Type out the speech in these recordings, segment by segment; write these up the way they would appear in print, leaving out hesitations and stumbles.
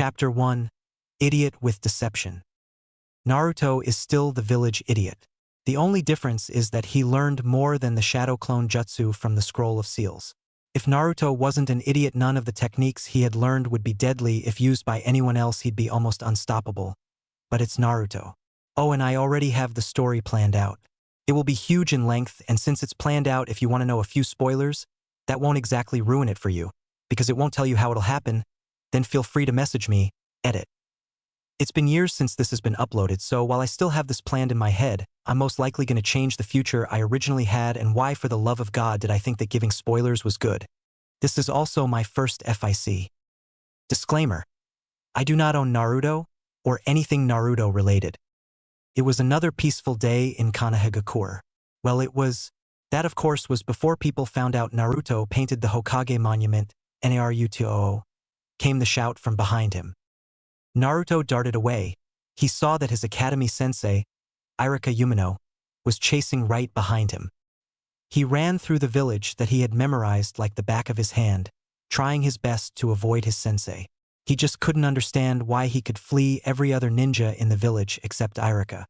Chapter 1. Idiot with Deception. Naruto is still the village idiot. The only difference is that he learned more than the shadow clone jutsu from the Scroll of Seals. If Naruto wasn't an idiot, none of the techniques he had learned would be deadly. If used by anyone else, he'd be almost unstoppable. But it's Naruto. Oh, and I already have the story planned out. It will be huge in length, and since it's planned out, if you want to know a few spoilers, that won't exactly ruin it for you, because it won't tell you how it'll happen, then feel free to message me, edit. It's been years since this has been uploaded, so while I still have this planned in my head, I'm most likely going to change the future I originally had. And why for the love of God did I think that giving spoilers was good? This is also my first FIC. Disclaimer. I do not own Naruto, or anything Naruto related. It was another peaceful day in Konohagakure. Well, that of course was before people found out Naruto painted the Hokage monument, Naruto. Came the shout from behind him. Naruto darted away. He saw that his academy sensei, Iruka Umino, was chasing right behind him. He ran through the village that he had memorized like the back of his hand, trying his best to avoid his sensei. He just couldn't understand why he could flee every other ninja in the village except Iruka.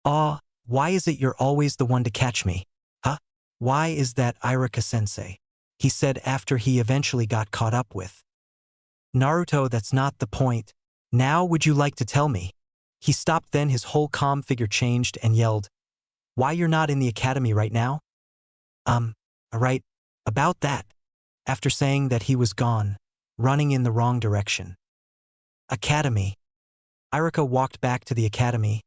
"Aw, why is it you're always the one to catch me? Huh? Why is that Iruka-sensei?" he said after he eventually got caught up with. "Naruto, that's not the point. Now would you like to tell me?" He stopped, then his whole calm figure changed and yelled, "Why you're not in the academy right now?" Right, about that." After saying that, he was gone, running in the wrong direction. Academy. Iruka walked back to the academy,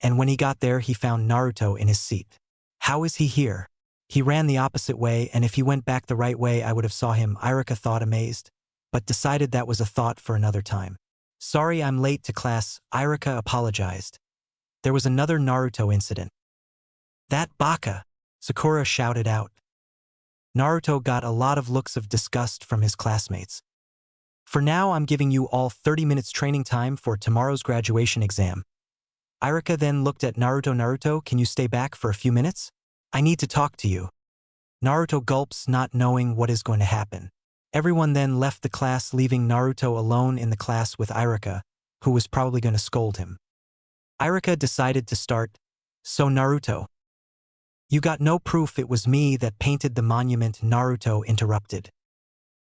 and when he got there he found Naruto in his seat. How is he here? He ran the opposite way, and if he went back the right way I would have saw him, Iruka thought, amazed, but decided that was a thought for another time. "Sorry I'm late to class," Iruka apologized. There was another Naruto incident. "That baka!" Sakura shouted out. Naruto got a lot of looks of disgust from his classmates. "For now I'm giving you all 30 minutes training time for tomorrow's graduation exam." Iruka then looked at Naruto. "Naruto, can you stay back for a few minutes? I need to talk to you." Naruto gulps, not knowing what is going to happen. Everyone then left the class, leaving Naruto alone in the class with Iruka, who was probably going to scold him. Iruka decided to start. "So Naruto, you got no proof it was me that painted the monument?" Naruto interrupted.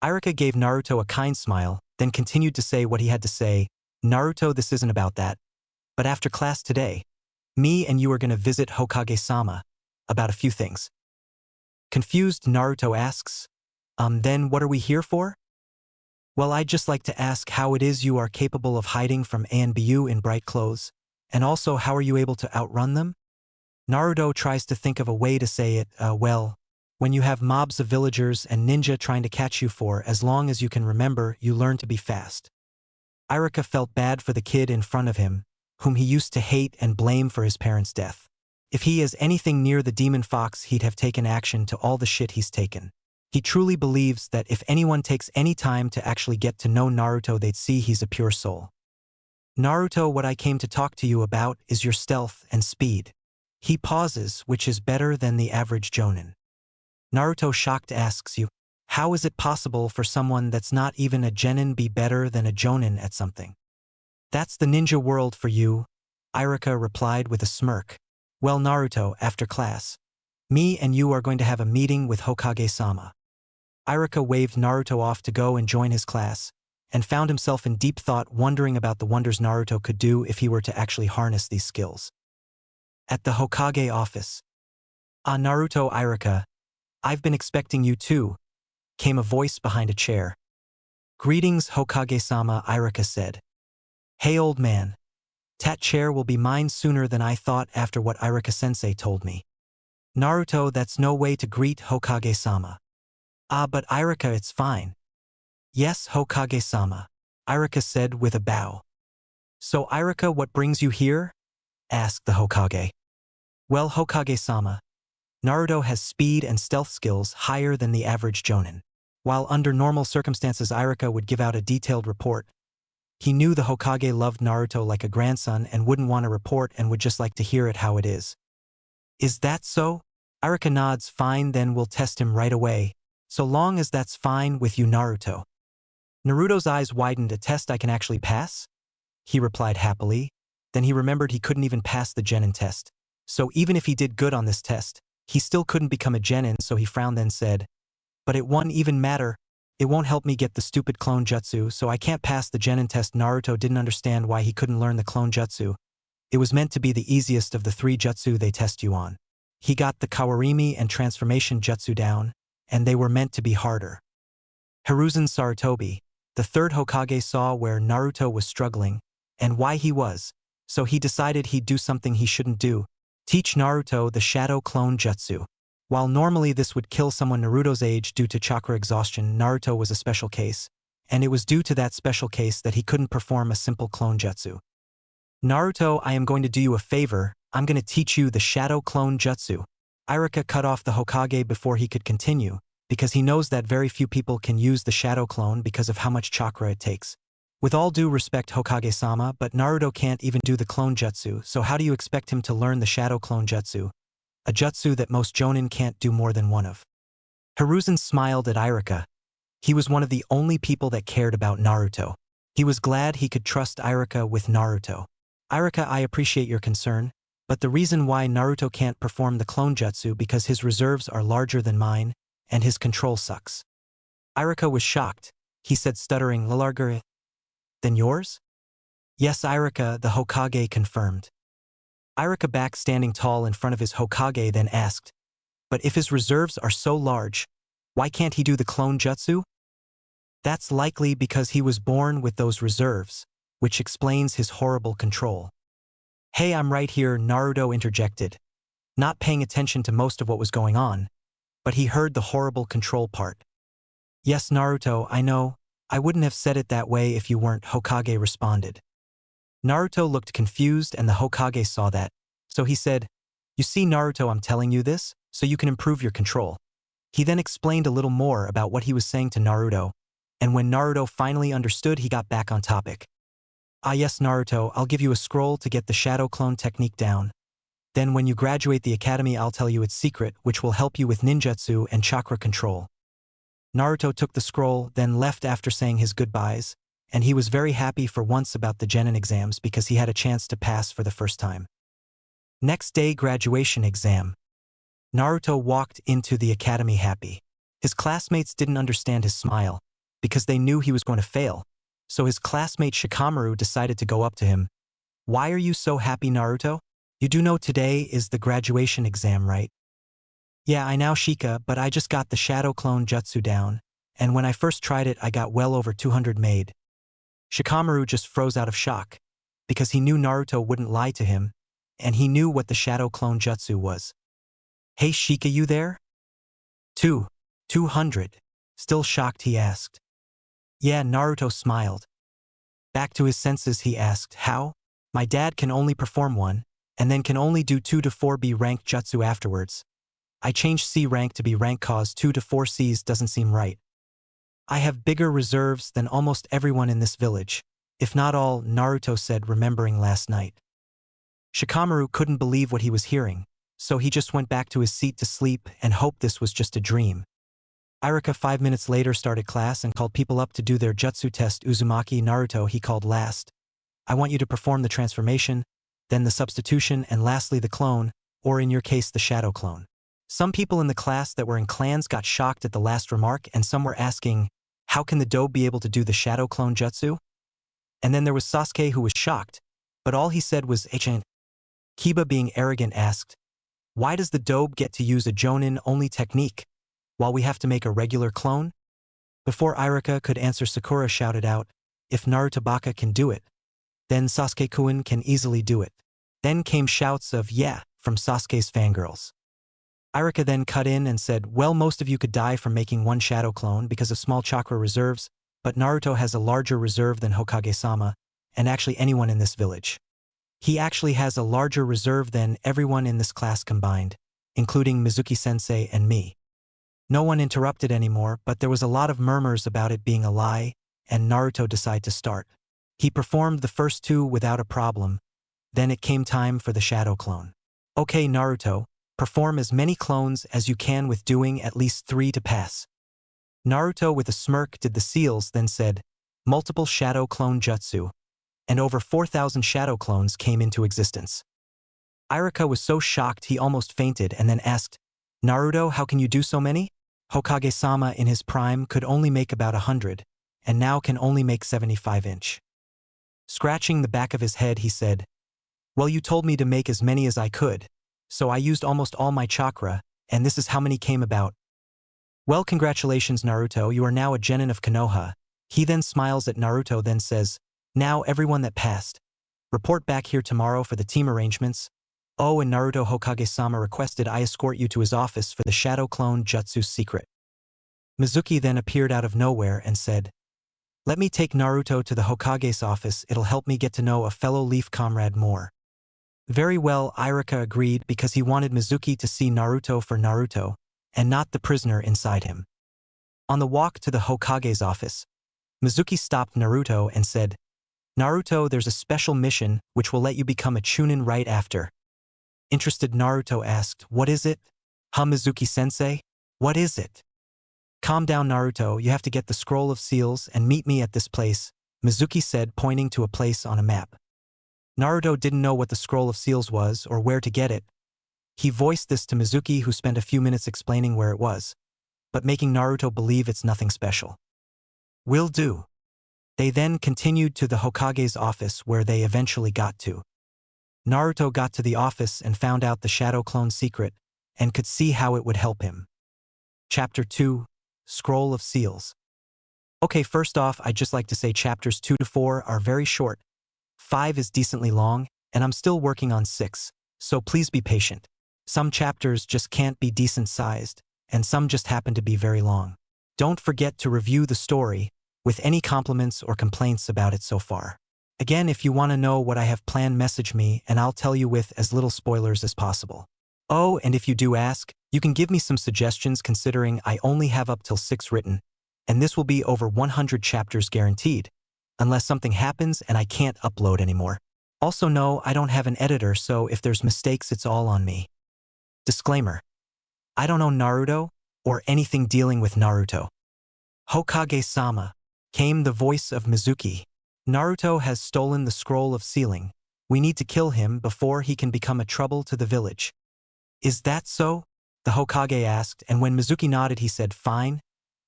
Iruka gave Naruto a kind smile, then continued to say what he had to say. "Naruto, this isn't about that. But after class today, me and you are going to visit Hokage-sama about a few things." Confused, Naruto asks, "Then what are we here for?" "Well, I'd just like to ask how it is you are capable of hiding from ANBU in bright clothes, and also how are you able to outrun them?" Naruto tries to think of a way to say it. Well, when you have mobs of villagers and ninja trying to catch you, for as long as you can remember, you learn to be fast." Iruka felt bad for the kid in front of him, whom he used to hate and blame for his parents' death. If he is anything near the demon fox, he'd have taken action to all the shit he's taken. He truly believes that if anyone takes any time to actually get to know Naruto, they'd see he's a pure soul. "Naruto, what I came to talk to you about is your stealth and speed." He pauses, which is better than the average jonin. Naruto, shocked, asks, "You, how is it possible for someone that's not even a genin be better than a jonin at something?" "That's the ninja world for you," Iruka replied with a smirk. "Well, Naruto, after class, me and you are going to have a meeting with Hokage-sama." Iruka waved Naruto off to go and join his class, and found himself in deep thought, wondering about the wonders Naruto could do if he were to actually harness these skills. At the Hokage office. "Ah, Naruto, Iruka, I've been expecting you too," came a voice behind a chair. "Greetings, Hokage-sama," Iruka said. "Hey, old man. That chair will be mine sooner than I thought after what Iruka-sensei told me." "Naruto, that's no way to greet Hokage-sama." "Ah, but Iruka, it's fine." "Yes, Hokage-sama," Iruka said with a bow. "So Iruka, what brings you here?" asked the Hokage. "Well, Hokage-sama, Naruto has speed and stealth skills higher than the average jonin." While under normal circumstances Iruka would give out a detailed report, he knew the Hokage loved Naruto like a grandson and wouldn't want a report and would just like to hear it how it is. "Is that so?" Iruka nods. "Fine, then we'll test him right away, so long as that's fine with you, Naruto." Naruto's eyes widened. A test I can actually pass? He replied happily. Then he remembered he couldn't even pass the genin test. So even if he did good on this test, he still couldn't become a genin, so he frowned then said, "But it won't even matter. It won't help me get the stupid clone jutsu, so I can't pass the genin test." Naruto didn't understand why he couldn't learn the clone jutsu. It was meant to be the easiest of the 3 jutsu they test you on. He got the Kawarimi and transformation jutsu down, and they were meant to be harder. Hiruzen Sarutobi, the 3rd Hokage, saw where Naruto was struggling, and why he was, so he decided he'd do something he shouldn't do: teach Naruto the Shadow Clone Jutsu. While normally this would kill someone Naruto's age due to chakra exhaustion, Naruto was a special case, and it was due to that special case that he couldn't perform a simple clone jutsu. "Naruto, I am going to do you a favor. I'm going to teach you the Shadow Clone Jutsu." Iruka cut off the Hokage before he could continue, because he knows that very few people can use the Shadow Clone because of how much chakra it takes. With all due respect, Hokage-sama, but Naruto can't even do the clone jutsu, so how do you expect him to learn the Shadow Clone Jutsu? A jutsu that most jonin can't do more than one of. Hiruzen smiled at Iruka. He was one of the only people that cared about Naruto. He was glad he could trust Iruka with Naruto. "Iruka, I appreciate your concern, but the reason why Naruto can't perform the clone jutsu because his reserves are larger than mine, and his control sucks." Iruka was shocked. He said, stuttering, "Larger than yours?" "Yes, Iruka," the Hokage confirmed. Iruka, back standing tall in front of his Hokage, then asked, "But if his reserves are so large, why can't he do the clone jutsu?" "That's likely because he was born with those reserves, which explains his horrible control." "Hey, I'm right here," Naruto interjected, not paying attention to most of what was going on, but he heard the horrible control part. "Yes, Naruto, I know. I wouldn't have said it that way if you weren't," Hokage responded. Naruto looked confused, and the Hokage saw that, so he said, "You see, Naruto, I'm telling you this so you can improve your control." He then explained a little more about what he was saying to Naruto, and when Naruto finally understood, he got back on topic. "Ah yes, Naruto, I'll give you a scroll to get the shadow clone technique down. Then when you graduate the academy, I'll tell you its secret, which will help you with ninjutsu and chakra control." Naruto took the scroll, then left after saying his goodbyes, and he was very happy for once about the genin exams because he had a chance to pass for the first time. Next day, graduation exam. Naruto walked into the academy happy. His classmates didn't understand his smile, because they knew he was going to fail, so his classmate Shikamaru decided to go up to him. "Why are you so happy, Naruto? You do know today is the graduation exam, right?" "Yeah, I know, Shika, but I just got the Shadow Clone Jutsu down, and when I first tried it, I got well over 200 made." Shikamaru just froze out of shock, because he knew Naruto wouldn't lie to him, and he knew what the Shadow Clone Jutsu was. "Hey Shika, you there?" 200. Still shocked, he asked. "Yeah," Naruto smiled. Back to his senses, he asked, "How? My dad can only perform one, and then can only do 2 to 4 B rank jutsu afterwards. I changed C rank to B rank cause 2 to 4 Cs doesn't seem right. I have bigger reserves than almost everyone in this village, if not all," Naruto said, remembering last night. Shikamaru couldn't believe what he was hearing, so he just went back to his seat to sleep and hoped this was just a dream. Iruka 5 minutes later started class and called people up to do their jutsu test. Uzumaki, Naruto, he called last. "I want you to perform the transformation, then the substitution, and lastly the clone, or in your case the shadow clone." Some people in the class that were in clans got shocked at the last remark, and some were asking, how can the dobe be able to do the shadow clone jutsu? And then there was Sasuke, who was shocked, but all he said was "H-N." Kiba, being arrogant, asked, "Why does the dobe get to use a jonin-only technique, while we have to make a regular clone?" Before Iruka could answer, Sakura shouted out, "If Naruto Baka can do it, then Sasuke-kun can easily do it." Then came shouts of "yeah" from Sasuke's fangirls. Iruka then cut in and said, "Well, most of you could die from making one shadow clone because of small chakra reserves, but Naruto has a larger reserve than Hokage-sama, and actually anyone in this village. He actually has a larger reserve than everyone in this class combined, including Mizuki-sensei and me." No one interrupted anymore, but there was a lot of murmurs about it being a lie, and Naruto decided to start. He performed the first 2 without a problem. Then it came time for the shadow clone. "Okay, Naruto, perform as many clones as you can with doing at least 3 to pass." Naruto, with a smirk, did the seals, then said, multiple shadow clone jutsu, and over 4,000 shadow clones came into existence. Irika was so shocked he almost fainted and then asked, "Naruto, how can you do so many?" Hokage-sama in his prime could only make about 100, and now can only make 75-inch. Scratching the back of his head, he said, "Well, you told me to make as many as I could, so I used almost all my chakra, and this is how many came about." "Well, congratulations, Naruto, you are now a genin of Konoha." He then smiles at Naruto, then says, "Now everyone that passed, report back here tomorrow for the team arrangements." Oh, and Naruto, Hokage-sama requested I escort you to his office for the Shadow Clone Jutsu secret. Mizuki then appeared out of nowhere and said, "Let me take Naruto to the Hokage's office, it'll help me get to know a fellow Leaf comrade more." Very well, Irika agreed because he wanted Mizuki to see Naruto for Naruto, and not the prisoner inside him. On the walk to the Hokage's office, Mizuki stopped Naruto and said, "Naruto, there's a special mission which will let you become a Chunin right after." Interested, Naruto asked, "What is it?" "Huh, Mizuki-sensei? What is it?" "Calm down, Naruto, you have to get the Scroll of Seals and meet me at this place," Mizuki said, pointing to a place on a map. Naruto didn't know what the Scroll of Seals was or where to get it. He voiced this to Mizuki, who spent a few minutes explaining where it was, but making Naruto believe it's nothing special. "Will do." They then continued to the Hokage's office, where they eventually got to. Naruto got to the office and found out the Shadow Clone secret, and could see how it would help him. Chapter 2, Scroll of Seals. Okay, first off, I'd just like to say chapters 2 to 4 are very short. 5 is decently long, and I'm still working on 6, so please be patient. Some chapters just can't be decent sized, and some just happen to be very long. Don't forget to review the story, with any compliments or complaints about it so far. Again, if you want to know what I have planned, message me and I'll tell you with as little spoilers as possible. Oh, and if you do ask, you can give me some suggestions, considering I only have up till 6 written, and this will be over 100 chapters guaranteed, unless something happens and I can't upload anymore. Also, no, I don't have an editor, so if there's mistakes, it's all on me. Disclaimer: I don't know Naruto, or anything dealing with Naruto. Hokage-sama, came the voice of Mizuki. "Naruto has stolen the Scroll of Sealing. We need to kill him before he can become a trouble to the village." "Is that so?" the Hokage asked, and when Mizuki nodded, he said, "Fine.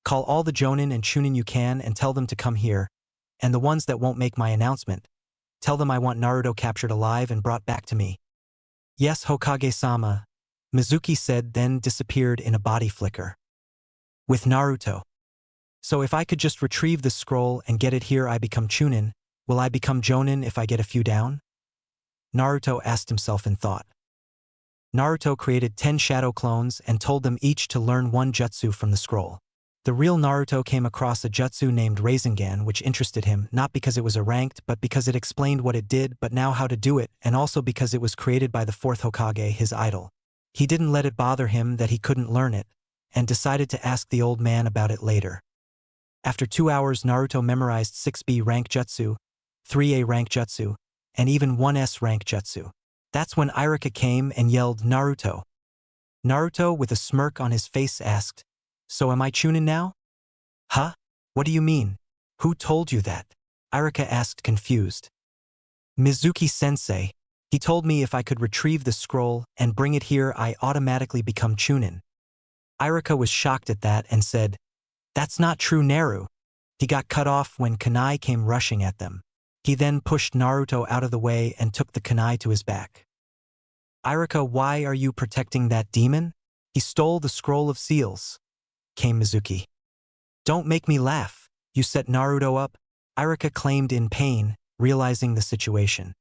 Call all the Jonin and Chunin you can and tell them to come here, and the ones that won't make my announcement, tell them I want Naruto captured alive and brought back to me." "Yes, Hokage-sama," Mizuki said, then disappeared in a body flicker. With Naruto. "So if I could just retrieve the scroll and get it here, I become Chunin. Will I become Jonin if I get a few down?" Naruto asked himself in thought. Naruto created 10 shadow clones and told them each to learn one jutsu from the scroll. The real Naruto came across a jutsu named Rasengan, which interested him, not because it was a ranked, but because it explained what it did, but now how to do it, and also because it was created by the 4th Hokage, his idol. He didn't let it bother him that he couldn't learn it, and decided to ask the old man about it later. After 2 hours, Naruto memorized 6B rank jutsu, 3A rank jutsu, and even 1S rank jutsu. That's when Irika came and yelled, "Naruto!" Naruto, with a smirk on his face, asked, "So am I Chunin now?" "Huh? What do you mean? Who told you that?" Irika asked, confused. "Mizuki-sensei. He told me if I could retrieve the scroll and bring it here, I automatically become Chunin." Irika was shocked at that and said, "That's not true, Naru." He got cut off when kunai came rushing at them. He then pushed Naruto out of the way and took the kunai to his back. "Irika, why are you protecting that demon? He stole the Scroll of Seals," came Mizuki. "Don't make me laugh. You set Naruto up," Irika claimed in pain, realizing the situation.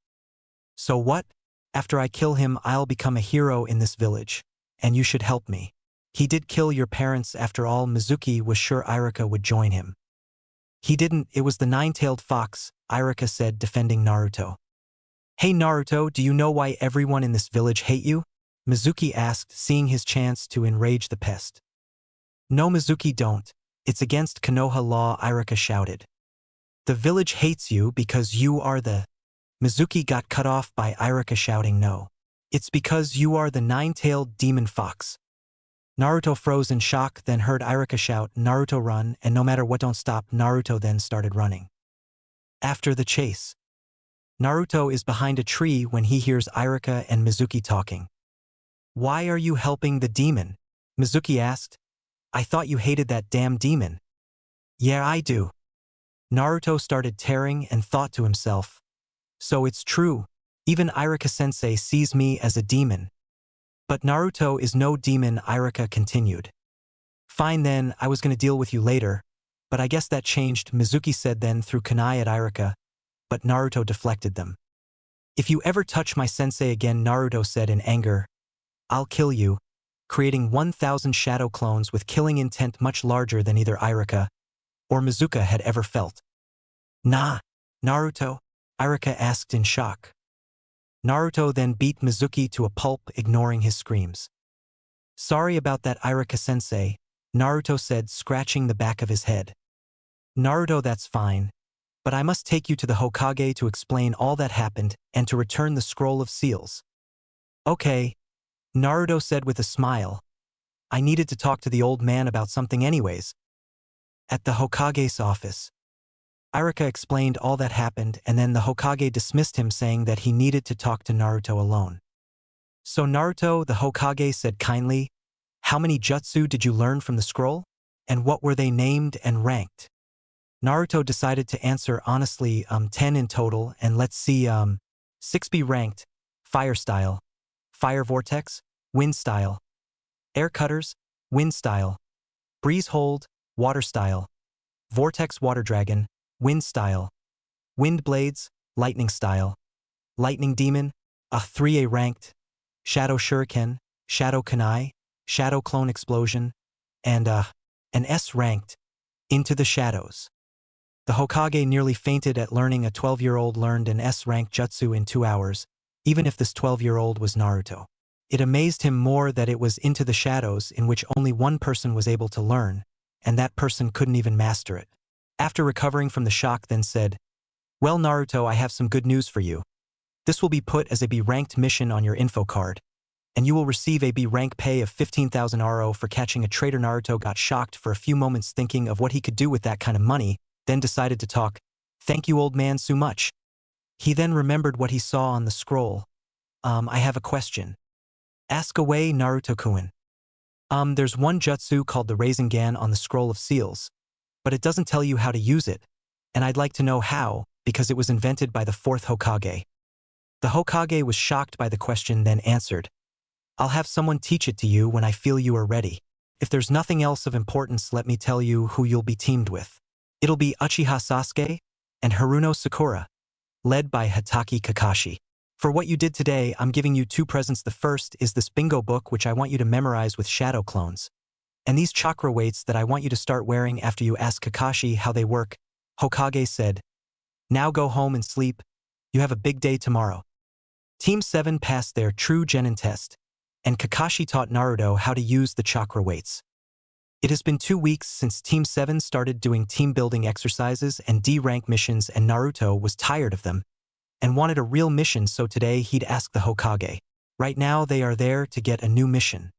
"So what? After I kill him, I'll become a hero in this village, and you should help me. He did kill your parents after all." Mizuki was sure Irika would join him. "He didn't, it was the nine-tailed fox," Irika said, defending Naruto. "Hey Naruto, do you know why everyone in this village hate you?" Mizuki asked, seeing his chance to enrage the pest. "No, Mizuki, don't. It's against Konoha law," Irika shouted. "The village hates you because you are the—" Mizuki got cut off by Irika shouting, "No. It's because you are the nine-tailed demon fox." Naruto froze in shock, then heard Irika shout, "Naruto, run," and no matter what, don't stop. Naruto then started running. After the chase, Naruto is behind a tree when he hears Iruka and Mizuki talking. "Why are you helping the demon?" Mizuki asked. "I thought you hated that damn demon." "Yeah, I do." Naruto started tearing and thought to himself, "So it's true. Even Iruka-sensei sees me as a demon." "But Naruto is no demon," Iruka continued. "Fine then, I was gonna deal with you later, but I guess that changed," Mizuki said, then threw kunai at Iruka, but Naruto deflected them. "If you ever touch my sensei again," Naruto said in anger, "I'll kill you," creating 1,000 shadow clones with killing intent much larger than either Iruka or Mizuka had ever felt. "Nah, Naruto?" Iruka asked in shock. Naruto then beat Mizuki to a pulp, ignoring his screams. "Sorry about that, Iruka-sensei," Naruto said, scratching the back of his head. "Naruto, that's fine, but I must take you to the Hokage to explain all that happened and to return the scroll of seals." "Okay," Naruto said with a smile. "I needed to talk to the old man about something anyways." At the Hokage's office, Iruka explained all that happened, and then the Hokage dismissed him, saying that he needed to talk to Naruto alone. "So Naruto," the Hokage said kindly, "how many jutsu did you learn from the scroll? And what were they named and ranked?" Naruto decided to answer honestly, 10 in total, and let's see, 6 be ranked: Fire Style, Fire Vortex, Wind Style, Air Cutters, Wind Style, Breeze Hold, Water Style, Vortex Water Dragon, Wind Style, Wind Blades, Lightning Style, Lightning Demon, a 3A ranked, Shadow Shuriken, Shadow Kunai, Shadow Clone Explosion, and an S ranked, Into the Shadows. The Hokage nearly fainted at learning a 12-year-old learned an S-rank jutsu in 2 hours, even if this 12-year-old was Naruto. It amazed him more that it was Into the Shadows, in which only one person was able to learn, and that person couldn't even master it. After recovering from the shock, then said, "Well, Naruto, I have some good news for you. This will be put as a B-ranked mission on your info card, and you will receive a B-rank pay of 15,000 RO for catching a traitor." Naruto got shocked for a few moments, thinking of what he could do with that kind of money, then decided to talk. "Thank you, old man, so much." He then remembered what he saw on the scroll. I have a question." "Ask away, Naruto-kun." There's one jutsu called the Rasengan on the Scroll of Seals, but it doesn't tell you how to use it, and I'd like to know how, because it was invented by the 4th Hokage." The Hokage was shocked by the question, then answered, "I'll have someone teach it to you when I feel you are ready. If there's nothing else of importance, let me tell you who you'll be teamed with. It'll be Uchiha Sasuke and Haruno Sakura, led by Hatake Kakashi. For what you did today, I'm giving you 2 presents. The first is this bingo book, which I want you to memorize with shadow clones, and these chakra weights that I want you to start wearing after you ask Kakashi how they work." Hokage said, "Now go home and sleep. You have a big day tomorrow." Team 7 passed their True Genin test, and Kakashi taught Naruto how to use the chakra weights. It has been 2 weeks since Team 7 started doing team-building exercises and D-rank missions, and Naruto was tired of them and wanted a real mission, so today he'd ask the Hokage. Right now they are there to get a new mission.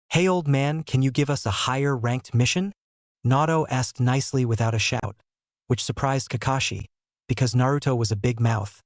"Hey old man, can you give us a higher-ranked mission?" Naruto asked nicely without a shout, which surprised Kakashi, because Naruto was a big mouth,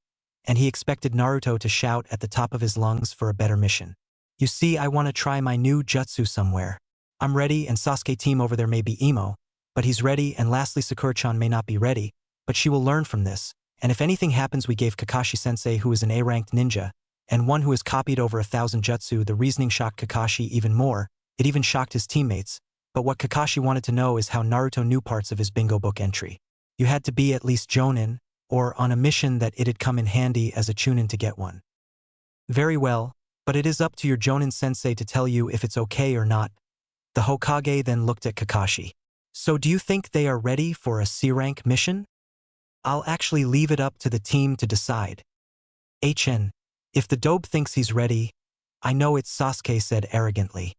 and he expected Naruto to shout at the top of his lungs for a better mission. "You see, I want to try my new jutsu somewhere. I'm ready, and Sasuke team over there may be emo, but he's ready, and lastly Sakura-chan may not be ready, but she will learn from this, and if anything happens we gave Kakashi-sensei, who is an A-ranked ninja, and one who has copied over 1,000 jutsu." The reasoning shocked Kakashi even more. It even shocked his teammates, but what Kakashi wanted to know is how Naruto knew parts of his bingo book entry. You had to be at least Jonin, or on a mission that it'd come in handy as a Chunin to get one. "Very well, but it is up to your Jonin-sensei to tell you if it's okay or not." The Hokage then looked at Kakashi. "So do you think they are ready for a C-rank mission?" "I'll actually leave it up to the team to decide." If the dope thinks he's ready, I know it's," Sasuke said arrogantly.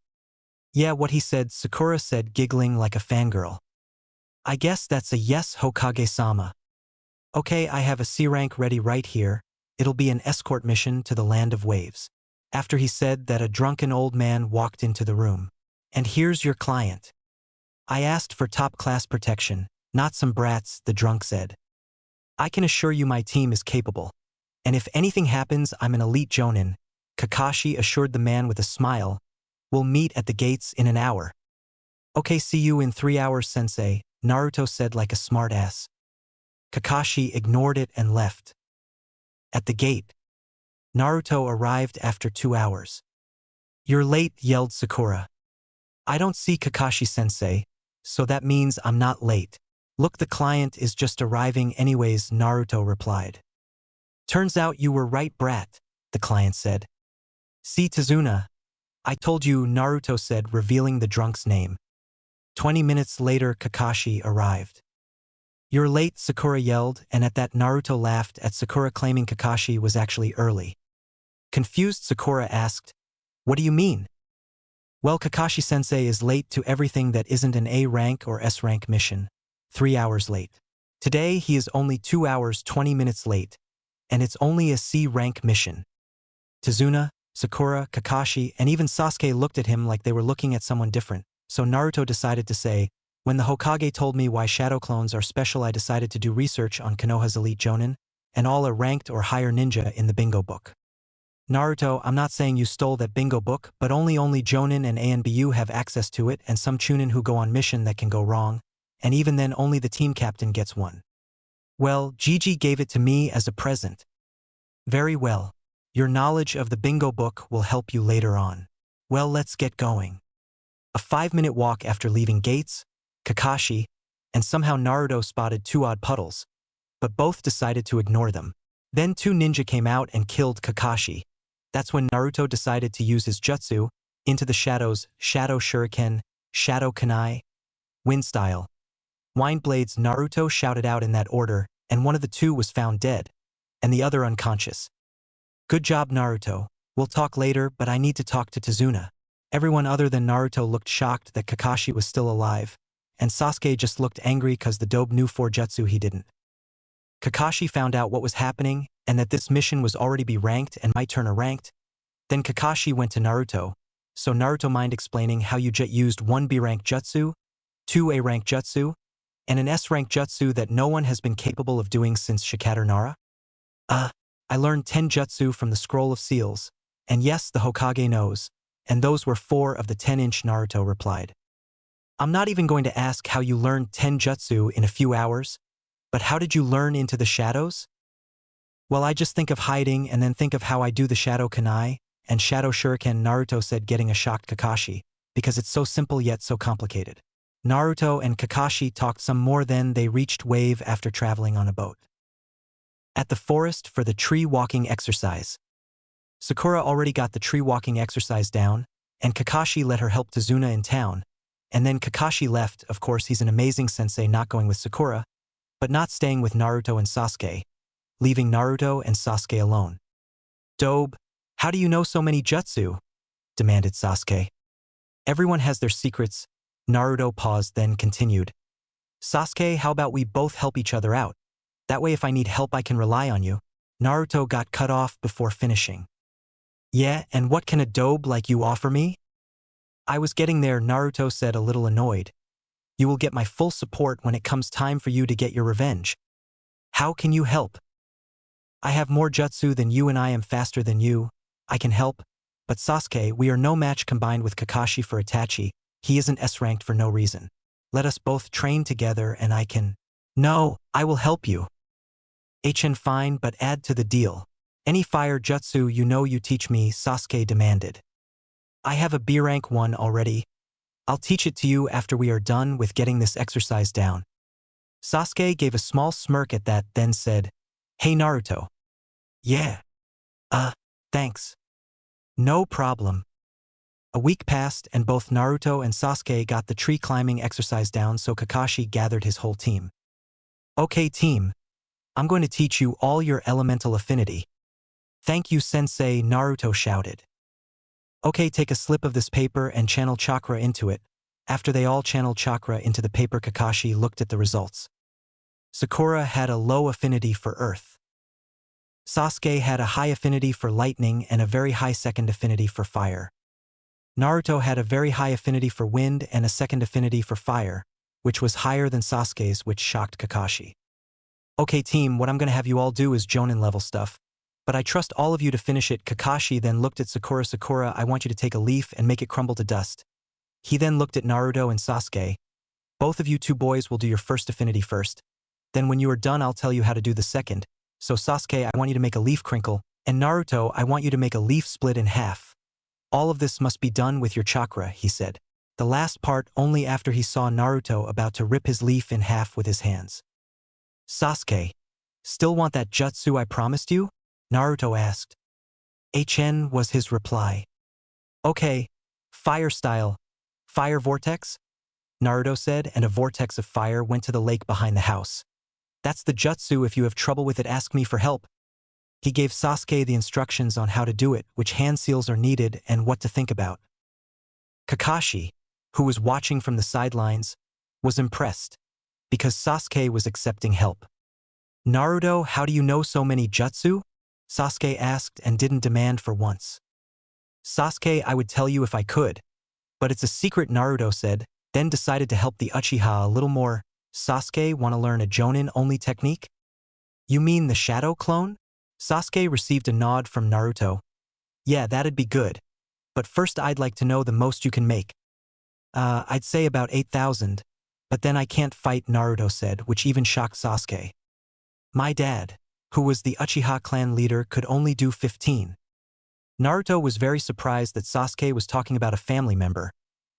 "Yeah, what he said," Sakura said, giggling like a fangirl. "I guess that's a yes, Hokage-sama." "Okay, I have a C-rank ready right here. It'll be an escort mission to the Land of Waves." After he said that, a drunken old man walked into the room. "And here's your client. I asked for top-class protection, not some brats," the drunk said. I can assure you my team is capable. And if anything happens, I'm an elite jonin, Kakashi assured the man with a smile. We'll meet at the gates in an hour. Okay, see you in 3 hours, sensei, Naruto said like a smart-ass. Kakashi ignored it and left. At the gate, Naruto arrived after 2 hours. You're late, yelled Sakura. I don't see Kakashi-sensei, so that means I'm not late. Look, the client is just arriving anyways, Naruto replied. Turns out you were right, brat, the client said. See, Tazuna, I told you, Naruto said, revealing the drunk's name. 20 minutes later, Kakashi arrived. You're late, Sakura yelled, and at that Naruto laughed at Sakura claiming Kakashi was actually early. Confused, Sakura asked, What do you mean? Well, Kakashi-sensei is late to everything that isn't an A rank or S rank mission. 3 hours late. Today he is only 2 hours 20 minutes late, and it's only a C rank mission. Tazuna, Sakura, Kakashi, and even Sasuke looked at him like they were looking at someone different, so Naruto decided to say, when the Hokage told me why shadow clones are special, I decided to do research on Konoha's elite jonin, and all a ranked or higher ninja in the bingo book. Naruto, I'm not saying you stole that bingo book, but only jonin and ANBU have access to it, and some chunin who go on mission that can go wrong, and even then only the team captain gets one. Well, Gigi gave it to me as a present. Very well. Your knowledge of the bingo book will help you later on. Well, let's get going. A 5-minute walk after leaving gates, Kakashi, and somehow Naruto spotted 2 odd puddles, but both decided to ignore them. Then 2 ninja came out and killed Kakashi. That's when Naruto decided to use his jutsu, into the shadows, Shadow Shuriken, Shadow Kunai, Wind Style. Wind Blades. Naruto shouted out in that order, and one of the 2 was found dead, and the other unconscious. Good job, Naruto. We'll talk later, but I need to talk to Tazuna. Everyone other than Naruto looked shocked that Kakashi was still alive, and Sasuke just looked angry cause the dope knew 4 jutsu he didn't. Kakashi found out what was happening, and that this mission was already be ranked and might turn a ranked. Then Kakashi went to Naruto, so Naruto mind explaining how you used 1 B-rank jutsu, 2 A-rank jutsu, and an S-rank jutsu that no one has been capable of doing since Shikadar Nara? I learned 10 jutsu from the Scroll of Seals, and yes, the Hokage knows, and those were 4 of the 10-inch, Naruto replied. I'm not even going to ask how you learned 10 jutsu in a few hours, but how did you learn into the shadows? Well, I just think of hiding and then think of how I do the Shadow Kunai and Shadow Shuriken, Naruto said, getting a shocked Kakashi, because it's so simple yet so complicated. Naruto and Kakashi talked some more, then they reached Wave after traveling on a boat. At the forest for the tree walking exercise. Sakura already got the tree walking exercise down, and Kakashi let her help Tazuna in town, and then Kakashi left. Of course, he's an amazing sensei, not going with Sakura, but not staying with Naruto and Sasuke, leaving Naruto and Sasuke alone. Dobe, how do you know so many jutsu? Demanded Sasuke. Everyone has their secrets. Naruto paused, then continued. Sasuke, how about we both help each other out? That way if I need help I can rely on you. Naruto got cut off before finishing. Yeah, and what can a dobe like you offer me? I was getting there, Naruto said, a little annoyed. You will get my full support when it comes time for you to get your revenge. How can you help? I have more jutsu than you and I am faster than you. I can help. But Sasuke, we are no match combined with Kakashi for Itachi. He isn't S-ranked for no reason. Let us both train together and I can… No, I will help you. HN fine, but add to the deal. Any fire jutsu you teach me, Sasuke demanded. I have a B-rank 1 already. I'll teach it to you after we are done with getting this exercise down. Sasuke gave a small smirk at that, then said, Hey Naruto. Yeah. Thanks. No problem. A week passed and both Naruto and Sasuke got the tree climbing exercise down, so Kakashi gathered his whole team. Okay team, I'm going to teach you all your elemental affinity. Thank you sensei, Naruto shouted. Okay, take a slip of this paper and channel chakra into it. After they all channeled chakra into the paper, Kakashi looked at the results. Sakura had a low affinity for earth. Sasuke had a high affinity for lightning and a very high second affinity for fire. Naruto had a very high affinity for wind and a second affinity for fire, which was higher than Sasuke's, which shocked Kakashi. Okay team, what I'm gonna have you all do is Jonin level stuff. But I trust all of you to finish it. Kakashi then looked at Sakura. Sakura, I want you to take a leaf and make it crumble to dust. He then looked at Naruto and Sasuke. Both of you two boys will do your first affinity first. Then when you are done, I'll tell you how to do the second. So Sasuke, I want you to make a leaf crinkle, and Naruto, I want you to make a leaf split in half. All of this must be done with your chakra, he said. The last part only after he saw Naruto about to rip his leaf in half with his hands. Sasuke, still want that jutsu I promised you? Naruto asked. HN was his reply. Okay, fire style. Fire vortex? Naruto said, and a vortex of fire went to the lake behind the house. That's the jutsu. If you have trouble with it, ask me for help. He gave Sasuke the instructions on how to do it, which hand seals are needed, and what to think about. Kakashi, who was watching from the sidelines, was impressed, because Sasuke was accepting help. Naruto, how do you know so many jutsu? Sasuke asked and didn't demand for once. Sasuke, I would tell you if I could, but it's a secret, Naruto said, then decided to help the Uchiha a little more. Sasuke, want to learn a Jonin-only technique? You mean the shadow clone? Sasuke received a nod from Naruto. Yeah, that'd be good. But first I'd like to know the most you can make. I'd say about 8,000. But then I can't fight, Naruto said, which even shocked Sasuke. My dad, who was the Uchiha clan leader, could only do 15. Naruto was very surprised that Sasuke was talking about a family member,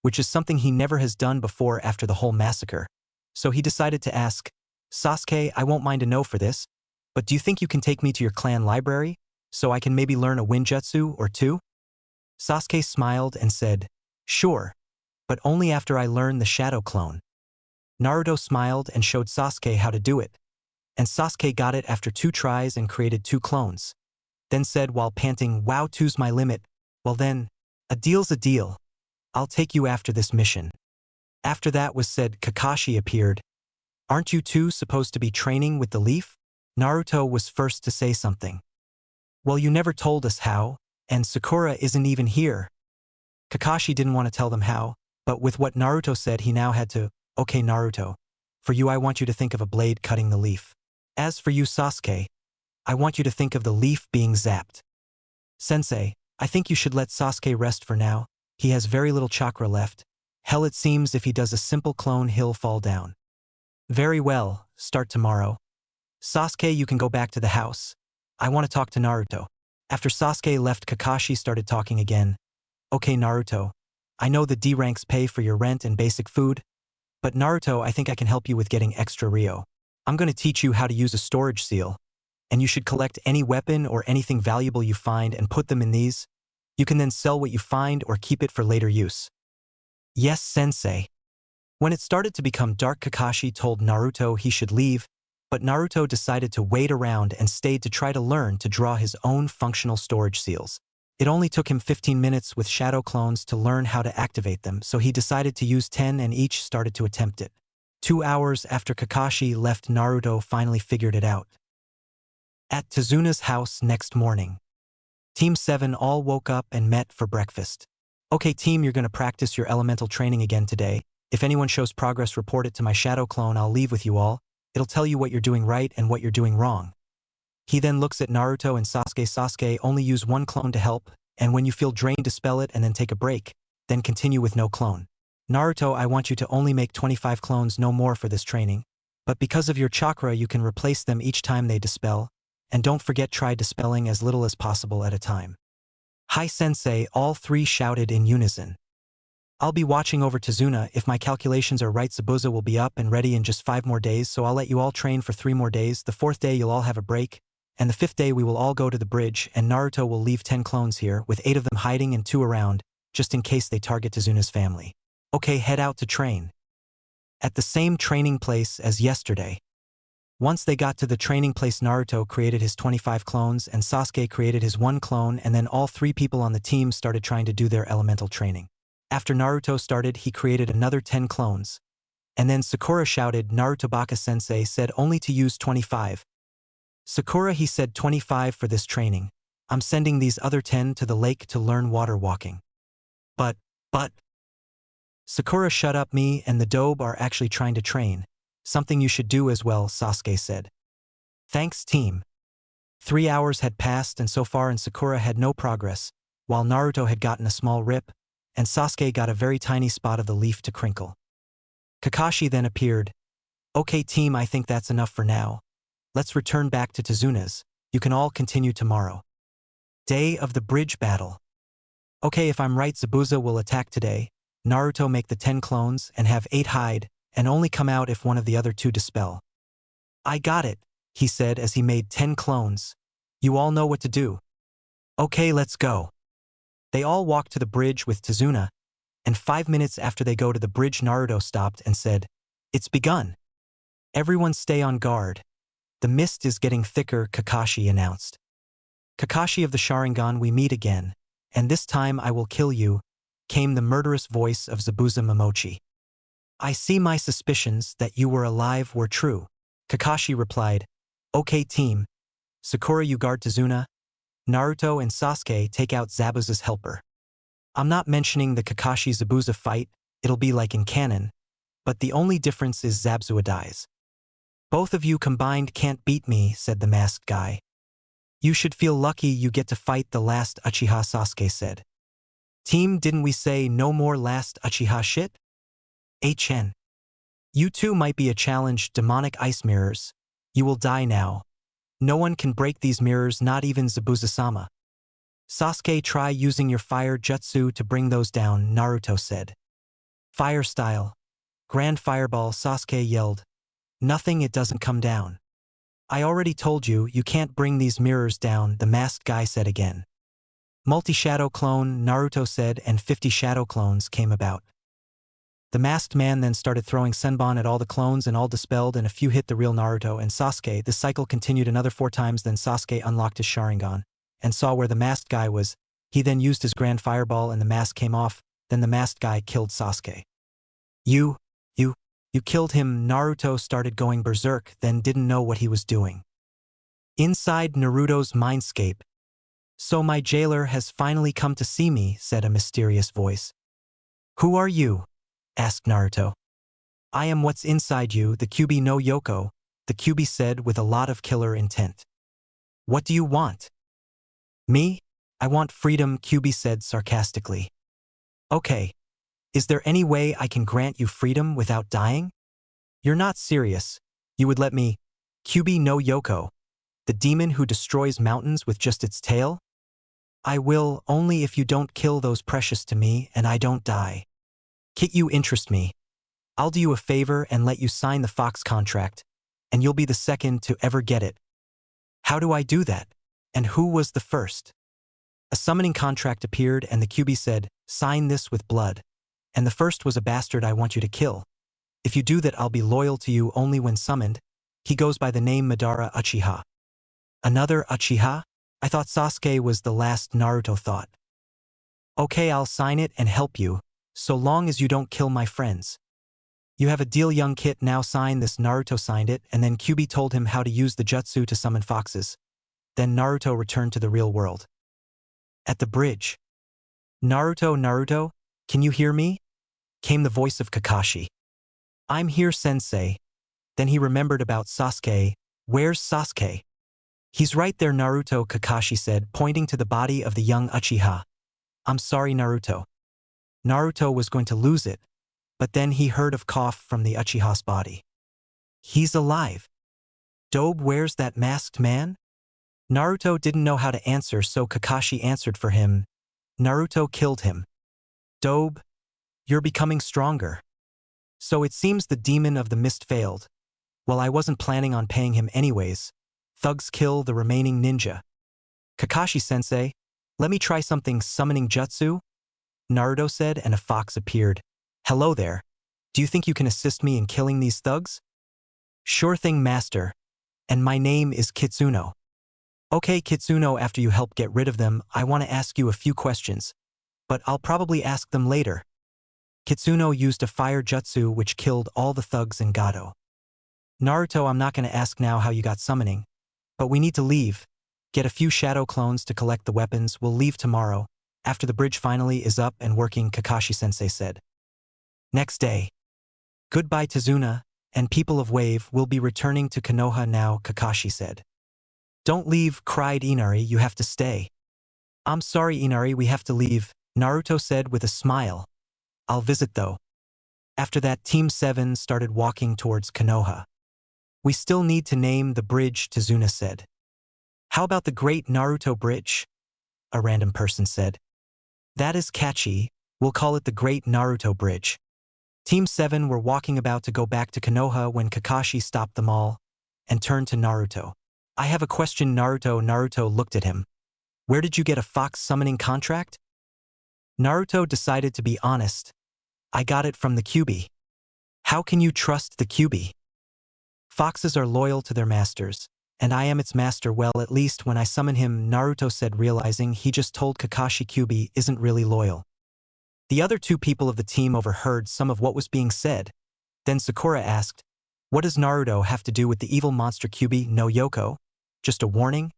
which is something he never has done before after the whole massacre. So he decided to ask, Sasuke, I won't mind a no for this, but do you think you can take me to your clan library, so I can maybe learn a Winjutsu or two? Sasuke smiled and said, sure, but only after I learn the shadow clone. Naruto smiled and showed Sasuke how to do it, and Sasuke got it after 2 tries and created 2 clones. Then said while panting, wow, 2's my limit. Well then, a deal's a deal. I'll take you after this mission. After that was said, Kakashi appeared. Aren't you two supposed to be training with the leaf? Naruto was first to say something. Well, you never told us how, and Sakura isn't even here. Kakashi didn't want to tell them how, but with what Naruto said he now had to, okay Naruto, for you I want you to think of a blade cutting the leaf. As for you Sasuke, I want you to think of the leaf being zapped. Sensei, I think you should let Sasuke rest for now, he has very little chakra left. Hell, it seems if he does a simple clone he'll fall down. Very well, start tomorrow. Sasuke, you can go back to the house. I want to talk to Naruto. After Sasuke left, Kakashi started talking again. Okay Naruto, I know the D ranks pay for your rent and basic food, but Naruto, I think I can help you with getting extra Ryo. I'm going to teach you how to use a storage seal, and you should collect any weapon or anything valuable you find and put them in these. You can then sell what you find or keep it for later use. Yes, sensei. When it started to become dark, Kakashi told Naruto he should leave, but Naruto decided to wait around and stayed to try to learn to draw his own functional storage seals. It only took him 15 minutes with shadow clones to learn how to activate them, so he decided to use 10 and each started to attempt it. 2 hours after Kakashi left, Naruto finally figured it out. At Tezuna's house next morning, Team 7 all woke up and met for breakfast. Okay team, you're going to practice your elemental training again today. If anyone shows progress, report it to my shadow clone. I'll leave with you all. It'll tell you what you're doing right and what you're doing wrong. He then looks at Naruto and Sasuke. Sasuke, only use 1 clone to help, and when you feel drained, dispel it and then take a break. Then continue with no clone. Naruto, I want you to only make 25 clones, no more for this training. But because of your chakra, you can replace them each time they dispel. And don't forget, try dispelling as little as possible at a time. Hi sensei, all 3 shouted in unison. I'll be watching over Tezuna. If my calculations are right, Zabuza will be up and ready in just 5 more days, so I'll let you all train for 3 more days. The 4th day you'll all have a break, and the 5th day we will all go to the bridge, and Naruto will leave 10 clones here, with 8 of them hiding and 2 around, just in case they target Tezuna's family. Okay, head out to train. At the same training place as yesterday. Once they got to the training place, Naruto created his 25 clones and Sasuke created his 1 clone, and then all 3 people on the team started trying to do their elemental training. After Naruto started, he created another 10 clones. And then Sakura shouted, Naruto Baka-sensei said only to use 25. Sakura, he said 25 for this training. I'm sending these other 10 to the lake to learn water walking. But. Sakura, shut up, me and the Dobe are actually trying to train. Something you should do as well, Sasuke said. Thanks, team. 3 hours had passed and so far and Sakura had no progress, while Naruto had gotten a small rip, and Sasuke got a very tiny spot of the leaf to crinkle. Kakashi then appeared. Okay team, I think that's enough for now. Let's return back to Tezuna's. You can all continue tomorrow. Day of the bridge battle. Okay, if I'm right, Zabuza will attack today. Naruto make the 10 clones and have 8 hide, and only come out if one of the other 2 dispel. I got it, he said as he made 10 clones. You all know what to do. Okay, let's go. They all walked to the bridge with Tezuna, and 5 minutes after they go to the bridge, Naruto stopped and said, "It's begun. Everyone stay on guard. The mist is getting thicker," Kakashi announced. "Kakashi of the Sharingan, we meet again, and this time I will kill you," came the murderous voice of Zabuza Momochi. "I see my suspicions that you were alive were true," Kakashi replied. "Okay team. Sakura, you guard Tezuna. Naruto and Sasuke take out Zabuza's helper. I'm not mentioning the Kakashi-Zabuza fight, it'll be like in canon, but the only difference is Zabuza dies. Both of you combined can't beat me," said the masked guy. "You should feel lucky you get to fight the last Uchiha," Sasuke said. "Team, didn't we say no more last Uchiha shit? HN. You two might be a challenge, demonic ice mirrors. You will die now. No one can break these mirrors, not even Zabuza-sama. Sasuke, try using your fire jutsu to bring those down," Naruto said. "Fire style. Grand fireball," Sasuke yelled. "Nothing, it doesn't come down." "I already told you, you can't bring these mirrors down," the masked guy said again. "Multi-shadow clone," Naruto said, and 50 shadow clones came about. The masked man then started throwing Senbon at all the clones and all dispelled and a few hit the real Naruto and Sasuke. This cycle continued another 4 times, then Sasuke unlocked his Sharingan and saw where the masked guy was. He then used his grand fireball and the mask came off, then the masked guy killed Sasuke. You killed him." Naruto started going berserk, then didn't know what he was doing. Inside Naruto's mindscape. "So my jailer has finally come to see me," said a mysterious voice. "Who are you?" asked Naruto. "I am what's inside you, the Kyuubi no Yoko," the Kyuubi said with a lot of killer intent. "What do you want?" "Me? I want freedom," Kyuubi said sarcastically. "Okay. Is there any way I can grant you freedom without dying?" "You're not serious. You would let me?" "Kyuubi no Yoko, the demon who destroys mountains with just its tail?" "I will, only if you don't kill those precious to me and I don't die." "Kit, you interest me. I'll do you a favor and let you sign the Fox contract, and you'll be the second to ever get it." "How do I do that? And who was the first?" A summoning contract appeared and the Kyuubi said, "Sign this with blood. And the first was a bastard I want you to kill. If you do that, I'll be loyal to you only when summoned. He goes by the name Madara Uchiha." "Another Uchiha? I thought Sasuke was the last," Naruto thought. "Okay, I'll sign it and help you, so long as you don't kill my friends." "You have a deal, young kid, now sign this." Naruto signed it, and then Kyuubi told him how to use the jutsu to summon foxes. Then Naruto returned to the real world. At the bridge. Naruto, can you hear me?" came the voice of Kakashi. "I'm here, sensei." Then he remembered about Sasuke. "Where's Sasuke?" "He's right there, Naruto," Kakashi said, pointing to the body of the young Uchiha. "I'm sorry, Naruto." Naruto was going to lose it, but then he heard a cough from the Uchiha's body. "He's alive." "Dobe, where's that masked man?" Naruto didn't know how to answer, so Kakashi answered for him. "Naruto killed him." "Dobe, you're becoming stronger." "So it seems the demon of the mist failed. Well, I wasn't planning on paying him anyways. Thugs kill the remaining ninja." "Kakashi-sensei, let me try something, summoning jutsu?" Naruto said, and a fox appeared. "Hello there. Do you think you can assist me in killing these thugs?" "Sure thing, master. And my name is Kitsuno." "Okay, Kitsuno, after you help get rid of them, I want to ask you a few questions. But I'll probably ask them later." Kitsuno used a fire jutsu which killed all the thugs in Gado. "Naruto, I'm not going to ask now how you got summoning. But we need to leave. Get a few shadow clones to collect the weapons. We'll leave tomorrow, after the bridge finally is up and working," Kakashi-sensei said. Next day. "Goodbye, Tezuna, and people of Wave will be returning to Konoha now, Kakashi said. Don't leave, cried Inari, you have to stay. I'm sorry Inari, we have to leave, Naruto said with a smile. I'll visit though. After that, Team 7 started walking towards Konoha. We still need to name the bridge, Tazuna said. How about the Great Naruto Bridge? A random person said. That is catchy, we'll call it the Great Naruto Bridge. Team 7 were walking about to go back to Konoha when Kakashi stopped them all and turned to Naruto. I have a question, Naruto. Naruto looked at him. Where did you get a fox summoning contract? Naruto decided to be honest. I got it from the Kyuubi. How can you trust the Kyuubi? Foxes are loyal to their masters, and I am its master. Well, at least when I summon him, Naruto said, realizing he just told Kakashi Kyuubi isn't really loyal. The other two people of the team overheard some of what was being said. Then Sakura asked, what does Naruto have to do with the evil monster Kyuubi no Yoko? Just a warning?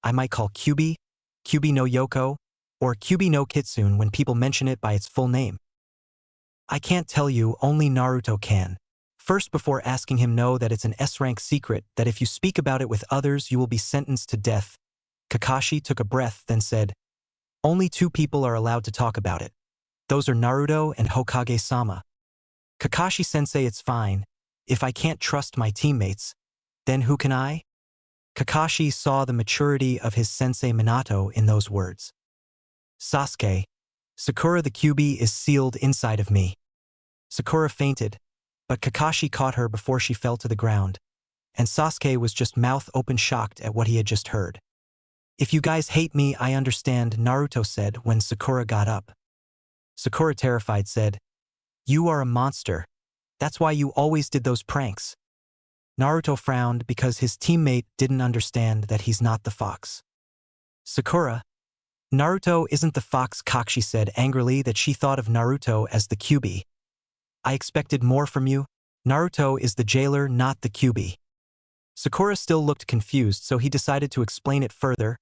I might call Kyuubi no Yoko, or Kyuubi no Kitsune when people mention it by its full name. I can't tell you, only Naruto can. First, before asking him, know that it's an S-rank secret that if you speak about it with others you will be sentenced to death. Kakashi took a breath, then said, only two people are allowed to talk about it. Those are Naruto and Hokage-sama. Kakashi-sensei, it's fine. If I can't trust my teammates, then who can I? Kakashi saw the maturity of his sensei Minato in those words. Sasuke, Sakura the Kyuubi is sealed inside of me. Sakura fainted, but Kakashi caught her before she fell to the ground, and Sasuke was just mouth open shocked at what he had just heard. If you guys hate me, I understand, Naruto said when Sakura got up. Sakura, terrified, said, you are a monster. That's why you always did those pranks. Naruto frowned because his teammate didn't understand that he's not the fox. Sakura, Naruto isn't the fox, Kakashi said angrily that she thought of Naruto as the Kyuubi. I expected more from you. Naruto is the jailer, not the Kyuubi. Sakura still looked confused, so he decided to explain it further.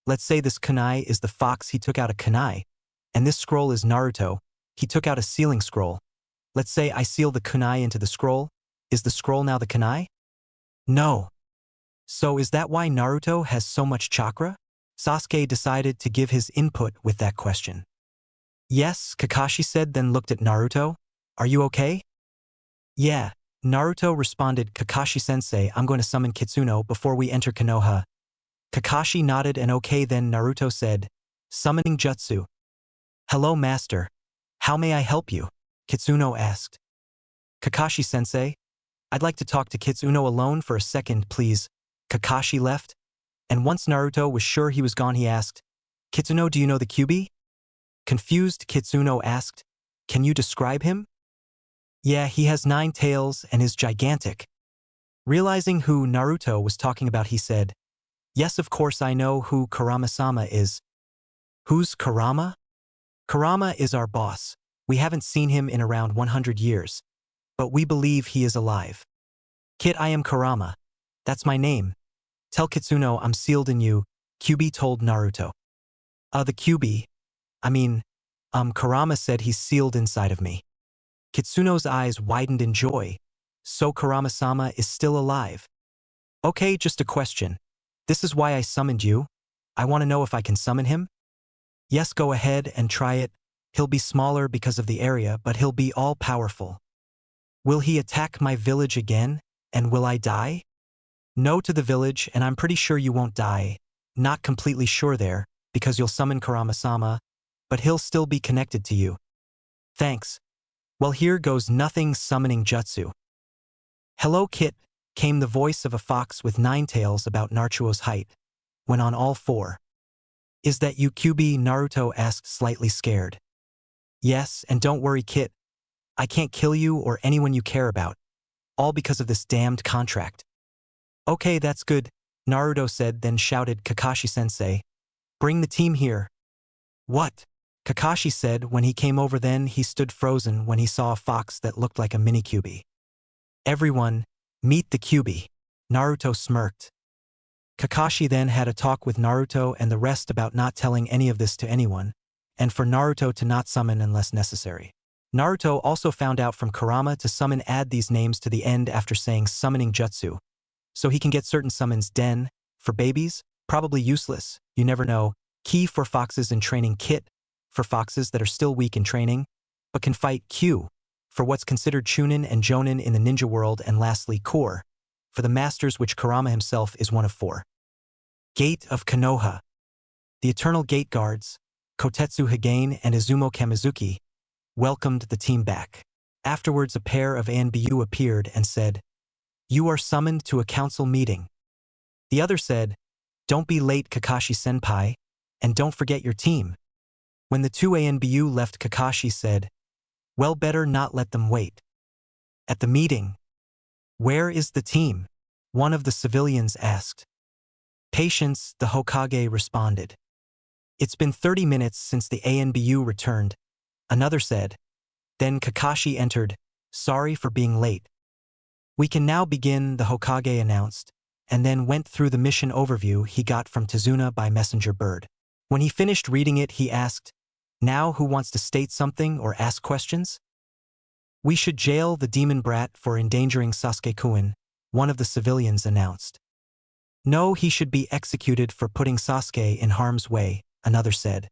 Let's say this kunai is the fox, he took out a kunai. And this scroll is Naruto, he took out a sealing scroll. Let's say I seal the kunai into the scroll. Is the scroll now the kunai? No. So is that why Naruto has so much chakra? Sasuke decided to give his input with that question. Yes, Kakashi said, then looked at Naruto. Are you okay? Yeah, Naruto responded. Kakashi-sensei, I'm going to summon Kitsuno before we enter Konoha. Kakashi nodded and okay. Then Naruto said, summoning jutsu. Hello, master. How may I help you? Kitsuno asked. Kakashi-sensei, I'd like to talk to Kitsuno alone for a second, please. Kakashi left, and once Naruto was sure he was gone, he asked, Kitsuno, do you know the Kyuubi? Confused, Kitsuno asked, can you describe him? Yeah, he has 9 tails and is gigantic. Realizing who Naruto was talking about, he said, yes, of course I know who Kurama-sama is. Who's Kurama? Kurama is our boss. We haven't seen him in around 100 years, but we believe he is alive. Kid, I am Kurama. That's my name. Tell Kitsuno I'm sealed in you, Kyuubi told Naruto. The Kyuubi? Kurama said he's sealed inside of me. Kitsuno's eyes widened in joy. So Kurama-sama is still alive. Okay, just a question. This is why I summoned you. I want to know if I can summon him? Yes, go ahead and try it. He'll be smaller because of the area, but he'll be all-powerful. Will he attack my village again, and will I die? No to the village, and I'm pretty sure you won't die. Not completely sure there, because you'll summon Kurama-sama, but he'll still be connected to you. Thanks. Well, here goes nothing, summoning jutsu. Hello, Kit, came the voice of a fox with 9 tails about Naruto's height, when on all 4. Is that you, Kyuubi? Naruto asked, slightly scared. Yes, and don't worry, Kit. I can't kill you or anyone you care about. All because of this damned contract. Okay, that's good, Naruto said, then shouted, Kakashi-sensei. Bring the team here. What? Kakashi said when he came over. Then he stood frozen when he saw a fox that looked like a mini Kyuubi. Everyone, meet the Kyuubi. Naruto smirked. Kakashi then had a talk with Naruto and the rest about not telling any of this to anyone, and for Naruto to not summon unless necessary. Naruto also found out from Kurama to add these names to the end after saying summoning jutsu. So he can get certain summons. Den, for babies, probably useless, you never know. Ki for foxes in training. Kit, for foxes that are still weak in training, but can fight. Q, for what's considered chunin and jonin in the ninja world. And lastly core, for the masters, which Kurama himself is one of 4. Gate of Konoha. The eternal gate guards, Kotetsu Higane and Izumo Kamizuki, welcomed the team back. Afterwards a pair of Anbu appeared and said, "You are summoned to a council meeting." The other said, "Don't be late, Kakashi-senpai, and don't forget your team." When the 2 Anbu left, Kakashi said, "Well, better not let them wait." At the meeting, "Where is the team?" one of the civilians asked. "Patience," the Hokage responded. "It's been 30 minutes since the Anbu returned," another said. Then Kakashi entered, "Sorry for being late." "We can now begin," the Hokage announced, and then went through the mission overview he got from Tazuna by messenger bird. When he finished reading it, he asked, "Now who wants to state something or ask questions?" "We should jail the demon brat for endangering Sasuke-kun," one of the civilians announced. "No, he should be executed for putting Sasuke in harm's way," another said.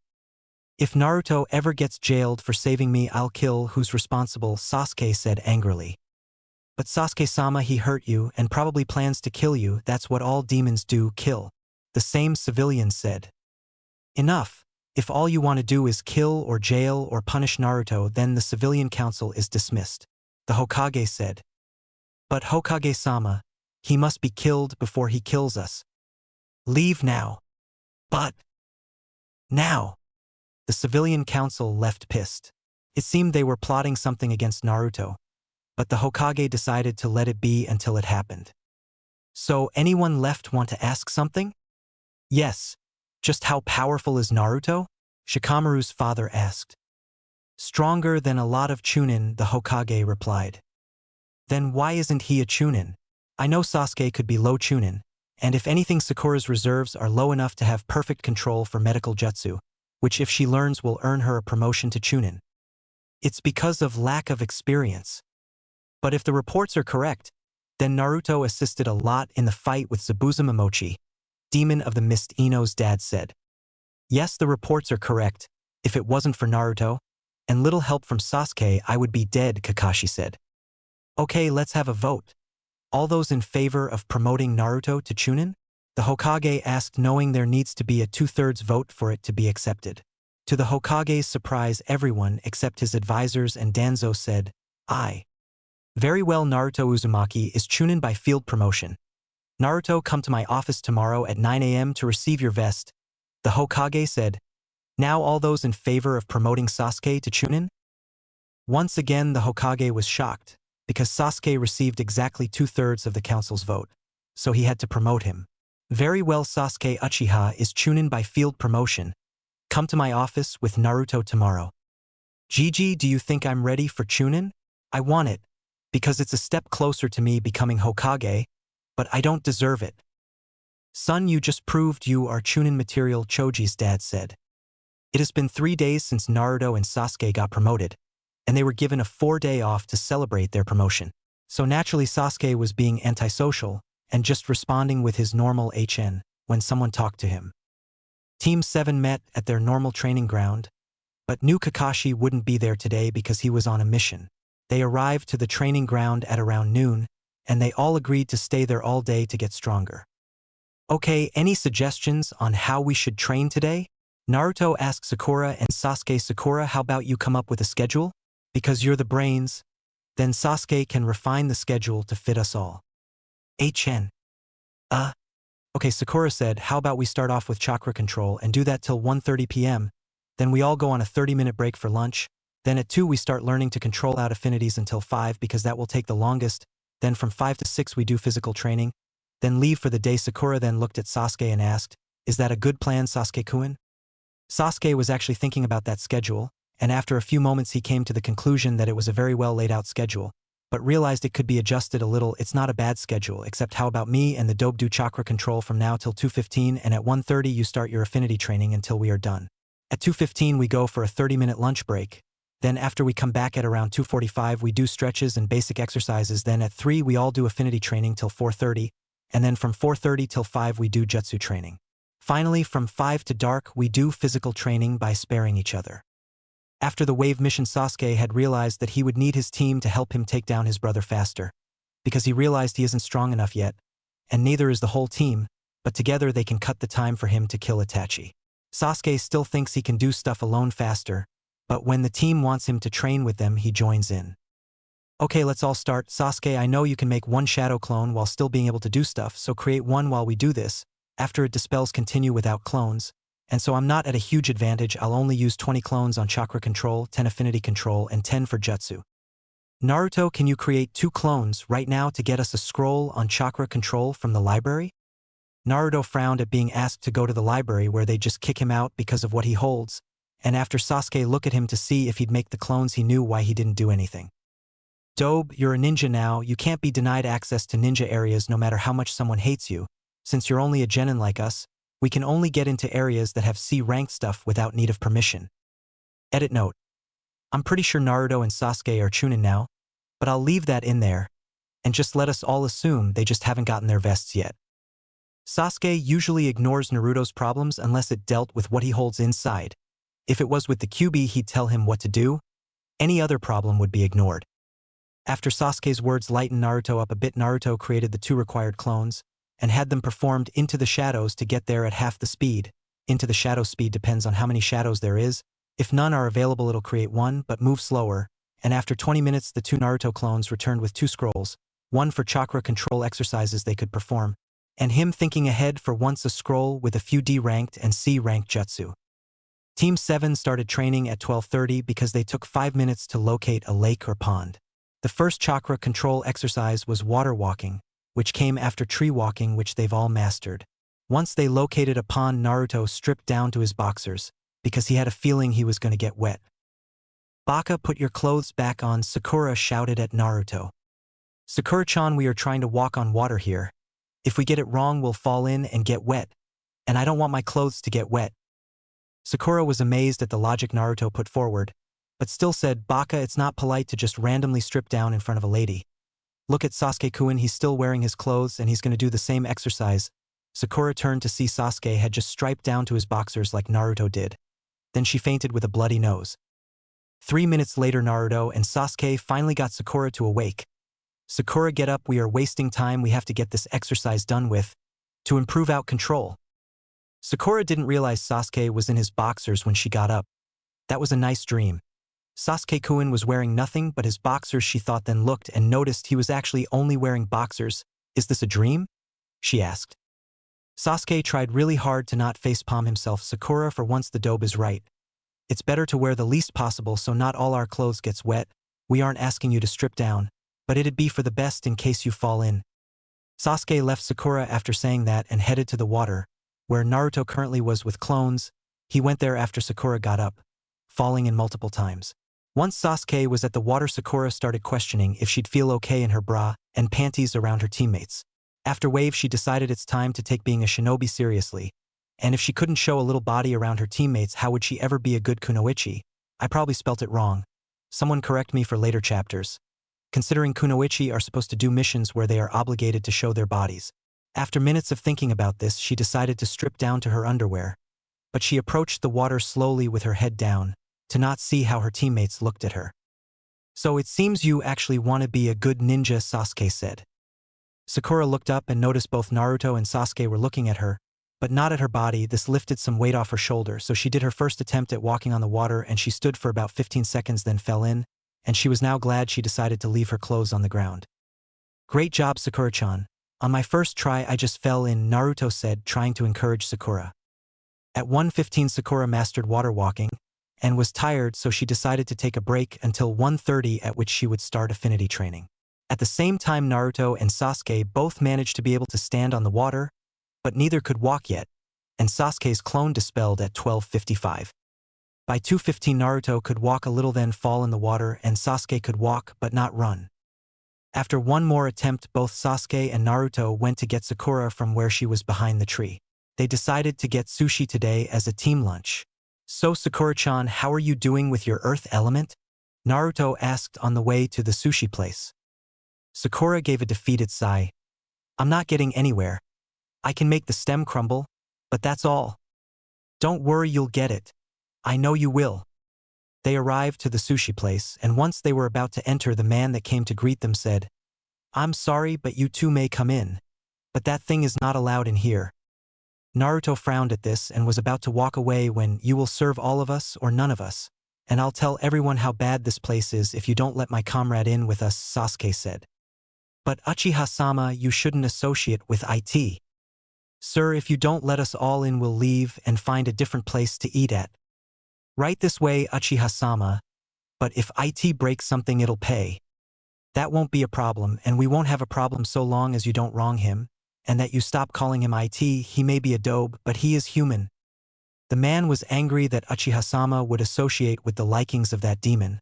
"If Naruto ever gets jailed for saving me, I'll kill who's responsible," Sasuke said angrily. "But Sasuke-sama, he hurt you and probably plans to kill you. That's what all demons do, kill," the same civilian said. "Enough. If all you want to do is kill or jail or punish Naruto, then the civilian council is dismissed," the Hokage said. "But Hokage-sama, he must be killed before he kills us. Leave now." "But now." The civilian council left pissed. It seemed they were plotting something against Naruto, but the Hokage decided to let it be until it happened. "So anyone left want to ask something?" "Yes. Just how powerful is Naruto?" Shikamaru's father asked. "Stronger than a lot of chunin," the Hokage replied. "Then why isn't he a chunin? I know Sasuke could be low chunin, and if anything Sakura's reserves are low enough to have perfect control for medical jutsu, which if she learns will earn her a promotion to chunin. It's because of lack of experience. But if the reports are correct, then Naruto assisted a lot in the fight with Zabuza Momochi," Demon of the Mist Ino's dad said. "Yes, the reports are correct. If it wasn't for Naruto, and little help from Sasuke, I would be dead," Kakashi said. "Okay, let's have a vote. All those in favor of promoting Naruto to chunin?" the Hokage asked, knowing there needs to be a 2/3 vote for it to be accepted. To the Hokage's surprise, everyone except his advisors and Danzo said, "Aye." "Very well, Naruto Uzumaki is chunin by field promotion. Naruto, come to my office tomorrow at 9 a.m. to receive your vest," the Hokage said. "Now all those in favor of promoting Sasuke to chunin?" Once again the Hokage was shocked, because Sasuke received exactly 2/3 of the council's vote, so he had to promote him. "Very well, Sasuke Uchiha is chunin by field promotion. Come to my office with Naruto tomorrow." "Gigi, do you think I'm ready for chunin? I want it, because it's a step closer to me becoming Hokage, but I don't deserve it." "Son, you just proved you are chunin material," Choji's dad said. It has been 3 days since Naruto and Sasuke got promoted, and they were given a 4-day off to celebrate their promotion. So naturally Sasuke was being antisocial and just responding with his normal HN when someone talked to him. Team 7 met at their normal training ground, but knew Kakashi wouldn't be there today because he was on a mission. They arrived to the training ground at around noon, and they all agreed to stay there all day to get stronger. "Okay, any suggestions on how we should train today?" Naruto asked Sakura and Sasuke. "Sakura, how about you come up with a schedule? Because you're the brains. Then Sasuke can refine the schedule to fit us all." HN. Okay, Sakura said, "How about we start off with chakra control and do that till 1:30 p.m. Then we all go on a 30-minute break for lunch. Then at 2 we start learning to control out affinities until 5 because that will take the longest. Then from 5 to 6 we do physical training. Then leave for the day." Sakura then looked at Sasuke and asked, "Is that a good plan, Sasuke-kun?" Sasuke was actually thinking about that schedule, and after a few moments he came to the conclusion that it was a very well laid out schedule, but realized it could be adjusted a little. "It's not a bad schedule, except how about me and the dope do chakra control from now till 2:15, and at 1:30 you start your affinity training until we are done. At 2:15 we go for a 30-minute lunch break. Then after we come back at around 2:45, we do stretches and basic exercises. Then at 3, we all do affinity training till 4:30. And then from 4:30 till 5, we do jutsu training. Finally, from 5 to dark, we do physical training by sparing each other. After the wave mission, Sasuke had realized that he would need his team to help him take down his brother faster, because he realized he isn't strong enough yet, and neither is the whole team, but together they can cut the time for him to kill Itachi. Sasuke still thinks he can do stuff alone faster, but when the team wants him to train with them, he joins in. Okay, let's all start. Sasuke, I know you can make one shadow clone while still being able to do stuff, so create one while we do this. After it dispels continue without clones, and so I'm not at a huge advantage. I'll only use 20 clones on chakra control, 10 affinity control, and 10 for jutsu. Naruto, can you create 2 clones right now to get us a scroll on chakra control from the library? Naruto frowned at being asked to go to the library where they just kick him out because of what he holds, and after Sasuke looked at him to see if he'd make the clones, he knew why he didn't do anything. Dobe, you're a ninja now. You can't be denied access to ninja areas no matter how much someone hates you. Since you're only a genin like us, we can only get into areas that have C-ranked stuff without need of permission. Edit note. I'm pretty sure Naruto and Sasuke are chunin now, but I'll leave that in there, and just let us all assume they just haven't gotten their vests yet. Sasuke usually ignores Naruto's problems unless it dealt with what he holds inside. If it was with the Kyuubi, he'd tell him what to do. Any other problem would be ignored. After Sasuke's words lightened Naruto up a bit, Naruto created the 2 required clones, and had them performed into the shadows to get there at half the speed. Into the shadow speed depends on how many shadows there is. If none are available, it'll create one, but move slower. And after 20 minutes, the 2 Naruto clones returned with 2 scrolls, one for chakra control exercises they could perform, and him thinking ahead for once a scroll with a few D-ranked and C-ranked jutsu. Team 7 started training at 12:30 because they took 5 minutes to locate a lake or pond. The first chakra control exercise was water walking, which came after tree walking, which they've all mastered. Once they located a pond, Naruto stripped down to his boxers, because he had a feeling he was going to get wet. Baka, put your clothes back on, Sakura shouted at Naruto. Sakura-chan, we are trying to walk on water here. If we get it wrong, we'll fall in and get wet, and I don't want my clothes to get wet. Sakura was amazed at the logic Naruto put forward, but still said, Baka, it's not polite to just randomly strip down in front of a lady. Look at Sasuke-kun, he's still wearing his clothes and he's going to do the same exercise. Sakura turned to see Sasuke had just striped down to his boxers like Naruto did. Then she fainted with a bloody nose. 3 minutes later, Naruto and Sasuke finally got Sakura to awake. Sakura, get up, we are wasting time, we have to get this exercise done with, to improve out control. Sakura didn't realize Sasuke was in his boxers when she got up. That was a nice dream. Sasuke-kun was wearing nothing but his boxers, she thought, then looked and noticed he was actually only wearing boxers. Is this a dream? She asked. Sasuke tried really hard to not facepalm himself. Sakura, for once the dobe is right. It's better to wear the least possible so not all our clothes gets wet. We aren't asking you to strip down, but it'd be for the best in case you fall in. Sasuke left Sakura after saying that and headed to the water, where Naruto currently was with clones. He went there after Sakura got up, falling in multiple times. Once Sasuke was at the water, Sakura started questioning if she'd feel okay in her bra and panties around her teammates. After wave, she decided it's time to take being a shinobi seriously, and if she couldn't show a little body around her teammates, how would she ever be a good kunoichi? I probably spelt it wrong. Someone correct me for later chapters. Considering kunoichi are supposed to do missions where they are obligated to show their bodies. After minutes of thinking about this, she decided to strip down to her underwear, but she approached the water slowly with her head down, to not see how her teammates looked at her. So it seems you actually want to be a good ninja, Sasuke said. Sakura looked up and noticed both Naruto and Sasuke were looking at her, but not at her body. This lifted some weight off her shoulder, so she did her first attempt at walking on the water and she stood for about 15 seconds then fell in, and she was now glad she decided to leave her clothes on the ground. Great job, Sakura-chan. On my first try I just fell in, Naruto said, trying to encourage Sakura. At 1:15 Sakura mastered water walking, and was tired, so she decided to take a break until 1:30, at which she would start affinity training. At the same time, Naruto and Sasuke both managed to be able to stand on the water, but neither could walk yet, and Sasuke's clone dispelled at 12:55. By 2:15 Naruto could walk a little then fall in the water, and Sasuke could walk but not run. After one more attempt, both Sasuke and Naruto went to get Sakura from where she was behind the tree. They decided to get sushi today as a team lunch. So Sakura-chan, how are you doing with your earth element? Naruto asked on the way to the sushi place. Sakura gave a defeated sigh. I'm not getting anywhere. I can make the stem crumble, but that's all. Don't worry, you'll get it. I know you will. They arrived to the sushi place, and once they were about to enter, the man that came to greet them said, I'm sorry, but you two may come in. But that thing is not allowed in here. Naruto frowned at this and was about to walk away when you will serve all of us or none of us. And I'll tell everyone how bad this place is if you don't let my comrade in with us, Sasuke said. But Uchiha-sama, you shouldn't associate with IT. Sir, if you don't let us all in, we'll leave and find a different place to eat at. Right this way, Uchiha-sama, but if IT breaks something, it'll pay. That won't be a problem, and we won't have a problem so long as you don't wrong him, and that you stop calling him IT. He may be a dobe, but he is human. The man was angry that Uchiha-sama would associate with the likings of that demon,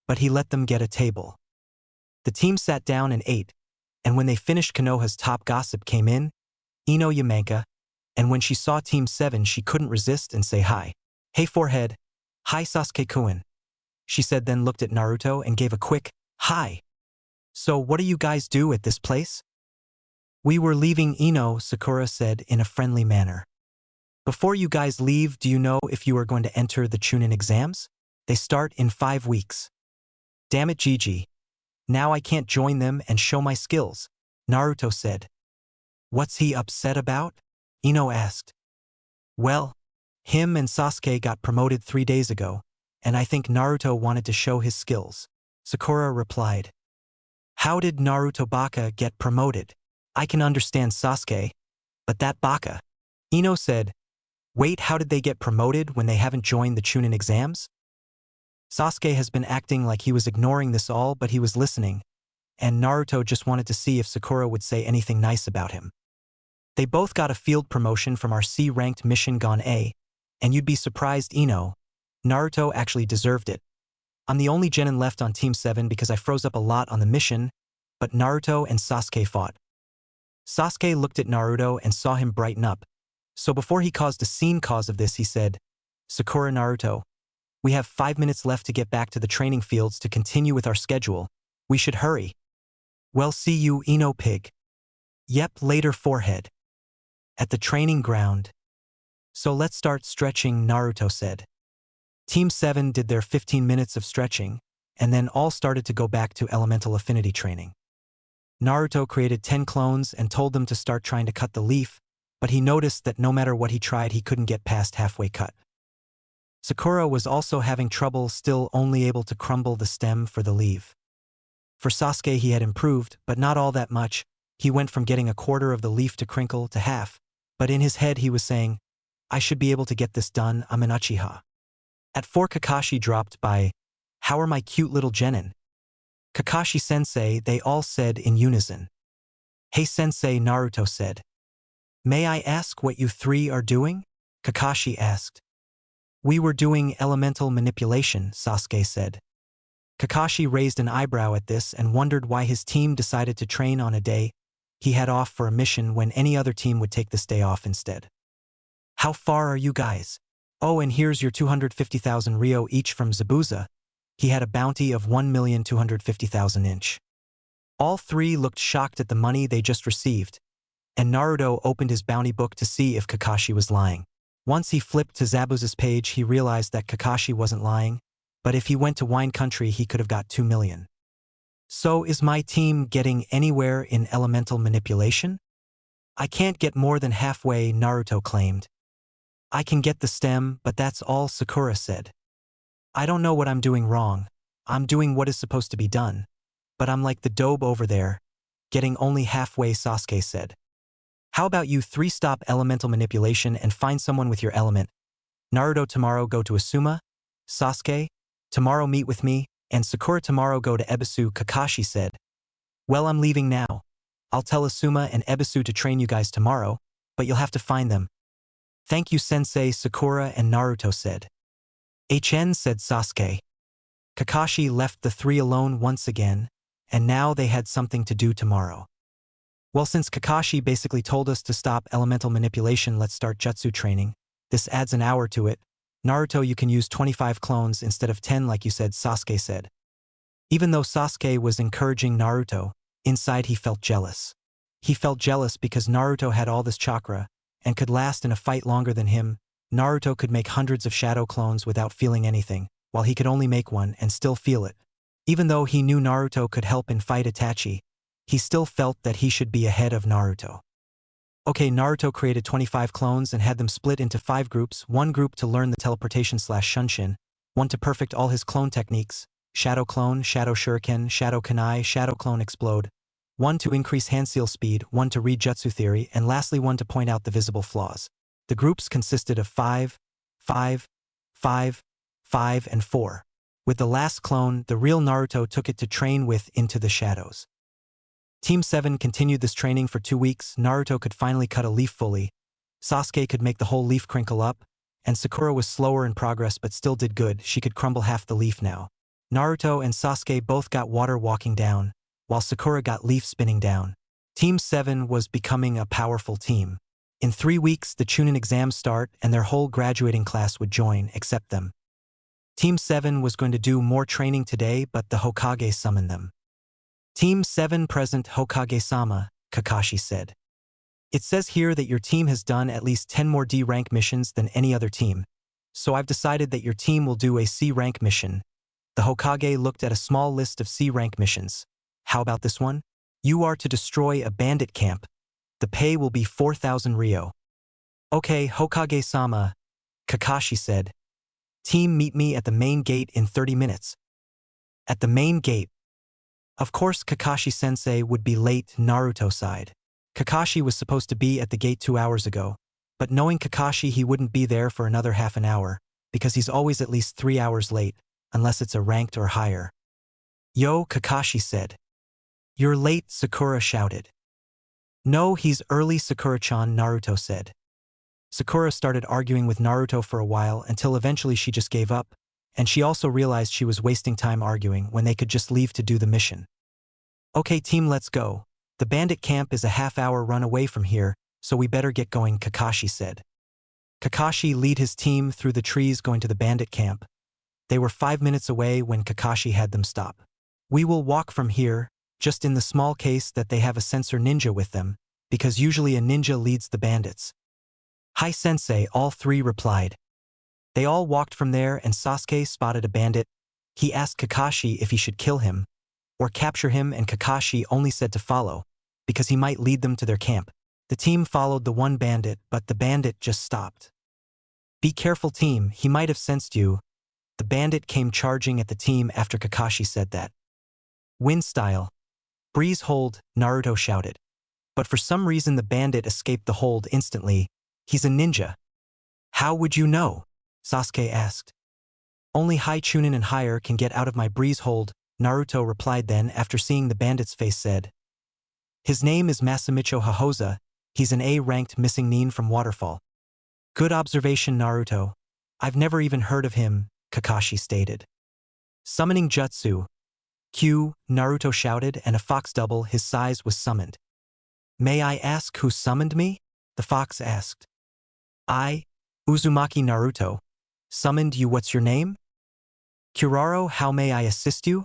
but he let them get a table. The team sat down and ate, and when they finished, Konoha's top gossip came in, Ino Yamanka, and when she saw Team 7, she couldn't resist and say hi. Hey forehead. Hi Sasuke-kun. She said, then looked at Naruto and gave a quick, hi. So what do you guys do at this place? We were leaving, Ino, Sakura said in a friendly manner. Before you guys leave, do you know if you are going to enter the Chunin exams? They start in 5 weeks. Damn it, Gigi. Now I can't join them and show my skills, Naruto said. What's he upset about? Ino asked. Well, him and Sasuke got promoted 3 days ago, and I think Naruto wanted to show his skills, Sakura replied. How did Naruto Baka get promoted? I can understand Sasuke, but that Baka. Ino said, wait, how did they get promoted when they haven't joined the Chunin exams? Sasuke has been acting like he was ignoring this all, but he was listening, and Naruto just wanted to see if Sakura would say anything nice about him. They both got a field promotion from our C-ranked mission gone A, and you'd be surprised, Ino. Naruto actually deserved it. I'm the only genin left on Team 7 because I froze up a lot on the mission, but Naruto and Sasuke fought. Sasuke looked at Naruto and saw him brighten up, so before he caused a scene cause of this, he said, Sakura, Naruto, we have 5 minutes left to get back to the training fields to continue with our schedule. We should hurry. Well, see you, Ino pig. Yep, later, forehead. At the training ground. So let's start stretching, Naruto said. Team 7 did their 15 minutes of stretching, and then all started to go back to elemental affinity training. Naruto created 10 clones and told them to start trying to cut the leaf, but he noticed that no matter what he tried, he couldn't get past halfway cut. Sakura was also having trouble, still only able to crumble the stem for the leaf. For Sasuke, he had improved, but not all that much. He went from getting a quarter of the leaf to crinkle to half, but in his head he was saying, I should be able to get this done, I'm an Uchiha. At 4, Kakashi dropped by, how are my cute little genin? Kakashi-sensei, they all said in unison. Hey sensei, Naruto said. May I ask what you 3 are doing? Kakashi asked. We were doing elemental manipulation, Sasuke said. Kakashi raised an eyebrow at this and wondered why his team decided to train on a day he had off for a mission when any other team would take this day off instead. How far are you guys? Oh, and here's your 250,000 Ryo each from Zabuza. He had a bounty of 1,250,000 inch. All 3 looked shocked at the money they just received, and Naruto opened his bounty book to see if Kakashi was lying. Once he flipped to Zabuza's page, he realized that Kakashi wasn't lying, but if he went to Wine Country, he could have got 2 million. So is my team getting anywhere in elemental manipulation? I can't get more than halfway, Naruto claimed. I can get the stem, but that's all, Sakura said. I don't know what I'm doing wrong. I'm doing what is supposed to be done. But I'm like the dobe over there, getting only halfway, Sasuke said. How about you 3 stop elemental manipulation and find someone with your element? Naruto, tomorrow go to Asuma. Sasuke, tomorrow meet with me, and Sakura, tomorrow go to Ebisu, Kakashi said. Well, I'm leaving now. I'll tell Asuma and Ebisu to train you guys tomorrow, but you'll have to find them. Thank you, sensei, Sakura and Naruto said. HN, said Sasuke. Kakashi left the 3 alone once again, and now they had something to do tomorrow. Well, since Kakashi basically told us to stop elemental manipulation, let's start jutsu training. This adds an hour to it. Naruto, you can use 25 clones instead of 10 like you said, Sasuke said. Even though Sasuke was encouraging Naruto, inside he felt jealous. He felt jealous because Naruto had all this chakra and could last in a fight longer than him. Naruto could make hundreds of shadow clones without feeling anything, while he could only make one and still feel it. Even though he knew Naruto could help in fight Itachi, he still felt that he should be ahead of Naruto. Okay, Naruto created 25 clones and had them split into 5 groups, one group to learn the teleportation/shunshin, one to perfect all his clone techniques, Shadow Clone, Shadow Shuriken, Shadow Kunai, Shadow Clone Explode, one to increase hand seal speed, one to read jutsu theory, and lastly one to point out the visible flaws. The groups consisted of 5, 5, 5, 5, and 4. With the last clone, the real Naruto took it to train with into the shadows. Team 7 continued this training for 2 weeks. Naruto could finally cut a leaf fully, Sasuke could make the whole leaf crinkle up, and Sakura was slower in progress but still did good. She could crumble half the leaf now. Naruto and Sasuke both got water walking down, while Sakura got leaf spinning down. Team 7 was becoming a powerful team. In 3 weeks, the Chunin exams start and their whole graduating class would join, except them. Team 7 was going to do more training today, but the Hokage summoned them. Team 7 present Hokage-sama, Kakashi said. It says here that your team has done at least 10 more D rank missions than any other team, so I've decided that your team will do a C rank mission. The Hokage looked at a small list of C rank missions. How about this one? You are to destroy a bandit camp. The pay will be 4,000 Ryo. Okay, Hokage-sama, Kakashi said. Team, meet me at the main gate in 30 minutes. At the main gate. Of course Kakashi-sensei would be late. Naruto sighed. Kakashi was supposed to be at the gate 2 hours ago, but knowing Kakashi he wouldn't be there for another half an hour, because he's always at least 3 hours late, unless it's a ranked or higher. Yo, Kakashi said. You're late, Sakura shouted. No, he's early, Sakura-chan, Naruto said. Sakura started arguing with Naruto for a while until eventually she just gave up, and she also realized she was wasting time arguing when they could just leave to do the mission. Okay team, let's go. The bandit camp is a half-hour run away from here, so we better get going, Kakashi said. Kakashi led his team through the trees going to the bandit camp. They were 5 minutes away when Kakashi had them stop. We will walk from here, just in the small case that they have a sensor ninja with them, because usually a ninja leads the bandits. Hi sensei, all 3 replied. They all walked from there and Sasuke spotted a bandit. He asked Kakashi if he should kill him or capture him, and Kakashi only said to follow, because he might lead them to their camp. The team followed the one bandit, but the bandit just stopped. Be careful team, he might have sensed you. The bandit came charging at the team after Kakashi said that. Wind style. Breeze hold, Naruto shouted. But for some reason the bandit escaped the hold instantly. He's a ninja. How would you know? Sasuke asked. Only high Chunin and higher can get out of my breeze hold, Naruto replied. Then, after seeing the bandit's face, said. His name is Masamicho Hohoza. He's an A-ranked missing nin from Waterfall. Good observation, Naruto. I've never even heard of him, Kakashi stated. Summoning jutsu. Q, Naruto shouted, and a fox double his size was summoned. May I ask who summoned me? The fox asked. I, Uzumaki Naruto, summoned you. What's your name? Kuraro, how may I assist you?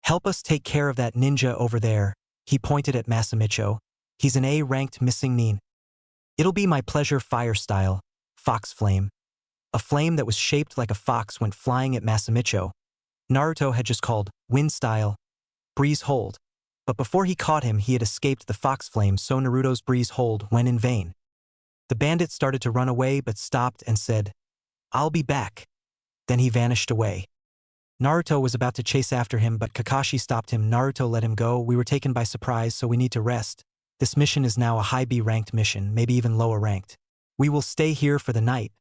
Help us take care of that ninja over there, he pointed at Masamicho. He's an A-ranked missing nin. It'll be my pleasure. Fire style, fox flame. A flame that was shaped like a fox went flying at Masamicho. Naruto had just called wind style, breeze hold, but before he caught him he had escaped the fox flame, so Naruto's breeze hold went in vain. The bandit started to run away but stopped and said, I'll be back. Then he vanished away. Naruto was about to chase after him, but Kakashi stopped him. Naruto, let him go. We were taken by surprise, so we need to rest. This mission is now a high B ranked mission, maybe even lower ranked. We will stay here for the night.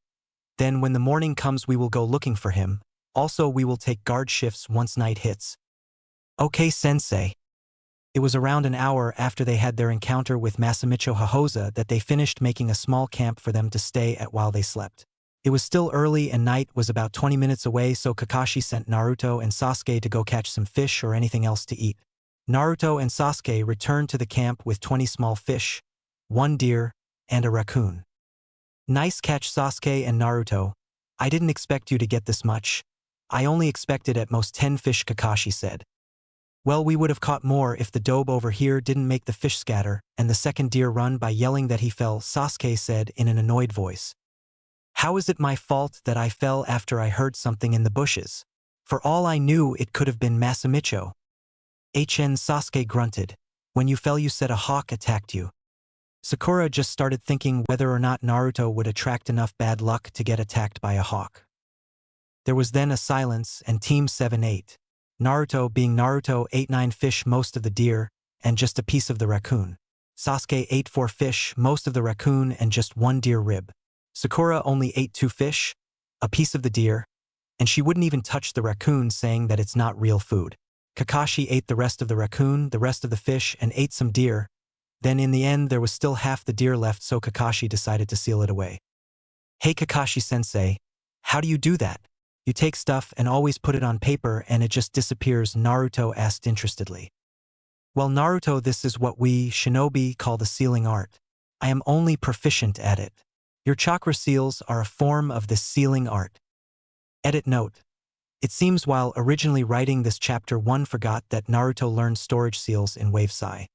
Then when the morning comes we will go looking for him. Also we will take guard shifts once night hits. Okay sensei. It was around an hour after they had their encounter with Masamicho Hohoza that they finished making a small camp for them to stay at while they slept. It was still early and night was about 20 minutes away, so Kakashi sent Naruto and Sasuke to go catch some fish or anything else to eat. Naruto and Sasuke returned to the camp with 20 small fish, 1 deer, and a raccoon. Nice catch, Sasuke and Naruto. I didn't expect you to get this much. I only expected at most 10 fish, Kakashi said. Well, we would have caught more if the dobe over here didn't make the fish scatter and the second deer run by yelling that he fell, Sasuke said in an annoyed voice. How is it my fault that I fell after I heard something in the bushes? For all I knew, it could have been Masamicho. Sasuke grunted. When you fell, you said a hawk attacked you. Sakura just started thinking whether or not Naruto would attract enough bad luck to get attacked by a hawk. There was then a silence, and Team 7 ate. Naruto, being Naruto, ate 9 fish, most of the deer, and just a piece of the raccoon. Sasuke ate 4 fish, most of the raccoon, and just 1 deer rib. Sakura only ate 2 fish, a piece of the deer, and she wouldn't even touch the raccoon, saying that it's not real food. Kakashi ate the rest of the raccoon, the rest of the fish, and ate some deer. Then in the end there was still half the deer left, so Kakashi decided to seal it away. Hey Kakashi-sensei, how do you do that? You take stuff and always put it on paper and it just disappears, Naruto asked interestedly. Well Naruto, this is what we, shinobi, call the sealing art. I am only proficient at it. Your chakra seals are a form of this sealing art. Edit note. It seems while originally writing this chapter one forgot that Naruto learned storage seals in Wave Sai.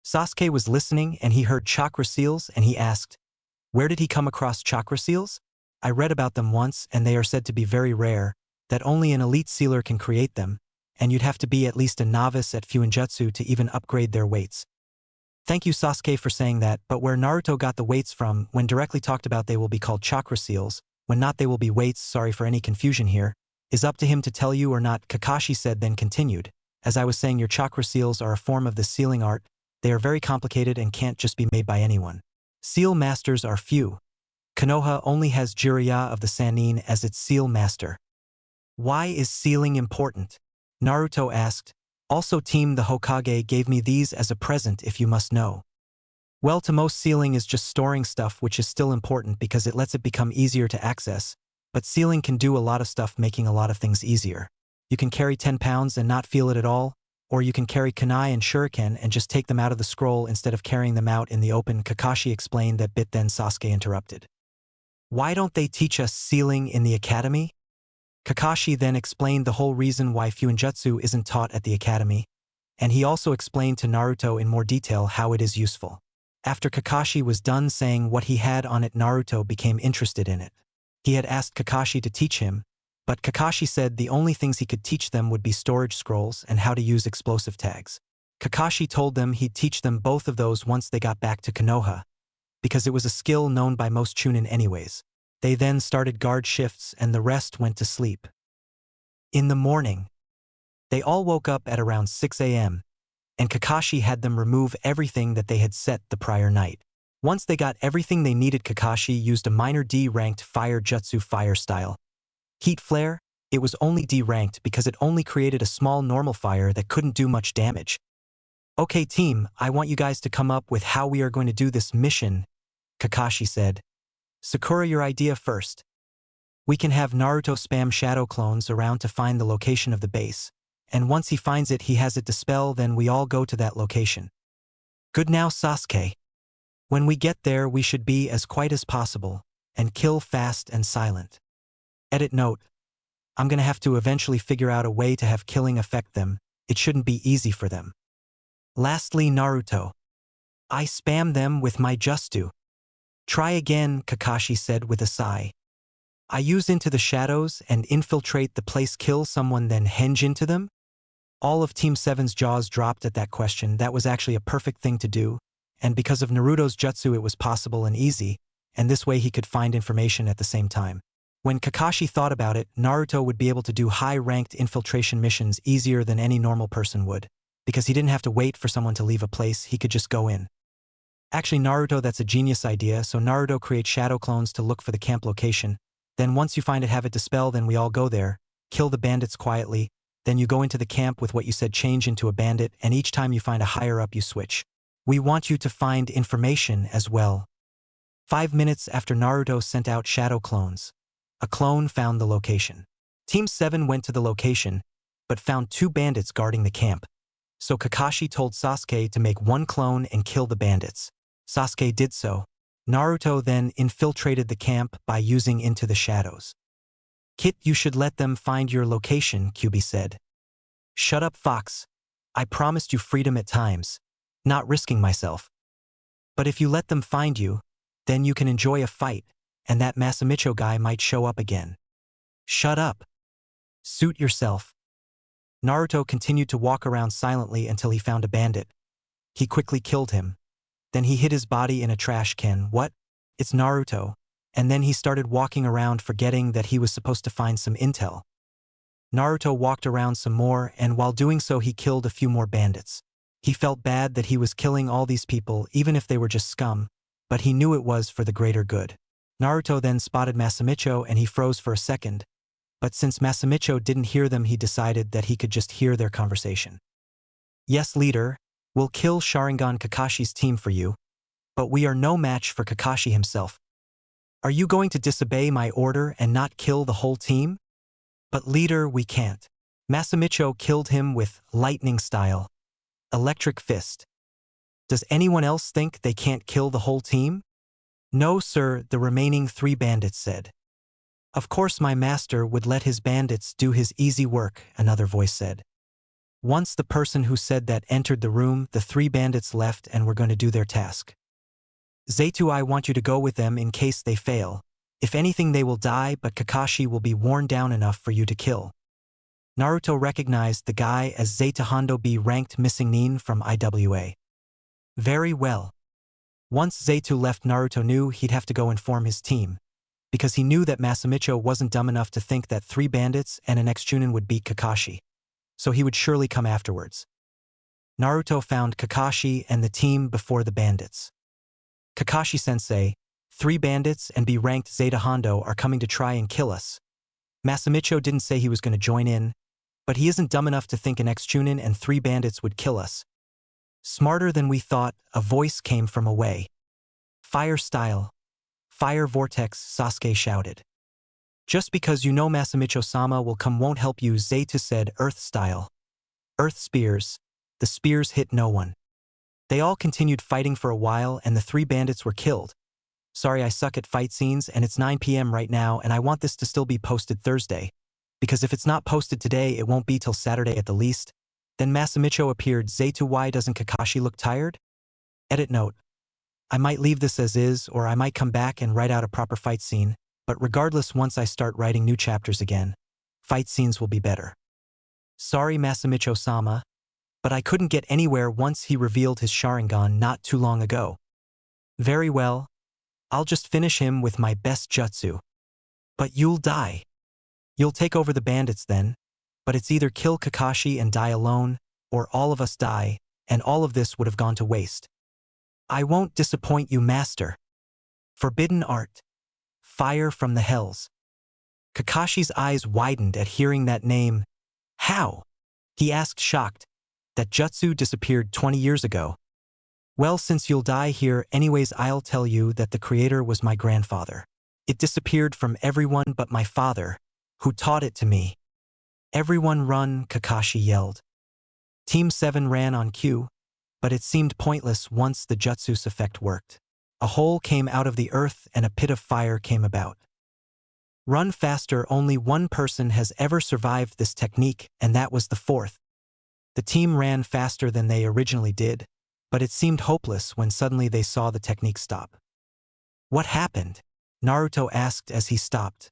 Sasuke was listening and he heard chakra seals and he asked, where did he come across chakra seals? I read about them once and they are said to be very rare, that only an elite sealer can create them, and you'd have to be at least a novice at Fuinjutsu to even upgrade their weights. Thank you Sasuke for saying that, but where Naruto got the weights from, when directly talked about they will be called chakra seals, when not they will be weights, sorry for any confusion here, is up to him to tell you or not, Kakashi said, then continued. As I was saying, your chakra seals are a form of the sealing art. They are very complicated and can't just be made by anyone. Seal masters are few. Konoha only has Jiraiya of the Sannin as its seal master. Why is sealing important? Naruto asked. Also team the Hokage gave me these as a present if you must know. Well, to most sealing is just storing stuff, which is still important because it lets it become easier to access, but sealing can do a lot of stuff, making a lot of things easier. You can carry 10 pounds and not feel it at all, or you can carry kunai and shuriken and just take them out of the scroll instead of carrying them out in the open, Kakashi explained that bit. Then Sasuke interrupted. Why don't they teach us sealing in the academy? Kakashi then explained the whole reason why Fuinjutsu isn't taught at the academy, and he also explained to Naruto in more detail how it is useful. After Kakashi was done saying what he had on it, Naruto became interested in it. He had asked Kakashi to teach him, but Kakashi said the only things he could teach them would be storage scrolls and how to use explosive tags. Kakashi told them he'd teach them both of those once they got back to Konoha, because it was a skill known by most Chunin anyways. They then started guard shifts and the rest went to sleep. In the morning, they all woke up at around 6 a.m., and Kakashi had them remove everything that they had set the prior night. Once they got everything they needed, Kakashi used a minor D-ranked fire jutsu fire style. Heat flare, it was only D-ranked because it only created a small normal fire that couldn't do much damage. Okay team, I want you guys to come up with how we are going to do this mission, Kakashi said. Sakura, your idea first. We can have Naruto spam shadow clones around to find the location of the base, and once he finds it he has it dispel, then we all go to that location. Good now Sasuke. When we get there we should be as quiet as possible, and kill fast and silent. Edit note. I'm gonna have to eventually figure out a way to have killing affect them, it shouldn't be easy for them. Lastly Naruto. I spam them with my Jutsu. Try again, Kakashi said with a sigh. I use into the shadows and infiltrate the place, kill someone then henge into them? All of Team 7's jaws dropped at that question. That was actually a perfect thing to do, and because of Naruto's jutsu it was possible and easy, and this way he could find information at the same time. When Kakashi thought about it, Naruto would be able to do high-ranked infiltration missions easier than any normal person would, because he didn't have to wait for someone to leave a place, he could just go in. Actually Naruto, that's a genius idea, so Naruto creates shadow clones to look for the camp location, then once you find it have it dispel, then we all go there, kill the bandits quietly, then you go into the camp with what you said, change into a bandit, and each time you find a higher up you switch. We want you to find information as well. 5 minutes after Naruto sent out shadow clones, a clone found the location. Team 7 went to the location, but found 2 bandits guarding the camp. So Kakashi told Sasuke to make 1 clone and kill the bandits. Sasuke did so. Naruto then infiltrated the camp by using into the shadows. Kit, you should let them find your location, Kyuubi said. Shut up, Fox. I promised you freedom at times, not risking myself. But if you let them find you, then you can enjoy a fight, and that Masamicho guy might show up again. Shut up. Suit yourself. Naruto continued to walk around silently until he found a bandit. He quickly killed him. Then he hid his body in a trash can. What? It's Naruto. And then he started walking around forgetting that he was supposed to find some intel. Naruto walked around some more, and while doing so he killed a few more bandits. He felt bad that he was killing all these people even if they were just scum, but he knew it was for the greater good. Naruto then spotted Masamicho and he froze for a second, but since Masamicho didn't hear them he decided that he could just hear their conversation. Yes, leader, we'll kill Sharingan Kakashi's team for you, but we are no match for Kakashi himself. Are you going to disobey my order and not kill the whole team? But leader, we can't. Masamicho killed him with lightning style. Electric fist. Does anyone else think they can't kill the whole team? No, sir, the remaining 3 bandits said. Of course my master would let his bandits do his easy work, another voice said. Once the person who said that entered the room, the 3 bandits left and were going to do their task. Zaytu, I want you to go with them in case they fail. If anything they will die, but Kakashi will be worn down enough for you to kill. Naruto recognized the guy as Zaytu Hondo B ranked missing Nin from IWA. Very well. Once Zaytu left, Naruto knew he'd have to go inform his team, because he knew that Masamicho wasn't dumb enough to think that 3 bandits and an ex-Chunin would beat Kakashi, so he would surely come afterwards. Naruto found Kakashi and the team before the bandits. Kakashi-sensei, 3 bandits and B-ranked Zaytu Hondo are coming to try and kill us. Masamicho didn't say he was going to join in, but he isn't dumb enough to think an ex-Chunin and 3 bandits would kill us. Smarter than we thought, a voice came from away. Fire style. Fire vortex, Sasuke shouted. Just because you know Masamicho-sama will come won't help you, Zaytu said, earth style. Earth spears. The spears hit no one. They all continued fighting for a while and the 3 bandits were killed. Sorry, I suck at fight scenes and it's 9 p.m. right now and I want this to still be posted Thursday, because if it's not posted today it won't be till Saturday at the least. Then Masamicho appeared. Zaytu, why doesn't Kakashi look tired? Edit note. I might leave this as is or I might come back and write out a proper fight scene, but regardless, once I start writing new chapters again, fight scenes will be better. Sorry Masamicho-sama, but I couldn't get anywhere once he revealed his Sharingan not too long ago. Very well. I'll just finish him with my best jutsu. But you'll die. You'll take over the bandits then, but it's either kill Kakashi and die alone, or all of us die, and all of this would have gone to waste. I won't disappoint you, master. Forbidden art. Fire from the hells. Kakashi's eyes widened at hearing that name. How? He asked, shocked. That jutsu disappeared 20 years ago. Well, since you'll die here anyways, I'll tell you that the creator was my grandfather. It disappeared from everyone but my father, who taught it to me. Everyone run, Kakashi yelled. Team 7 ran on cue, but it seemed pointless once the jutsus effect worked. A hole came out of the earth and a pit of fire came about. Run faster. Only one person has ever survived this technique, and that was the 4th. The team ran faster than they originally did, but it seemed hopeless when suddenly they saw the technique stop. What happened? Naruto asked as he stopped.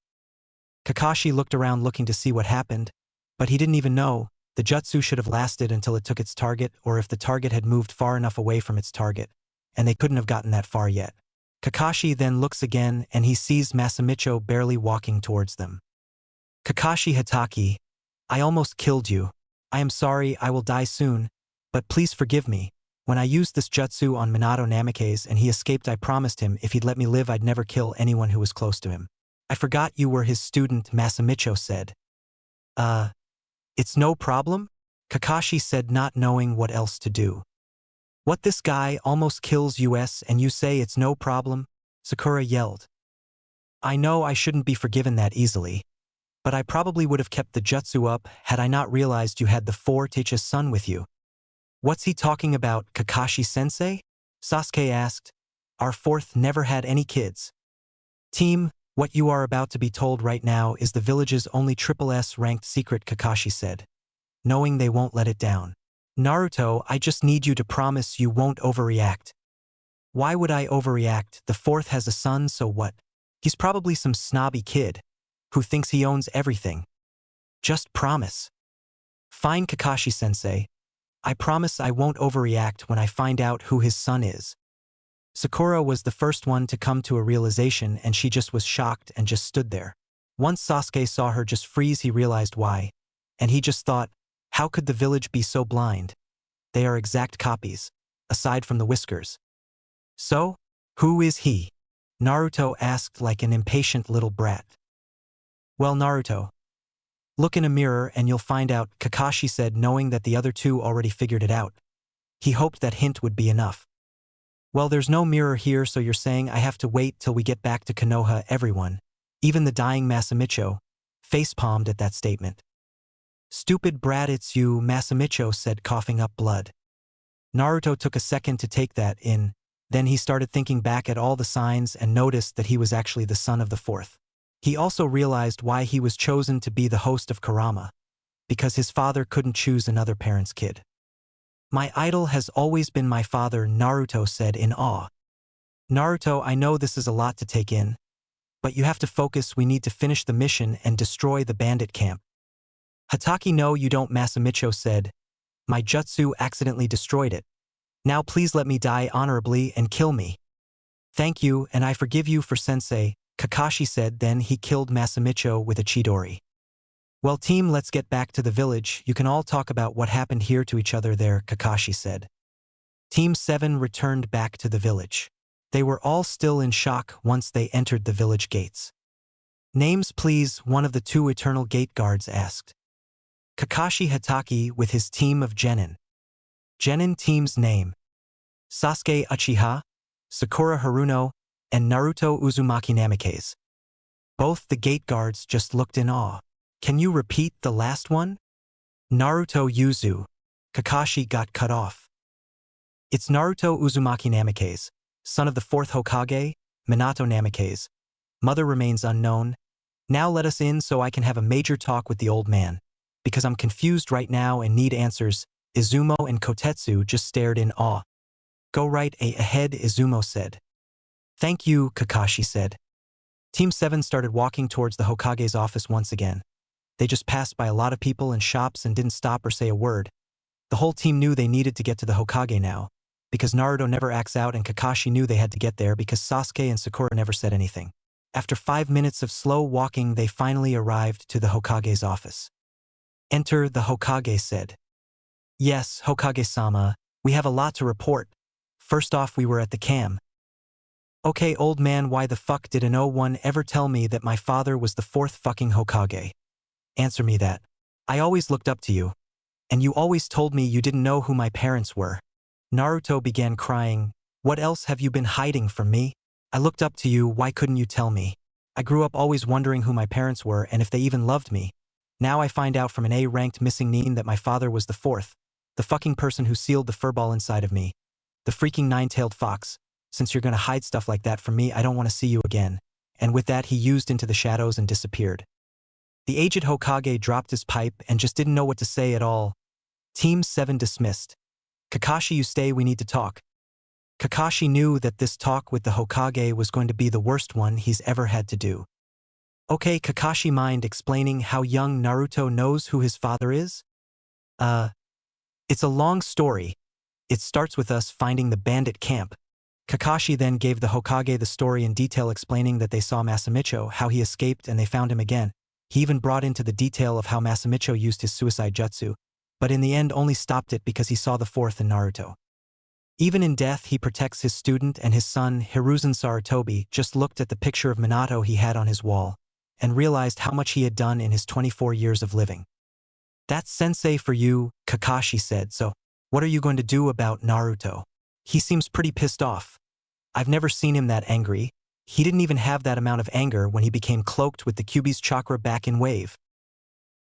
Kakashi looked around looking to see what happened, but he didn't even know. The jutsu should have lasted until it took its target, or if the target had moved far enough away from its target, and they couldn't have gotten that far yet. Kakashi then looks again and he sees Masamicho barely walking towards them. Kakashi Hatake, I almost killed you. I am sorry, I will die soon, but please forgive me. When I used this jutsu on Minato Namikaze and he escaped, I promised him if he'd let me live I'd never kill anyone who was close to him. I forgot you were his student, Masamicho said. It's no problem? Kakashi said, not knowing what else to do. What, this guy almost kills us and you say it's no problem? Sakura yelled. I know I shouldn't be forgiven that easily, but I probably would have kept the jutsu up had I not realized you had the 4 Teacher's son with you. What's he talking about, Kakashi-sensei? Sasuke asked. Our 4th never had any kids. Team, what you are about to be told right now is the village's only SSS ranked secret, Kakashi said, knowing they won't let it down. Naruto, I just need you to promise you won't overreact. Why would I overreact? The fourth has a son, so what? He's probably some snobby kid who thinks he owns everything. Just promise. Fine, Kakashi-sensei. I promise I won't overreact when I find out who his son is. Sakura was the first one to come to a realization, and she just was shocked and just stood there. Once Sasuke saw her just freeze, he realized why. And he just thought, how could the village be so blind? They are exact copies, aside from the whiskers. So, who is he? Naruto asked like an impatient little brat. Well, Naruto, look in a mirror and you'll find out, Kakashi said, knowing that the other two already figured it out. He hoped that hint would be enough. Well, there's no mirror here, so you're saying I have to wait till we get back to Konoha. Everyone, even the dying Masamicho, facepalmed at that statement. Stupid brat, it's you, Masamicho said, coughing up blood. Naruto took a second to take that in, then he started thinking back at all the signs and noticed that he was actually the son of the fourth. He also realized why he was chosen to be the host of Kurama, because his father couldn't choose another parent's kid. My idol has always been my father, Naruto said in awe. Naruto, I know this is a lot to take in, but you have to focus. We need to finish the mission and destroy the bandit camp. Hatake, no you don't, Masamicho said. My jutsu accidentally destroyed it. Now please let me die honorably and kill me. Thank you, and I forgive you for sensei, Kakashi said. Then he killed Masamicho with a Chidori. Well team, let's get back to the village. You can all talk about what happened here to each other there, Kakashi said. Team 7 returned back to the village. They were all still in shock once they entered the village gates. Names please, one of the two eternal gate guards asked. Kakashi Hatake with his team of Genin. Genin team's name: Sasuke Uchiha, Sakura Haruno, and Naruto Uzumaki Namikaze. Both the gate guards just looked in awe. Can you repeat the last one? Naruto Yuzu. Kakashi got cut off. It's Naruto Uzumaki Namikaze, son of the fourth Hokage, Minato Namikaze. Mother remains unknown. Now let us in so I can have a major talk with the old man, because I'm confused right now and need answers. Izumo and Kotetsu just stared in awe. Go right ahead, Izumo said. Thank you, Kakashi said. Team 7 started walking towards the Hokage's office once again. They just passed by a lot of people and shops and didn't stop or say a word. The whole team knew they needed to get to the Hokage now, because Naruto never acts out, and Kakashi knew they had to get there because Sasuke and Sakura never said anything. After 5 minutes of slow walking, they finally arrived to the Hokage's office. Enter, the Hokage said. Yes, Hokage-sama, we have a lot to report. First off, we were at the camp. Okay, old man, why the fuck did no one ever tell me that my father was the fourth fucking Hokage? Answer me that. I always looked up to you. And you always told me you didn't know who my parents were. Naruto began crying. What else have you been hiding from me? I looked up to you, why couldn't you tell me? I grew up always wondering who my parents were and if they even loved me. Now I find out from an A-ranked missing name that my father was the fourth. The fucking person who sealed the furball inside of me. The freaking nine-tailed fox. Since you're gonna hide stuff like that from me, I don't want to see you again. And with that, he used into the shadows and disappeared. The aged Hokage dropped his pipe and just didn't know what to say at all. Team 7 dismissed. Kakashi, you stay, we need to talk. Kakashi knew that this talk with the Hokage was going to be the worst one he's ever had to do. Okay, Kakashi, mind explaining how young Naruto knows who his father is? It's a long story. It starts with us finding the bandit camp. Kakashi then gave the Hokage the story in detail, explaining that they saw Masamicho, how he escaped and they found him again. He even brought into the detail of how Masamicho used his suicide jutsu, but in the end only stopped it because he saw the fourth in Naruto. Even in death, he protects his student and his son. Hiruzen Sarutobi just looked at the picture of Minato he had on his wall and realized how much he had done in his 24 years of living. That's sensei for you, Kakashi said. So, what are you going to do about Naruto? He seems pretty pissed off. I've never seen him that angry. He didn't even have that amount of anger when he became cloaked with the Kyuubi's chakra back in wave.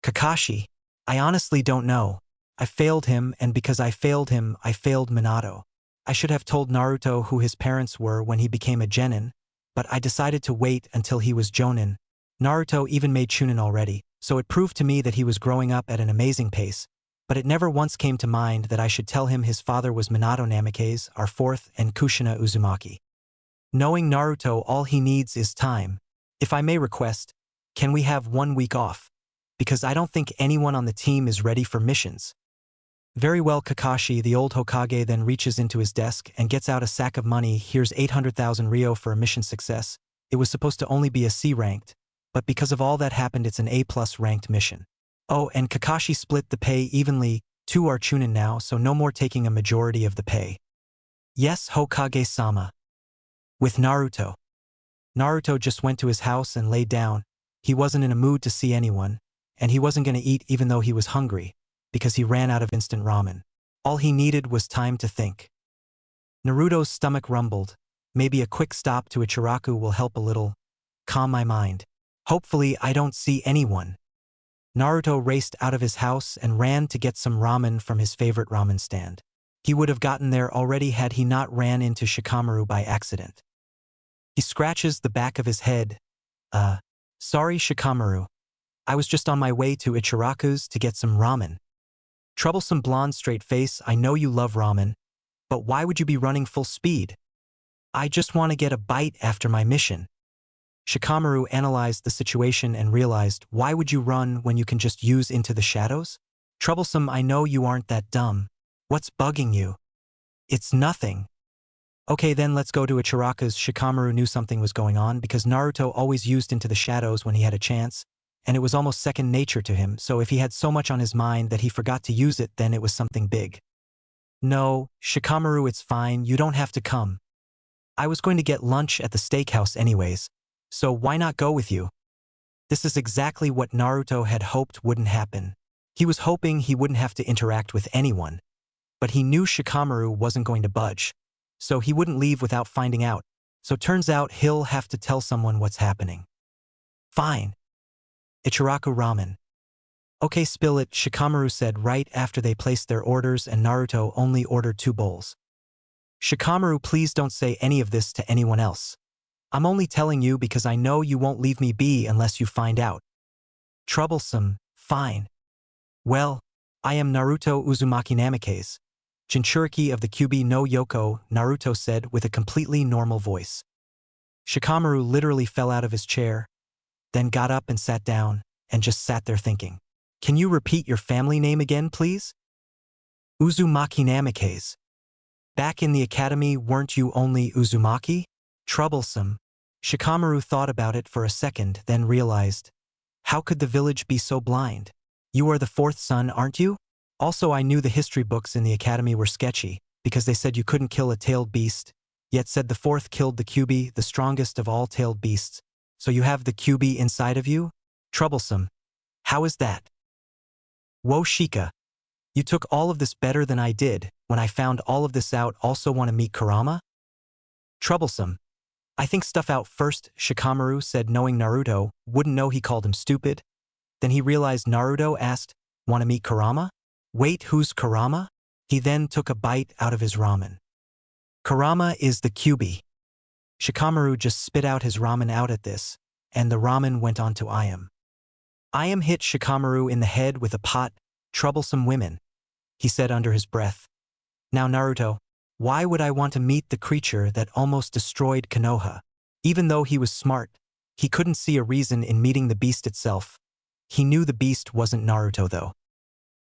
Kakashi, I honestly don't know. I failed him, and because I failed him, I failed Minato. I should have told Naruto who his parents were when he became a genin, but I decided to wait until he was jonin. Naruto even made chunin already, so it proved to me that he was growing up at an amazing pace. but it never once came to mind that I should tell him his father was Minato Namikaze, our fourth, and Kushina Uzumaki. Knowing Naruto, all he needs is time. If I may request, can we have 1 week off? Because I don't think anyone on the team is ready for missions. Very well, Kakashi, the old Hokage, then reaches into his desk and gets out a sack of money. Here's 800,000 Ryo for a mission success. It was supposed to only be a C ranked, but because of all that happened, it's an A+ ranked mission. Oh, and Kakashi split the pay evenly. 2 are Chunin now, so no more taking a majority of the pay. Yes, Hokage-sama. With Naruto. Naruto just went to his house and laid down. He wasn't in a mood to see anyone, and he wasn't going to eat even though he was hungry, because he ran out of instant ramen. All he needed was time to think. Naruto's stomach rumbled. Maybe a quick stop to Ichiraku will help a little. Calm my mind. Hopefully I don't see anyone. Naruto raced out of his house and ran to get some ramen from his favorite ramen stand. He would have gotten there already had he not ran into Shikamaru by accident. He scratches the back of his head. Sorry, Shikamaru. I was just on my way to Ichiraku's to get some ramen. Troublesome blonde straight face, I know you love ramen, but why would you be running full speed? I just want to get a bite after my mission. Shikamaru analyzed the situation and realized, why would you run when you can just use into the shadows? Troublesome, I know you aren't that dumb. What's bugging you? It's nothing. Okay, then let's go to Ichiraku's. Shikamaru knew something was going on because Naruto always used into the shadows when he had a chance, and it was almost second nature to him, so if he had so much on his mind that he forgot to use it, then it was something big. No, Shikamaru, it's fine, you don't have to come. I was going to get lunch at the steakhouse anyways, so why not go with you? This is exactly what Naruto had hoped wouldn't happen. He was hoping he wouldn't have to interact with anyone, but he knew Shikamaru wasn't going to budge, so he wouldn't leave without finding out, so turns out he'll have to tell someone what's happening. Fine. Ichiraku ramen. Okay, spill it, Shikamaru said right after they placed their orders and Naruto only ordered 2 bowls. Shikamaru, please don't say any of this to anyone else. I'm only telling you because I know you won't leave me be unless you find out. Troublesome, fine. Well, I am Naruto Uzumaki Namikaze, Jinchuriki of the Kyuubi no Yoko, Naruto said with a completely normal voice. Shikamaru literally fell out of his chair, then got up and sat down, and just sat there thinking. Can you repeat your family name again, please? Uzumaki Namikaze. Back in the academy, weren't you only Uzumaki? Troublesome. Shikamaru thought about it for a second, then realized. How could the village be so blind? You are the 4th son, aren't you? Also, I knew the history books in the academy were sketchy, because they said you couldn't kill a tailed beast, yet said the 4th killed the Kyuubi, the strongest of all tailed beasts. So you have the Kyuubi inside of you? Troublesome. How is that? Whoa, Shika. You took all of this better than I did. When I found all of this out, also want to meet Kurama? Troublesome. I think stuff out first, Shikamaru said, knowing Naruto wouldn't know he called him stupid. Then he realized Naruto asked, want to meet Kurama? Wait, who's Kurama? He then took a bite out of his ramen. Kurama is the Kyuubi. Shikamaru just spit out his ramen out at this, and the ramen went on to Ayam. Ayam hit Shikamaru in the head with a pot. Troublesome women, he said under his breath. Now Naruto, why would I want to meet the creature that almost destroyed Konoha? Even though he was smart, he couldn't see a reason in meeting the beast itself. He knew the beast wasn't Naruto though.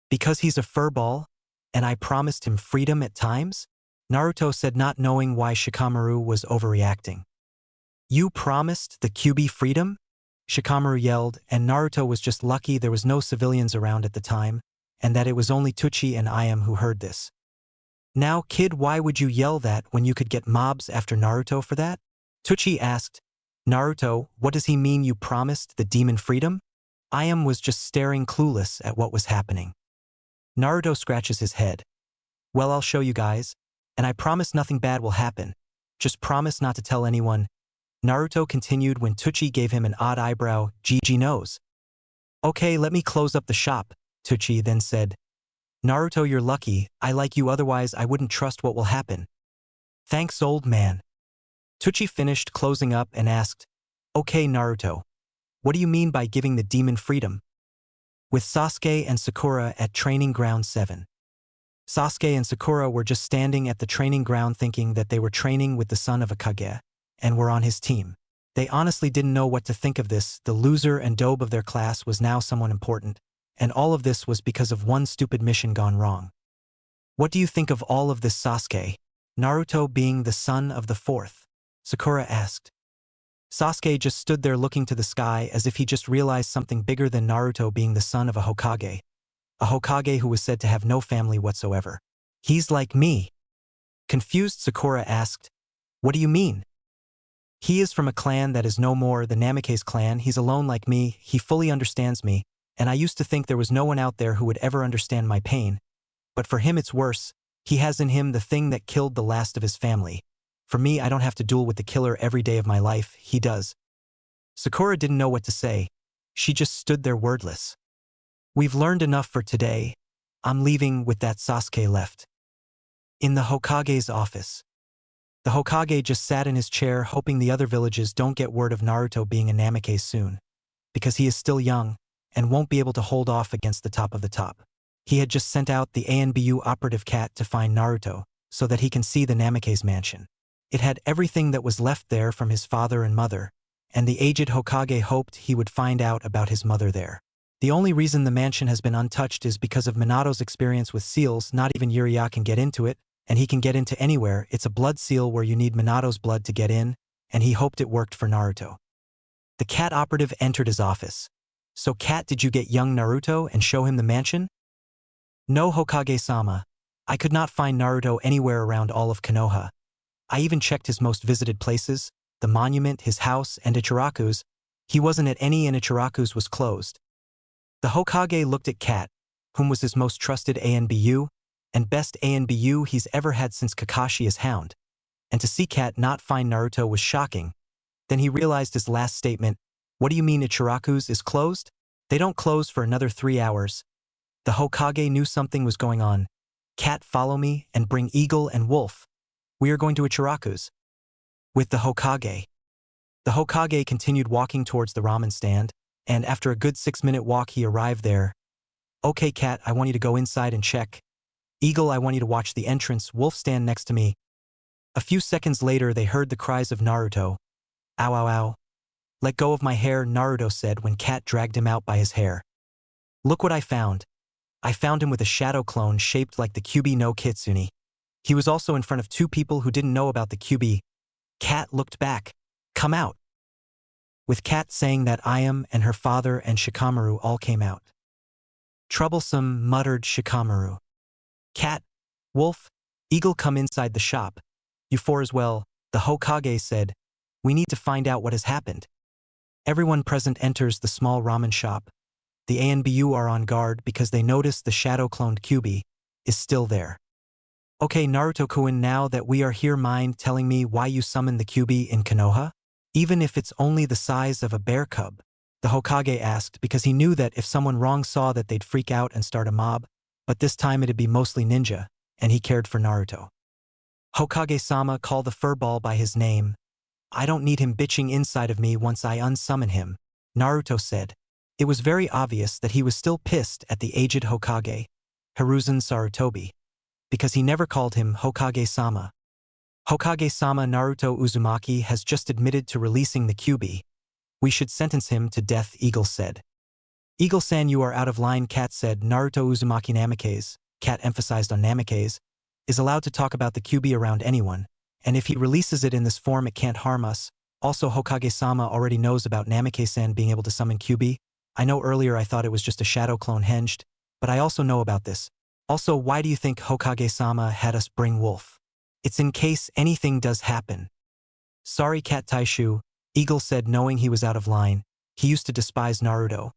Because he's a furball, and I promised him freedom at times? Naruto said, not knowing why Shikamaru was overreacting. You promised the Kyuubi freedom? Shikamaru yelled, and Naruto was just lucky there was no civilians around at the time, and that it was only Tuchi and Ayam who heard this. Now, kid, why would you yell that when you could get mobs after Naruto for that? Tuchi asked. Naruto, what does he mean you promised the demon freedom? Ayam was just staring clueless at what was happening. Naruto scratches his head. Well, I'll show you guys, and I promise nothing bad will happen. Just promise not to tell anyone. Naruto continued when Tuchi gave him an odd eyebrow. GG knows. Okay, let me close up the shop, Tuchi then said. Naruto, you're lucky, I like you, otherwise I wouldn't trust what will happen. Thanks, old man. Tuchi finished closing up and asked, Okay, Naruto, what do you mean by giving the demon freedom? with Sasuke and Sakura at Training Ground 7. Sasuke and Sakura were just standing at the training ground thinking that they were training with the son of a Kage, and were on his team. They honestly didn't know what to think of this. The loser and dope of their class was now someone important, and all of this was because of one stupid mission gone wrong. What do you think of all of this, Sasuke? Naruto being the son of the fourth? Sakura asked. Sasuke just stood there looking to the sky as if he just realized something bigger than Naruto being the son of a Hokage who was said to have no family whatsoever. He's like me. Confused, Sakura asked, "What do you mean?" "He is from a clan that is no more the Namikaze clan. He's alone like me, he fully understands me, and I used to think there was no one out there who would ever understand my pain. But for him it's worse. He has in him the thing that killed the last of his family. For me, I don't have to duel with the killer every day of my life, he does." Sakura didn't know what to say. She just stood there wordless. "We've learned enough for today. I'm leaving." With that, Sasuke left. In the Hokage's office. The Hokage just sat in his chair hoping the other villages don't get word of Naruto being a Namikaze soon, because he is still young and won't be able to hold off against the top of the top. He had just sent out the ANBU operative cat to find Naruto so that he can see the Namikaze mansion. It had everything that was left there from his father and mother, and the aged Hokage hoped he would find out about his mother there. The only reason the mansion has been untouched is because of Minato's experience with seals. Not even Uriya can get into it, and he can get into anywhere. It's a blood seal where you need Minato's blood to get in, and he hoped it worked for Naruto. The cat operative entered his office. "So cat, did you get young Naruto and show him the mansion?" "No, Hokage-sama. I could not find Naruto anywhere around all of Konoha. I even checked his most visited places, the monument, his house, and Ichiraku's. He wasn't at any, and Ichiraku's was closed." The Hokage looked at Kat, whom was his most trusted ANBU, and best ANBU he's ever had since Kakashi as Hound. And to see Kat not find Naruto was shocking. Then he realized his last statement. "What do you mean Ichiraku's is closed? They don't close for another 3 hours." The Hokage knew something was going on. "Cat, follow me and bring Eagle and Wolf. We are going to Ichiraku's." With the Hokage. The Hokage continued walking towards the ramen stand, and after a good 6-minute walk he arrived there. "Okay, Cat, I want you to go inside and check. Eagle, I want you to watch the entrance. Wolf, stand next to me." A few seconds later they heard the cries of Naruto. "Ow, ow, ow. Let go of my hair," Naruto said when Cat dragged him out by his hair. "Look what I found. I found him with a shadow clone shaped like the Kyuubi no Kitsune. He was also in front of 2 people who didn't know about the Kyuubi." Cat looked back. "Come out." With Cat saying that, Ayame and her father and Shikamaru all came out. "Troublesome," muttered Shikamaru. "Cat, Wolf, Eagle, come inside the shop. You 4 as well," the Hokage said. "We need to find out what has happened." Everyone present enters the small ramen shop. The ANBU are on guard because they notice the shadow-cloned Kyuubi is still there. "Okay, Naruto-kun, now that we are here, mind telling me why you summoned the Kyuubi in Konoha? Even if it's only the size of a bear cub?" The Hokage asked because he knew that if someone wrong saw that they'd freak out and start a mob, but this time it'd be mostly ninja, and he cared for Naruto. "Hokage-sama, call the furball by his name. I don't need him bitching inside of me once I unsummon him," Naruto said. It was very obvious that he was still pissed at the aged Hokage, Hiruzen Sarutobi, because he never called him Hokage-sama. "Hokage-sama, Naruto Uzumaki has just admitted to releasing the Kyuubi. We should sentence him to death," Eagle said. "Eagle-san, you are out of line," Cat said. "Naruto Uzumaki Namikaze," Cat emphasized on Namikaze, "is allowed to talk about the Kyuubi around anyone, and if he releases it in this form it can't harm us. Also, Hokage-sama already knows about Namikaze-san being able to summon Kyuubi. I know earlier I thought it was just a shadow clone hinged, but I also know about this. Also, why do you think Hokage-sama had us bring Wolf? It's in case anything does happen." "Sorry, Cat Taishu," Eagle said, knowing he was out of line. He used to despise Naruto.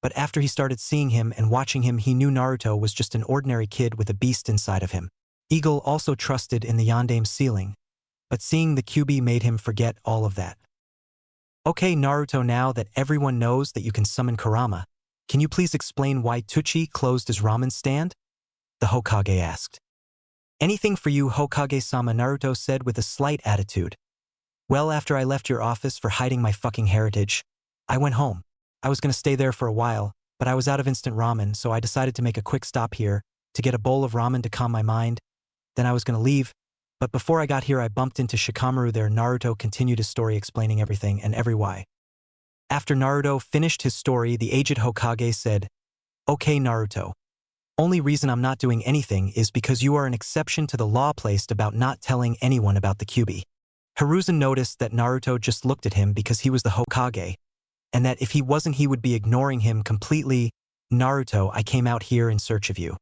But after he started seeing him and watching him, he knew Naruto was just an ordinary kid with a beast inside of him. Eagle also trusted in the Yondaime ceiling, but seeing the Kyuubi made him forget all of that. "Okay, Naruto, now that everyone knows that you can summon Kurama, can you please explain why Tucci closed his ramen stand?" the Hokage asked. "Anything for you, Hokage-sama," Naruto said with a slight attitude. "Well, after I left your office for hiding my fucking heritage, I went home. I was gonna stay there for a while, but I was out of instant ramen, so I decided to make a quick stop here to get a bowl of ramen to calm my mind. Then I was gonna leave, but before I got here I bumped into Shikamaru there. Naruto continued his story explaining everything and every why. After Naruto finished his story, the aged Hokage said, "Okay, Naruto. Only reason I'm not doing anything is because you are an exception to the law placed about not telling anyone about the Kyuubi." Hiruzen noticed that Naruto just looked at him because he was the Hokage, and that if he wasn't he would be ignoring him completely. "Naruto, I came out here in search of you."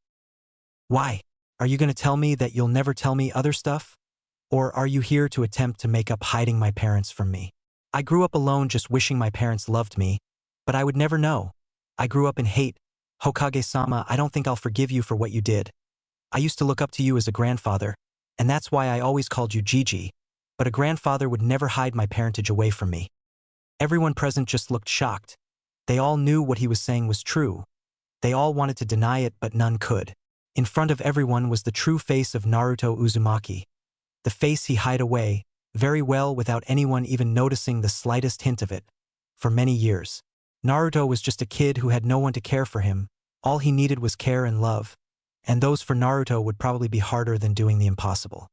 "Why? Are you going to tell me that you'll never tell me other stuff? Or are you here to attempt to make up hiding my parents from me? I grew up alone just wishing my parents loved me, but I would never know. I grew up in hate. Hokage-sama, I don't think I'll forgive you for what you did. I used to look up to you as a grandfather, and that's why I always called you Gigi, but a grandfather would never hide my parentage away from me." Everyone present just looked shocked. They all knew what he was saying was true. They all wanted to deny it, but none could. In front of everyone was the true face of Naruto Uzumaki. The face he hid away, very well without anyone even noticing the slightest hint of it, for many years. Naruto was just a kid who had no one to care for him. All he needed was care and love, and those for Naruto would probably be harder than doing the impossible.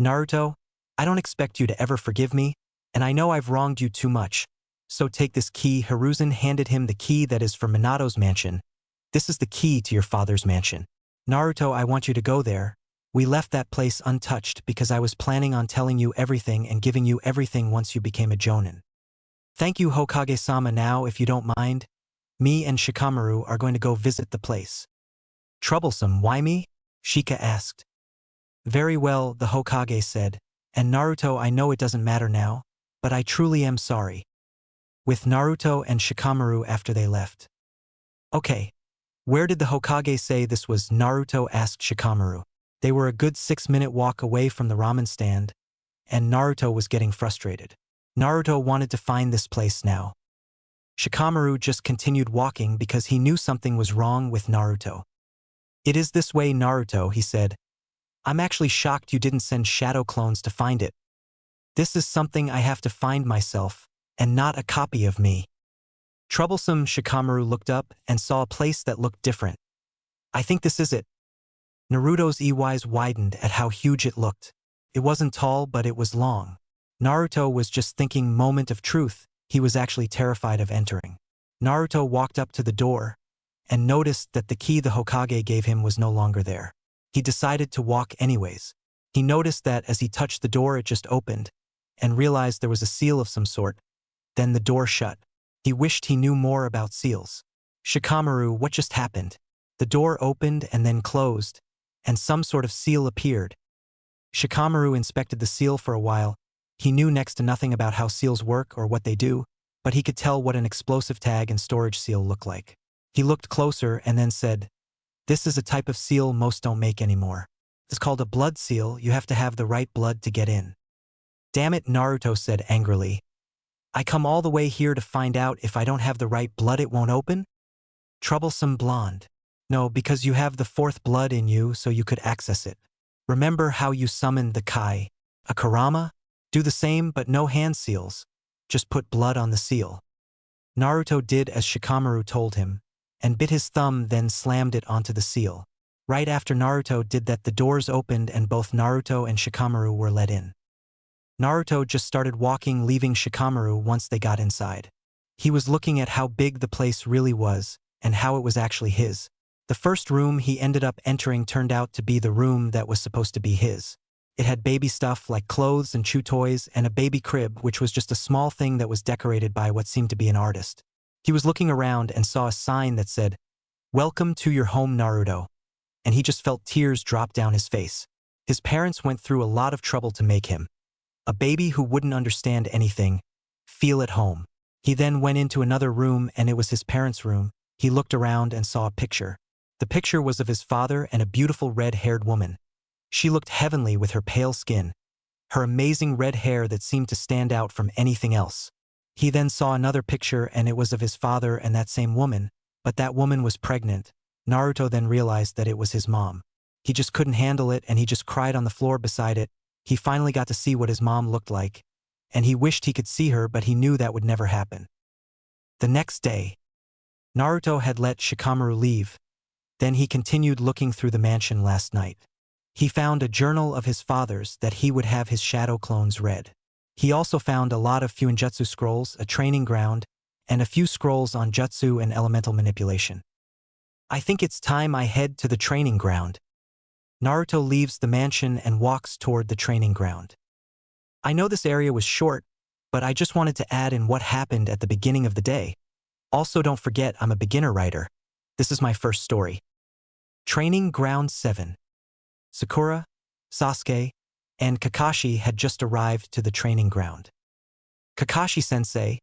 "Naruto, I don't expect you to ever forgive me, and I know I've wronged you too much. So take this key." Hiruzen handed him the key that is for Minato's mansion. "This is the key to your father's mansion. Naruto, I want you to go there. We left that place untouched because I was planning on telling you everything and giving you everything once you became a Jonin. Thank you, Hokage-sama. Now, if you don't mind, me and Shikamaru are going to go visit the place." "Troublesome, why me?" Shika asked. "Very well," the Hokage said, "and Naruto, I know it doesn't matter now, but I truly am sorry." With Naruto and Shikamaru after they left. "Okay. Where did the Hokage say this was?" Naruto asked Shikamaru. They were a good 6-minute walk away from the ramen stand, and Naruto was getting frustrated. Naruto wanted to find this place now. Shikamaru just continued walking because he knew something was wrong with Naruto. "It is this way, Naruto," he said. "I'm actually shocked you didn't send shadow clones to find it. This is something I have to find myself, and not a copy of me." Troublesome. Shikamaru looked up and saw a place that looked different. "I think this is it." Naruto's eyes widened at how huge it looked. It wasn't tall, but it was long. Naruto was just thinking moment of truth. He was actually terrified of entering. Naruto walked up to the door and noticed that the key the Hokage gave him was no longer there. He decided to walk anyways. He noticed that as he touched the door it just opened, and realized there was a seal of some sort. Then the door shut. He wished he knew more about seals. "Shikamaru, what just happened?" The door opened and then closed, and some sort of seal appeared. Shikamaru inspected the seal for a while. He knew next to nothing about how seals work or what they do, but he could tell what an explosive tag and storage seal looked like. He looked closer and then said, "This is a type of seal most don't make anymore. It's called a blood seal. You have to have the right blood to get in." "Damn it," Naruto said angrily. "I come all the way here to find out if I don't have the right blood it won't open?" Troublesome blonde. "No, because you have the fourth blood in you so you could access it. Remember how you summoned the Kai? A Kurama? Do the same but no hand seals. Just put blood on the seal." Naruto did as Shikamaru told him, and bit his thumb then slammed it onto the seal. Right after Naruto did that the doors opened and both Naruto and Shikamaru were let in. Naruto just started walking leaving Shikamaru once they got inside. He was looking at how big the place really was and how it was actually his. The first room he ended up entering turned out to be the room that was supposed to be his. It had baby stuff like clothes and chew toys and a baby crib, which was just a small thing that was decorated by what seemed to be an artist. He was looking around and saw a sign that said, "Welcome to your home, Naruto," and he just felt tears drop down his face. His parents went through a lot of trouble to make him, a baby who wouldn't understand anything, feel at home. He then went into another room and it was his parents' room. He looked around and saw a picture. The picture was of his father and a beautiful red-haired woman. She looked heavenly with her pale skin, her amazing red hair that seemed to stand out from anything else. He then saw another picture and it was of his father and that same woman, but that woman was pregnant. Naruto then realized that it was his mom. He just couldn't handle it and he just cried on the floor beside it. He finally got to see what his mom looked like, and he wished he could see her, but he knew that would never happen. The next day, Naruto had let Shikamaru leave. Then he continued looking through the mansion last night. He found a journal of his father's that he would have his shadow clones read. He also found a lot of Fuinjutsu scrolls, a training ground, and a few scrolls on jutsu and elemental manipulation. I think it's time I head to the training ground. Naruto leaves the mansion and walks toward the training ground. I know this area was short, but I just wanted to add in what happened at the beginning of the day. Also, don't forget I'm a beginner writer. This is my first story. Training Ground 7. Sakura, Sasuke, and Kakashi had just arrived to the training ground. Kakashi-sensei,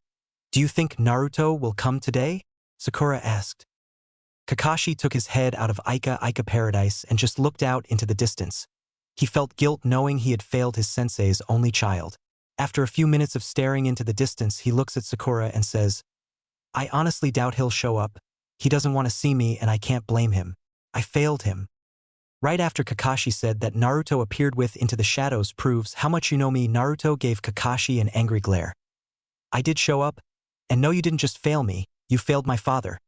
do you think Naruto will come today? Sakura asked. Kakashi took his head out of Ika Paradise and just looked out into the distance. He felt guilt knowing he had failed his sensei's only child. After a few minutes of staring into the distance, he looks at Sakura and says, I honestly doubt he'll show up. He doesn't want to see me and I can't blame him. I failed him. Right after Kakashi said that Naruto appeared with Into the Shadows proves how much you know me, Naruto gave Kakashi an angry glare. I did show up, and no, you didn't just fail me, you failed my father.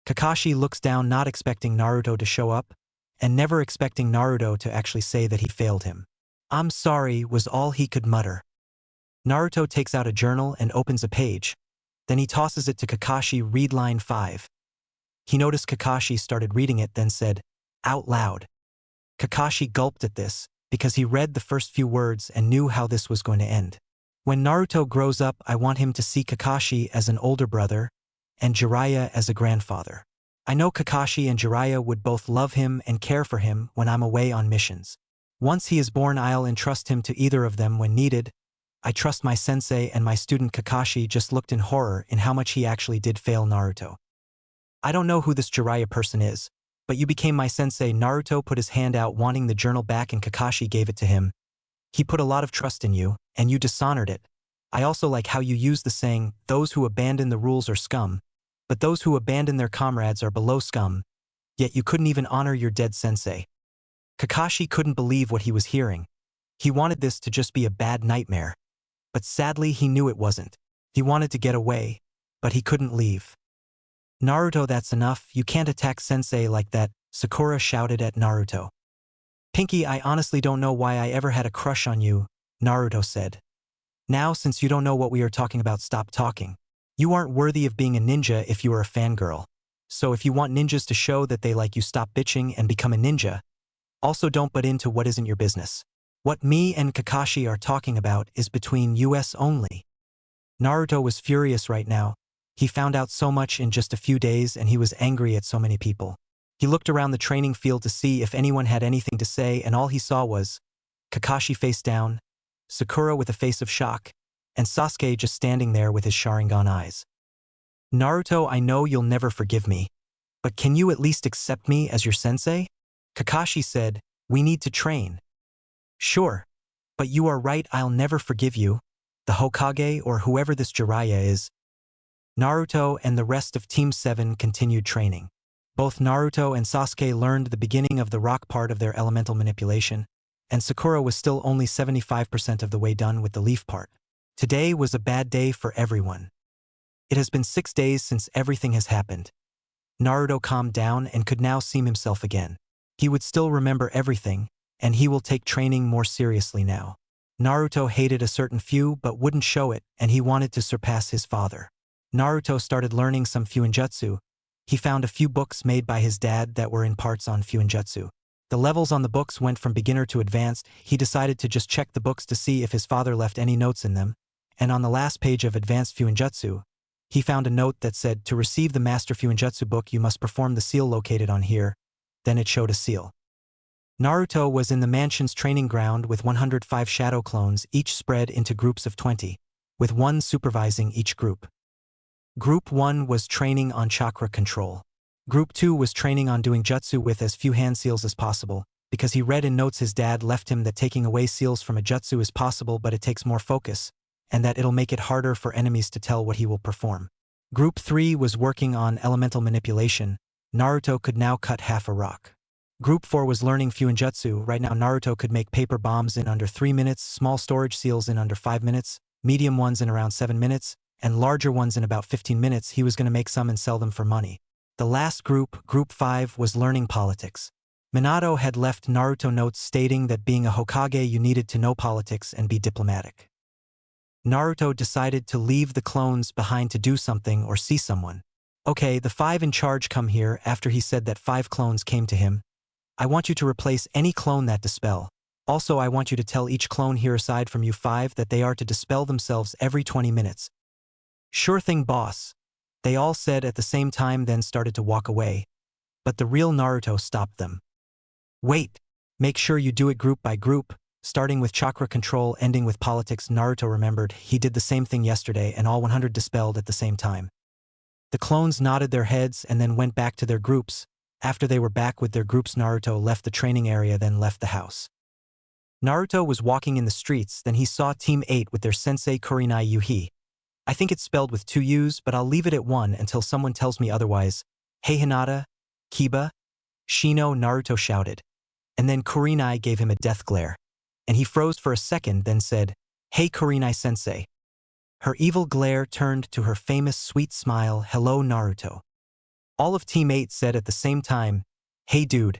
Kakashi looks down, not expecting Naruto to show up, and never expecting Naruto to actually say that he failed him. I'm sorry was all he could mutter. Naruto takes out a journal and opens a page. Then he tosses it to Kakashi. Read line 5. He noticed Kakashi started reading it, then said, out loud. Kakashi gulped at this, because he read the first few words and knew how this was going to end. When Naruto grows up, I want him to see Kakashi as an older brother, and Jiraiya as a grandfather. I know Kakashi and Jiraiya would both love him and care for him when I'm away on missions. Once he is born, I'll entrust him to either of them when needed. I trust my sensei and my student. Kakashi just looked in horror in how much he actually did fail Naruto. I don't know who this Jiraiya person is, but you became my sensei. Naruto put his hand out wanting the journal back and Kakashi gave it to him. He put a lot of trust in you, and you dishonored it. I also like how you use the saying, those who abandon the rules are scum, but those who abandon their comrades are below scum, yet you couldn't even honor your dead sensei. Kakashi couldn't believe what he was hearing. He wanted this to just be a bad nightmare. But sadly he knew it wasn't. He wanted to get away, but he couldn't leave. Naruto, that's enough, you can't attack sensei like that, Sakura shouted at Naruto. Pinky, I honestly don't know why I ever had a crush on you, Naruto said. Now, since you don't know what we are talking about, stop talking. You aren't worthy of being a ninja if you are a fangirl. So if you want ninjas to show that they like you, stop bitching and become a ninja. Also, don't butt into what isn't your business. What me and Kakashi are talking about is between us only. Naruto was furious right now. He found out so much in just a few days and he was angry at so many people. He looked around the training field to see if anyone had anything to say, and all he saw was Kakashi face down, Sakura with a face of shock, and Sasuke just standing there with his Sharingan eyes. Naruto, I know you'll never forgive me, but can you at least accept me as your sensei? Kakashi said, we need to train. Sure, but you are right, I'll never forgive you, the Hokage or whoever this Jiraiya is. Naruto and the rest of Team 7 continued training. Both Naruto and Sasuke learned the beginning of the rock part of their elemental manipulation, and Sakura was still only 75% of the way done with the leaf part. Today was a bad day for everyone. It has been 6 days since everything has happened. Naruto calmed down and could now see himself again. He would still remember everything, and he will take training more seriously now. Naruto hated a certain few but wouldn't show it, and he wanted to surpass his father. Naruto started learning some Fuinjutsu. He found a few books made by his dad that were in parts on Fuinjutsu. The levels on the books went from beginner to advanced. He decided to just check the books to see if his father left any notes in them, and on the last page of Advanced Fuinjutsu, he found a note that said, to receive the Master Fuinjutsu book you must perform the seal located on here. Then it showed a seal. Naruto was in the mansion's training ground with 105 shadow clones, each spread into groups of 20, with one supervising each group. Group 1 was training on chakra control. Group 2 was training on doing jutsu with as few hand seals as possible, because he read in notes his dad left him that taking away seals from a jutsu is possible but it takes more focus, and that it'll make it harder for enemies to tell what he will perform. Group 3 was working on elemental manipulation. Naruto could now cut half a rock. Group 4 was learning Fuinjutsu. Right now Naruto could make paper bombs in under 3 minutes, small storage seals in under 5 minutes, medium ones in around 7 minutes, and larger ones in about 15 minutes. He was going to make some and sell them for money. The last group, Group 5, was learning politics. Minato had left Naruto notes stating that being a Hokage you needed to know politics and be diplomatic. Naruto decided to leave the clones behind to do something or see someone. Okay, the 5 in charge come here after he said that 5 clones came to him. I want you to replace any clone that dispel. Also, I want you to tell each clone here aside from you 5 that they are to dispel themselves every 20 minutes. Sure thing, boss. They all said at the same time, then started to walk away. But the real Naruto stopped them. Wait, make sure you do it group by group, starting with chakra control, ending with politics. Naruto remembered he did the same thing yesterday and all 100 dispelled at the same time. The clones nodded their heads and then went back to their groups. After they were back with their groups, Naruto left the training area, then left the house. Naruto was walking in the streets, then he saw Team 8 with their sensei Kurenai Yuhi. I think it's spelled with 2 U's, but I'll leave it at 1 until someone tells me otherwise. Hey Hinata, Kiba, Shino, Naruto shouted. And then Kurenai gave him a death glare. And he froze for a second, then said, Hey Kurenai-sensei. Her evil glare turned to her famous sweet smile, Hello Naruto. All of Team 8 said at the same time, Hey dude.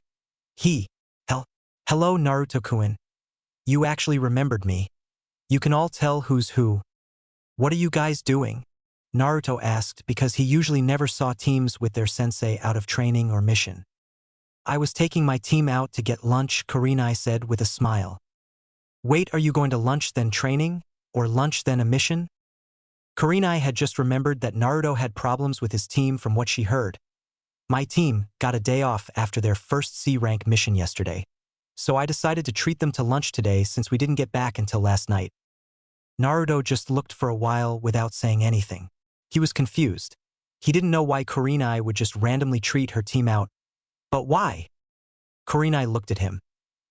Hello Naruto-kun. You actually remembered me. You can all tell who's who. What are you guys doing? Naruto asked because he usually never saw teams with their sensei out of training or mission. I was taking my team out to get lunch, Kurenai said with a smile. Wait, are you going to lunch then training? Or lunch then a mission? Kurenai had just remembered that Naruto had problems with his team from what she heard. My team got a day off after their first C-rank mission yesterday. So I decided to treat them to lunch today since we didn't get back until last night. Naruto just looked for a while without saying anything. He was confused. He didn't know why Kurenai would just randomly treat her team out. But why? Kurenai looked at him,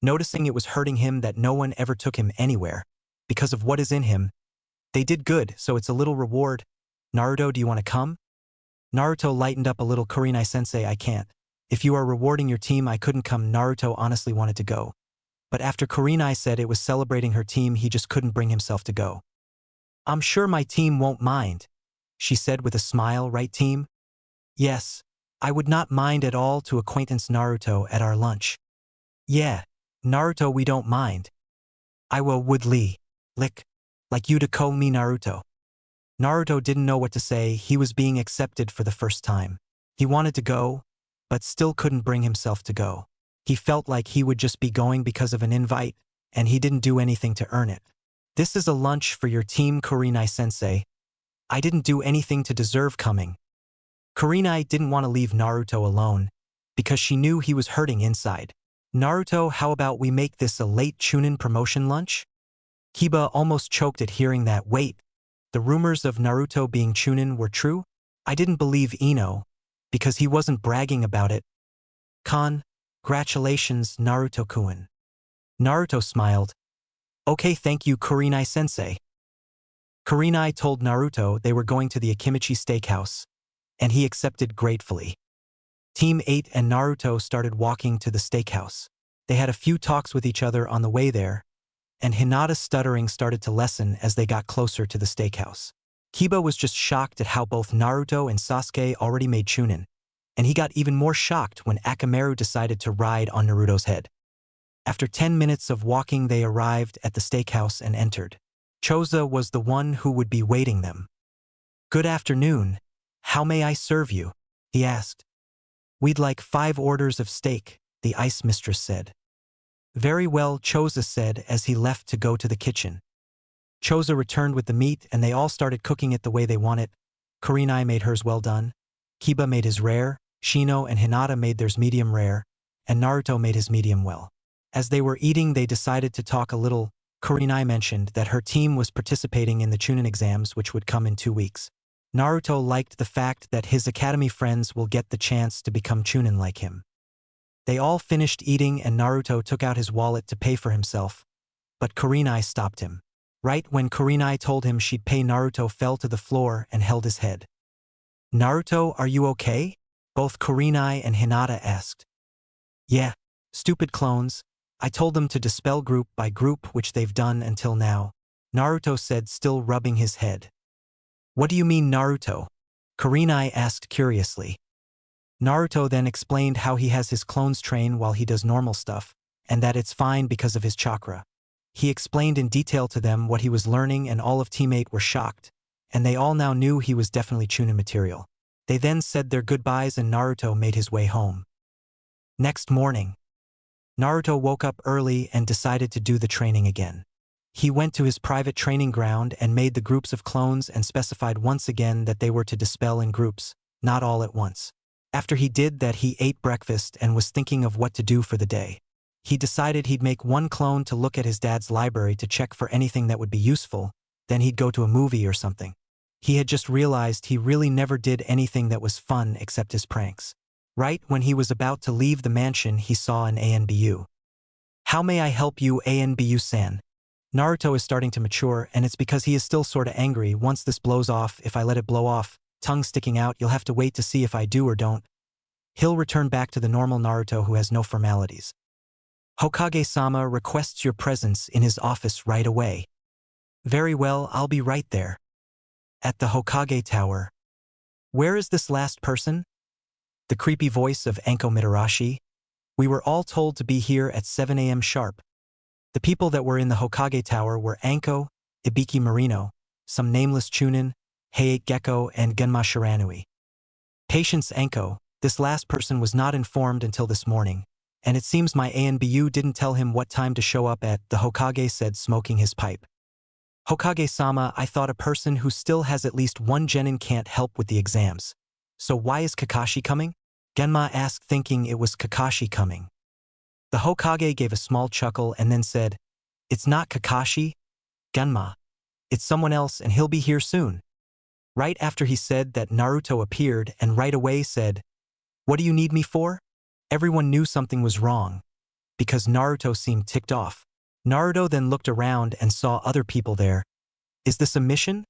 noticing it was hurting him that no one ever took him anywhere. Because of what is in him. They did good, so it's a little reward. Naruto, do you want to come? Naruto lightened up a little. Kurenai-sensei, I can't. If you are rewarding your team, I couldn't come. Naruto honestly wanted to go. But after Kurenai said it was celebrating her team, he just couldn't bring himself to go. I'm sure my team won't mind, she said with a smile, right team? Yes, I would not mind at all to acquaintance Naruto at our lunch. Yeah, Naruto, we don't mind. I would like you to call me Naruto. Naruto didn't know what to say. He was being accepted for the first time. He wanted to go, but still couldn't bring himself to go. He felt like he would just be going because of an invite, and he didn't do anything to earn it. This is a lunch for your team, Kurenai-sensei. I didn't do anything to deserve coming. Kurenai didn't want to leave Naruto alone, because she knew he was hurting inside. Naruto, how about we make this a late Chunin promotion lunch? Kiba almost choked at hearing that. Wait, the rumors of Naruto being Chunin were true? I didn't believe Ino, because he wasn't bragging about it. Congratulations, Naruto-kun. Naruto smiled. Okay, thank you, Kurenai-sensei. Kurenai told Naruto they were going to the Akimichi steakhouse, and he accepted gratefully. Team 8 and Naruto started walking to the steakhouse. They had a few talks with each other on the way there, and Hinata's stuttering started to lessen as they got closer to the steakhouse. Kiba was just shocked at how both Naruto and Sasuke already made Chunin, and he got even more shocked when Akamaru decided to ride on Naruto's head. After 10 minutes of walking, they arrived at the steakhouse and entered. Choza was the one who would be waiting them. Good afternoon. How may I serve you? He asked. We'd like 5 orders of steak, the ice mistress said. Very well, Choza said as he left to go to the kitchen. Choza returned with the meat and they all started cooking it the way they want it. Kurenai made hers well done. Kiba made his rare, Shino and Hinata made theirs medium rare, and Naruto made his medium well. As they were eating, they decided to talk a little. Kurenai mentioned that her team was participating in the Chunin exams, which would come in 2 weeks. Naruto liked the fact that his academy friends will get the chance to become Chunin like him. They all finished eating and Naruto took out his wallet to pay for himself, but Kurenai stopped him. Right when Kurenai told him she'd pay, Naruto fell to the floor and held his head. Naruto, are you okay? Both Kurenai and Hinata asked. Yeah, stupid clones. I told them to dispel group by group, which they've done until now, Naruto said, still rubbing his head. What do you mean, Naruto? Kurenai asked curiously. Naruto then explained how he has his clones train while he does normal stuff, and that it's fine because of his chakra. He explained in detail to them what he was learning, and all of teammate were shocked, and they all now knew he was definitely Chunin material. They then said their goodbyes and Naruto made his way home. Next morning, Naruto woke up early and decided to do the training again. He went to his private training ground and made the groups of clones and specified once again that they were to dispel in groups, not all at once. After he did that, he ate breakfast and was thinking of what to do for the day. He decided he'd make one clone to look at his dad's library to check for anything that would be useful, then he'd go to a movie or something. He had just realized he really never did anything that was fun except his pranks. Right when he was about to leave the mansion, he saw an ANBU. How may I help you, ANBU-san? Naruto is starting to mature, and it's because he is still sorta angry. Once this blows off, if I let it blow off, tongue sticking out, you'll have to wait to see if I do or don't. He'll return back to the normal Naruto who has no formalities. Hokage-sama requests your presence in his office right away. Very well, I'll be right there. At the Hokage Tower. Where is this last person? The creepy voice of Anko Mitarashi. We were all told to be here at 7 a.m. sharp. The people that were in the Hokage Tower were Anko, Ibiki Marino, some nameless Chunin, Hayate Gecko, and Genma Shiranui. Patience Anko, this last person was not informed until this morning, and it seems my ANBU didn't tell him what time to show up at, the Hokage said, smoking his pipe. Hokage-sama, I thought a person who still has at least one genin can't help with the exams. So why is Kakashi coming? Genma asked, thinking it was Kakashi coming. The Hokage gave a small chuckle and then said, It's not Kakashi, Genma. It's someone else and he'll be here soon. Right after he said that, Naruto appeared and right away said, What do you need me for? Everyone knew something was wrong, because Naruto seemed ticked off. Naruto then looked around and saw other people there. Is this a mission?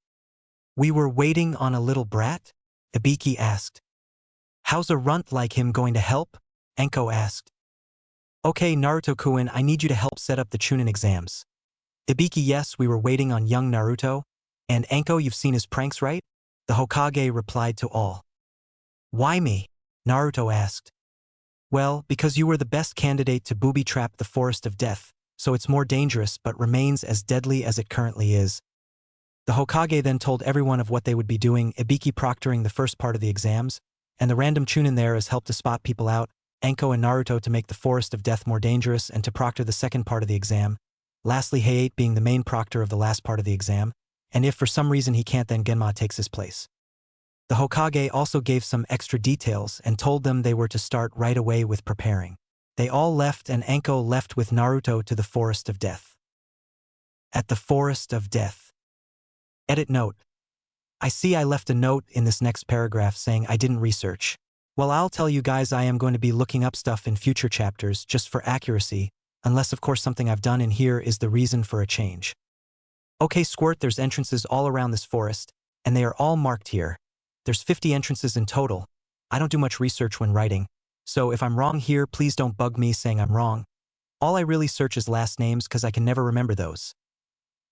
We were waiting on a little brat? Ibiki asked. How's a runt like him going to help? Anko asked. Okay, Naruto-kun, I need you to help set up the Chunin exams. Ibiki, yes, we were waiting on young Naruto. And Anko, you've seen his pranks, right? The Hokage replied to all. Why me? Naruto asked. Well, because you were the best candidate to booby-trap the Forest of Death, so it's more dangerous but remains as deadly as it currently is. The Hokage then told everyone of what they would be doing, Ibiki proctoring the first part of the exams, and the random Chunin there as help to spot people out, Anko and Naruto to make the Forest of Death more dangerous and to proctor the second part of the exam, lastly Hayate being the main proctor of the last part of the exam, and if for some reason he can't, then Genma takes his place. The Hokage also gave some extra details and told them they were to start right away with preparing. They all left and Anko left with Naruto to the Forest of Death. At the Forest of Death. Edit note. I see I left a note in this next paragraph saying I didn't research. Well, I'll tell you guys I am going to be looking up stuff in future chapters just for accuracy, unless of course something I've done in here is the reason for a change. Okay, Squirt, there's entrances all around this forest, and they are all marked here. There's 50 entrances in total. I don't do much research when writing, so if I'm wrong here, please don't bug me saying I'm wrong. All I really search is last names because I can never remember those.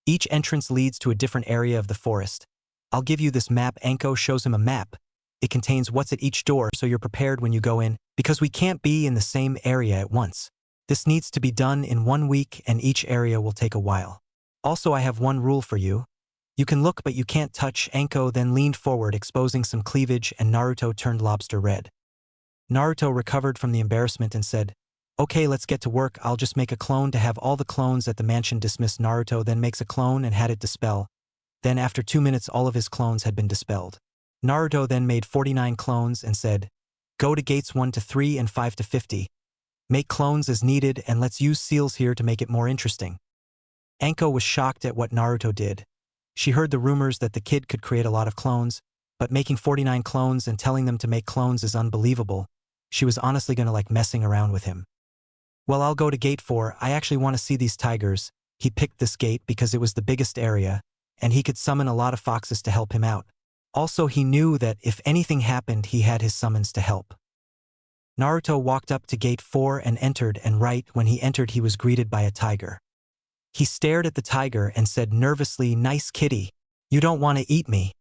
Each entrance leads to a different area of the forest. I'll give you this map. Anko shows him a map. It contains what's at each door so you're prepared when you go in, because we can't be in the same area at once. This needs to be done in 1 week and each area will take a while. Also, I have one rule for you. You can look but you can't touch. Anko then leaned forward, exposing some cleavage, and Naruto turned lobster red. Naruto recovered from the embarrassment and said, Okay, let's get to work. I'll just make a clone to have all the clones at the mansion dismissed. Naruto then makes a clone and had it dispel. Then after 2 minutes all of his clones had been dispelled. Naruto then made 49 clones and said, Go to gates 1 to 3 and 5 to 50. Make clones as needed and let's use seals here to make it more interesting. Anko was shocked at what Naruto did. She heard the rumors that the kid could create a lot of clones, but making 49 clones and telling them to make clones is unbelievable. She was honestly gonna like messing around with him. Well, I'll go to gate 4. I actually want to see these tigers. He picked this gate because it was the biggest area, and he could summon a lot of foxes to help him out. Also, he knew that if anything happened, he had his summons to help. Naruto walked up to gate 4 and entered, and right when he entered he was greeted by a tiger. He stared at the tiger and said nervously, Nice kitty. You don't want to eat me.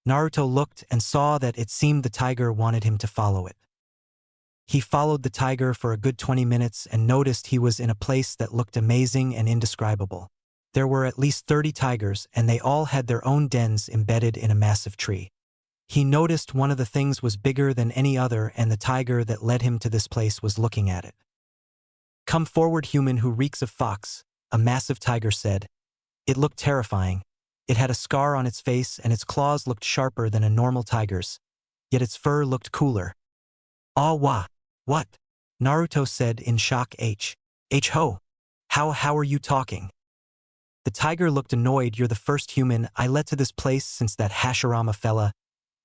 Naruto looked and saw that it seemed the tiger wanted him to follow it. He followed the tiger for a good 20 minutes and noticed he was in a place that looked amazing and indescribable. There were at least 30 tigers, and they all had their own dens embedded in a massive tree. He noticed one of the things was bigger than any other, and the tiger that led him to this place was looking at it. "Come forward, human who reeks of fox," a massive tiger said. It looked terrifying. It had a scar on its face and its claws looked sharper than a normal tiger's, yet its fur looked cooler. "Ah wah! What?" Naruto said in shock. Ho! How are you talking?" The tiger looked annoyed. "You're the first human I let to this place since that Hashirama fella,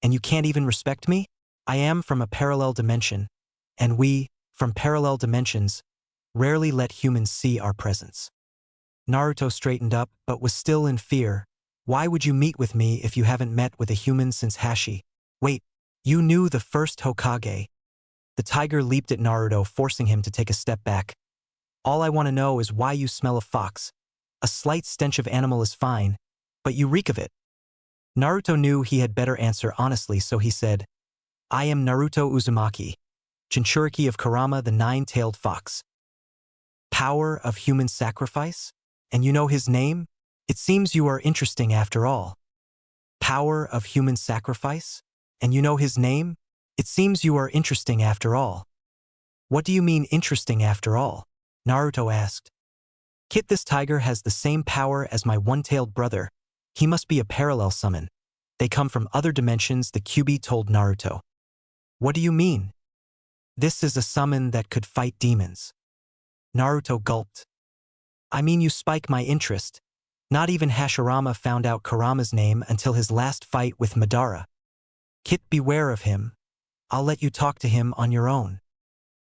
and you can't even respect me? I am from a parallel dimension, and we, from parallel dimensions, rarely let humans see our presence." Naruto straightened up, but was still in fear. "Why would you meet with me if you haven't met with a human since Hashi? Wait, you knew the first Hokage?" The tiger leaped at Naruto, forcing him to take a step back. "All I want to know is why you smell of fox. A slight stench of animal is fine, but you reek of it." Naruto knew he had better answer honestly, so he said, "I am Naruto Uzumaki, Jinchuriki of Kurama the Nine-Tailed Fox." "Power of human sacrifice? And you know his name? It seems you are interesting after all." "Power of human sacrifice? And you know his name? It seems you are interesting after all." "What do you mean interesting after all?" Naruto asked. "Kit, this tiger has the same power as my one-tailed brother. He must be a parallel summon. They come from other dimensions," the Kyuubi told Naruto. "What do you mean?" "This is a summon that could fight demons." Naruto gulped. "I mean, you spike my interest. Not even Hashirama found out Kurama's name until his last fight with Madara. Kit, beware of him. I'll let you talk to him on your own."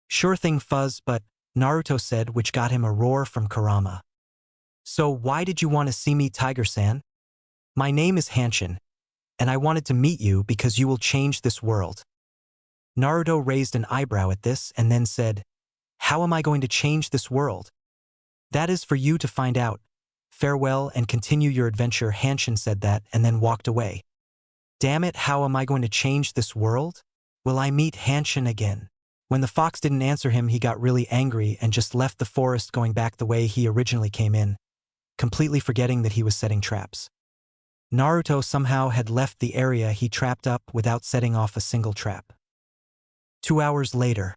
"Sure thing, Fuzz, but," Naruto said, which got him a roar from Kurama. "So why did you want to see me, Tiger-san?" "My name is Hanshin, and I wanted to meet you because you will change this world." Naruto raised an eyebrow at this and then said, "How am I going to change this world?" "That is for you to find out. Farewell and continue your adventure." Hanshin said that and then walked away. "Damn it, how am I going to change this world? Will I meet Hanshin again?" When the fox didn't answer him, he got really angry and just left the forest, going back the way he originally came in, completely forgetting that he was setting traps. Naruto somehow had left the area he trapped up without setting off a single trap. 2 hours later,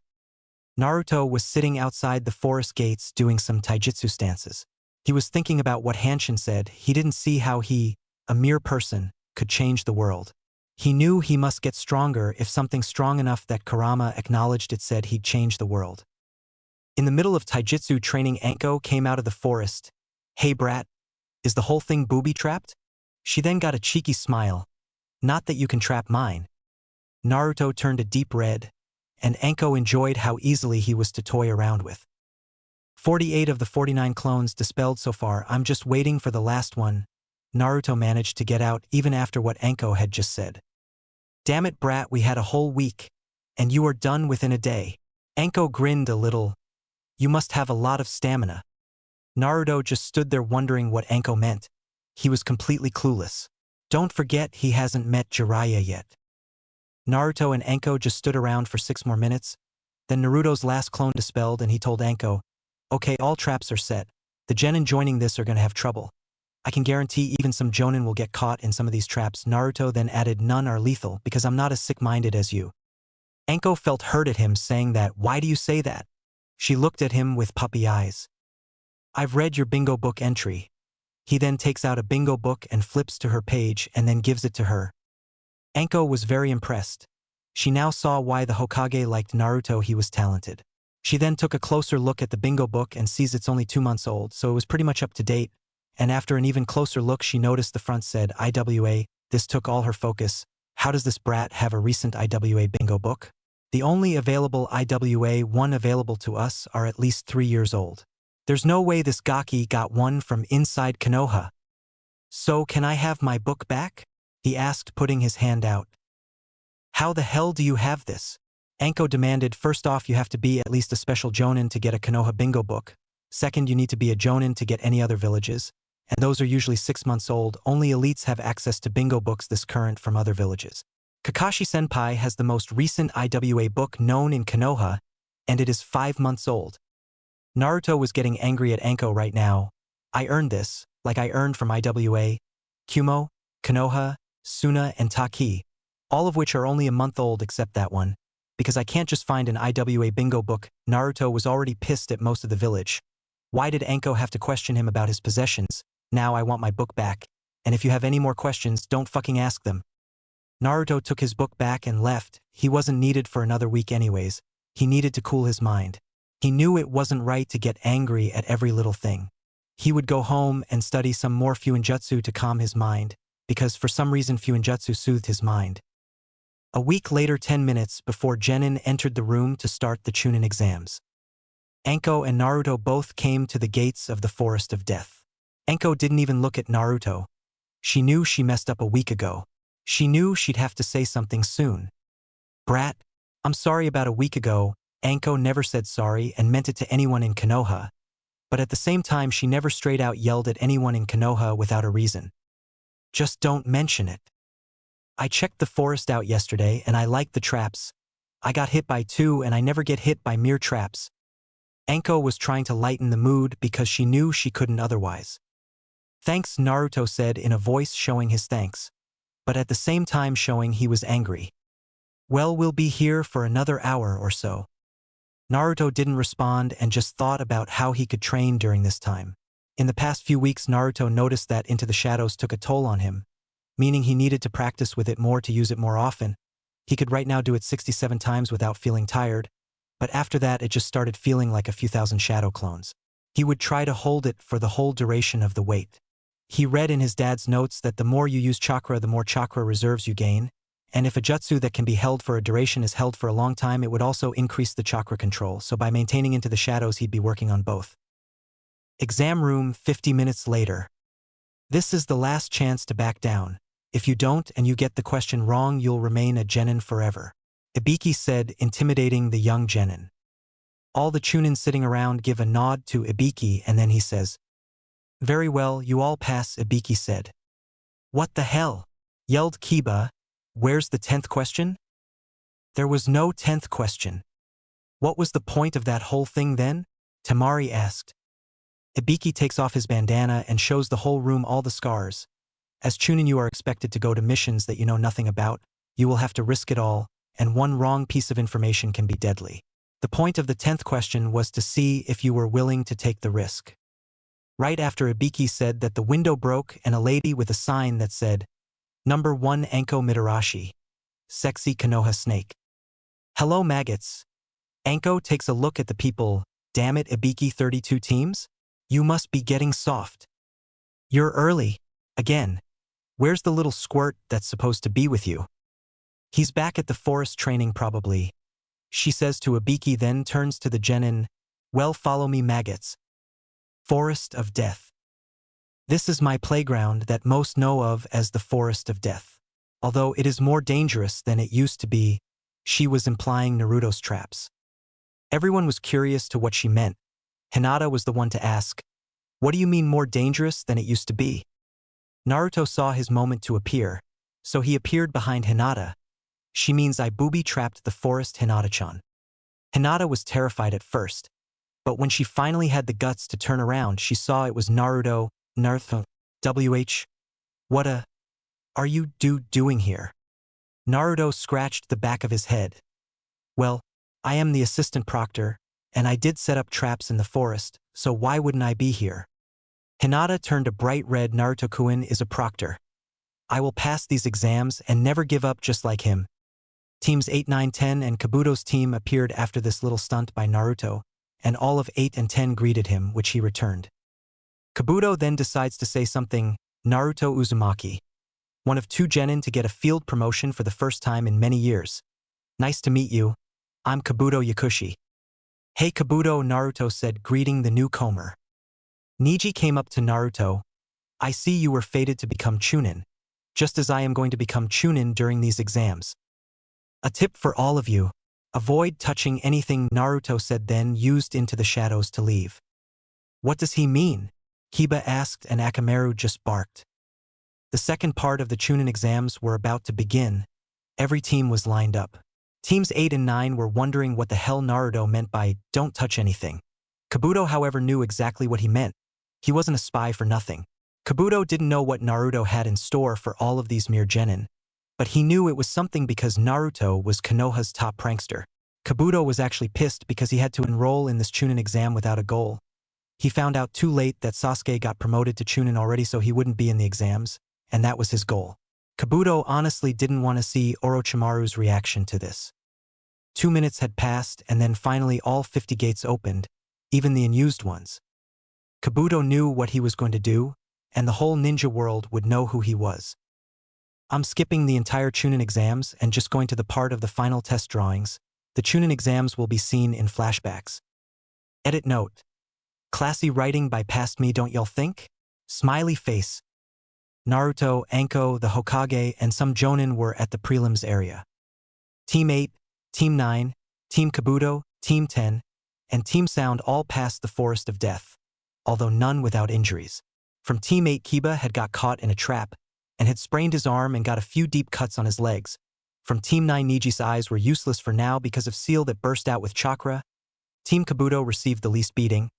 Naruto was sitting outside the forest gates doing some taijutsu stances. He was thinking about what Hanshin said. He didn't see how he, a mere person, could change the world. He knew he must get stronger if something strong enough that Kurama acknowledged it said he'd change the world. In the middle of taijutsu training, Anko came out of the forest. "Hey brat, is the whole thing booby-trapped?" She then got a cheeky smile. "Not that you can trap mine." Naruto turned a deep red, and Anko enjoyed how easily he was to toy around with. 48 of the 49 clones dispelled so far. I'm just waiting for the last one. Naruto managed to get out even after what Anko had just said. "Damn it, brat, we had a whole week, and you are done within a day." Anko grinned a little. "You must have a lot of stamina." Naruto just stood there wondering what Anko meant. He was completely clueless. Don't forget he hasn't met Jiraiya yet. Naruto and Anko just stood around for 6 more minutes. Then Naruto's last clone dispelled and he told Anko, "Okay, all traps are set. The genin joining this are gonna have trouble. I can guarantee even some jonin will get caught in some of these traps." Naruto then added, "None are lethal because I'm not as sick-minded as you." Anko felt hurt at him saying that. "Why do you say that?" She looked at him with puppy eyes. "I've read your bingo book entry." He then takes out a bingo book and flips to her page and then gives it to her. Anko was very impressed. She now saw why the Hokage liked Naruto. He was talented. She then took a closer look at the bingo book and sees it's only 2 months old, so it was pretty much up to date. And after an even closer look, she noticed the front said IWA. This took all her focus. How does this brat have a recent IWA bingo book? The only available IWA one available to us are at least 3 years old. There's no way this Gaki got one from inside Konoha. "So can I have my book back?" he asked, putting his hand out. "How the hell do you have this?" Anko demanded. "First off, you have to be at least a special jonin to get a Konoha bingo book. Second, you need to be a jonin to get any other villages. and those are usually 6 months old. Only elites have access to bingo books this current from other villages. Kakashi-senpai has the most recent IWA book known in Konoha, and it is 5 months old. Naruto was getting angry at Anko right now. I earned this, like I earned from IWA, Kumo, Konoha, Suna, and Taki, all of which are only a month old except that one, because I can't just find an IWA bingo book. Naruto was already pissed at most of the village. Why did Anko have to question him about his possessions? Now I want my book back, and if you have any more questions, don't fucking ask them. Naruto took his book back and left. He wasn't needed for another week anyways. He needed to cool his mind. He knew it wasn't right to get angry at every little thing. He would go home and study some more Fuinjutsu to calm his mind, because for some reason Fuinjutsu soothed his mind. A week later, 10 minutes before Genin entered the room to start the Chunin exams, Anko and Naruto both came to the gates of the Forest of Death. Anko didn't even look at Naruto. She knew she messed up a week ago. She knew she'd have to say something soon. Brat, I'm sorry about a week ago. Anko never said sorry and meant it to anyone in Konoha, but at the same time she never straight out yelled at anyone in Konoha without a reason. Just don't mention it. I checked the forest out yesterday and I liked the traps. I got hit by 2 and I never get hit by mere traps. Anko was trying to lighten the mood because she knew she couldn't otherwise. Thanks, Naruto said in a voice showing his thanks, but at the same time showing he was angry. Well, we'll be here for another hour or so. Naruto didn't respond and just thought about how he could train during this time. In the past few weeks, Naruto noticed that Into the Shadows took a toll on him, meaning he needed to practice with it more to use it more often. He could right now do it 67 times without feeling tired, but after that it just started feeling like a few thousand shadow clones. He would try to hold it for the whole duration of the wait. He read in his dad's notes that the more you use chakra, the more chakra reserves you gain, and if a jutsu that can be held for a duration is held for a long time, it would also increase the chakra control, so by maintaining Into the Shadows he'd be working on both. Exam room 50 minutes later. This is the last chance to back down. If you don't and you get the question wrong, you'll remain a genin forever. Ibiki said, intimidating the young genin. All the chunin sitting around give a nod to Ibiki and then he says, "Very well, you all pass," Ibiki said. "What the hell?" yelled Kiba. "Where's the 10th question?" There was no 10th question. What was the point of that whole thing then? Tamari asked. Ibiki takes off his bandana and shows the whole room all the scars. As chunin, you are expected to go to missions that you know nothing about. You will have to risk it all, and one wrong piece of information can be deadly. The point of the 10th question was to see if you were willing to take the risk. Right after Ibiki said that the window broke and a lady with a sign that said, "Number 1 Anko Mitarashi. Sexy Konoha Snake." Hello, maggots. Anko takes a look at the people. Damn it, Ibiki, 32 teams? You must be getting soft. You're early. Again. Where's the little squirt that's supposed to be with you? He's back at the forest training probably. She says to Ibiki, then turns to the genin. Well, follow me, maggots. Forest of Death. This is my playground that most know of as the Forest of Death. Although it is more dangerous than it used to be, she was implying Naruto's traps. Everyone was curious to what she meant. Hinata was the one to ask, "What do you mean more dangerous than it used to be?" Naruto saw his moment to appear, so he appeared behind Hinata. She means I booby-trapped the forest, Hinata-chan. Hinata was terrified at first, but when she finally had the guts to turn around, she saw it was Naruto. Naruto. What are you doing here? Naruto scratched the back of his head. Well, I am the assistant proctor, and I did set up traps in the forest, so why wouldn't I be here? Hinata turned a bright red. Naruto-kun is a proctor. I will pass these exams and never give up just like him. Teams 8, 9, 10 and Kabuto's team appeared after this little stunt by Naruto, and all of 8 and 10 greeted him, which he returned. Kabuto then decides to say something. Naruto Uzumaki. One of 2 genin to get a field promotion for the first time in many years. Nice to meet you. I'm Kabuto Yakushi. Hey Kabuto, Naruto said, greeting the newcomer. Niji came up to Naruto. I see you were fated to become Chunin, just as I am going to become Chunin during these exams. A tip for all of you. Avoid touching anything, Naruto said, then used Into the Shadows to leave. What does he mean? Kiba asked, and Akamaru just barked. The second part of the Chunin exams were about to begin. Every team was lined up. Teams 8 and 9 were wondering what the hell Naruto meant by "don't touch anything." Kabuto, however, knew exactly what he meant. He wasn't a spy for nothing. Kabuto didn't know what Naruto had in store for all of these mere genin, but he knew it was something because Naruto was Konoha's top prankster. Kabuto was actually pissed because he had to enroll in this Chunin exam without a goal. He found out too late that Sasuke got promoted to Chunin already, so he wouldn't be in the exams, and that was his goal. Kabuto honestly didn't want to see Orochimaru's reaction to this. 2 minutes had passed, and then finally all 50 gates opened, even the unused ones. Kabuto knew what he was going to do, and the whole ninja world would know who he was. I'm skipping the entire Chunin exams and just going to the part of the final test drawings. The Chunin exams will be seen in flashbacks. Edit note. Classy writing by past me, don't y'all think? Smiley face. Naruto, Anko, the Hokage, and some Jonin were at the prelims area. Team 8, Team 9, Team Kabuto, Team 10, and Team Sound all passed the Forest of Death, although none without injuries. From Team 8, Kiba had got caught in a trap and had sprained his arm and got a few deep cuts on his legs. From Team 9, Niji's eyes were useless for now because of seal that burst out with chakra. Team Kabuto received the least beating,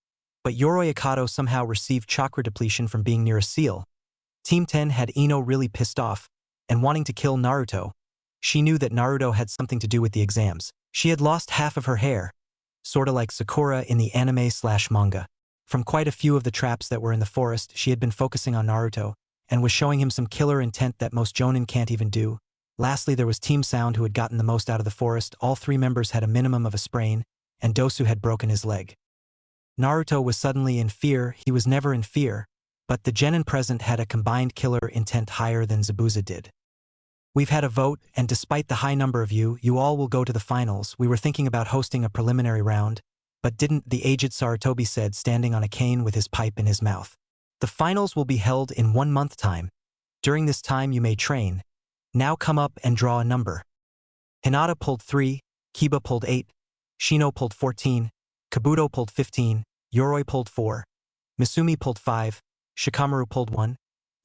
but Yoroi Akato somehow received chakra depletion from being near a seal. Team 10 had Ino really pissed off and wanting to kill Naruto. She knew that Naruto had something to do with the exams. She had lost half of her hair, sorta like Sakura in the anime/manga. From quite a few of the traps that were in the forest, she had been focusing on Naruto and was showing him some killer intent that most Jonin can't even do. Lastly, there was Team Sound, who had gotten the most out of the forest. All 3 members had a minimum of a sprain, and Dosu had broken his leg. Naruto was suddenly in fear. He was never in fear, but the genin present had a combined killer intent higher than Zabuza did. We've had a vote, and despite the high number of you all will go to the finals. We were thinking about hosting a preliminary round, but didn't, the aged Sarutobi said, standing on a cane with his pipe in his mouth. The finals will be held in 1 month time. During this time you may train. Now come up and draw a number. Hinata pulled 3, Kiba pulled 8, Shino pulled 14, Kabuto pulled 15, Yoroi pulled 4, Misumi pulled 5, Shikamaru pulled 1,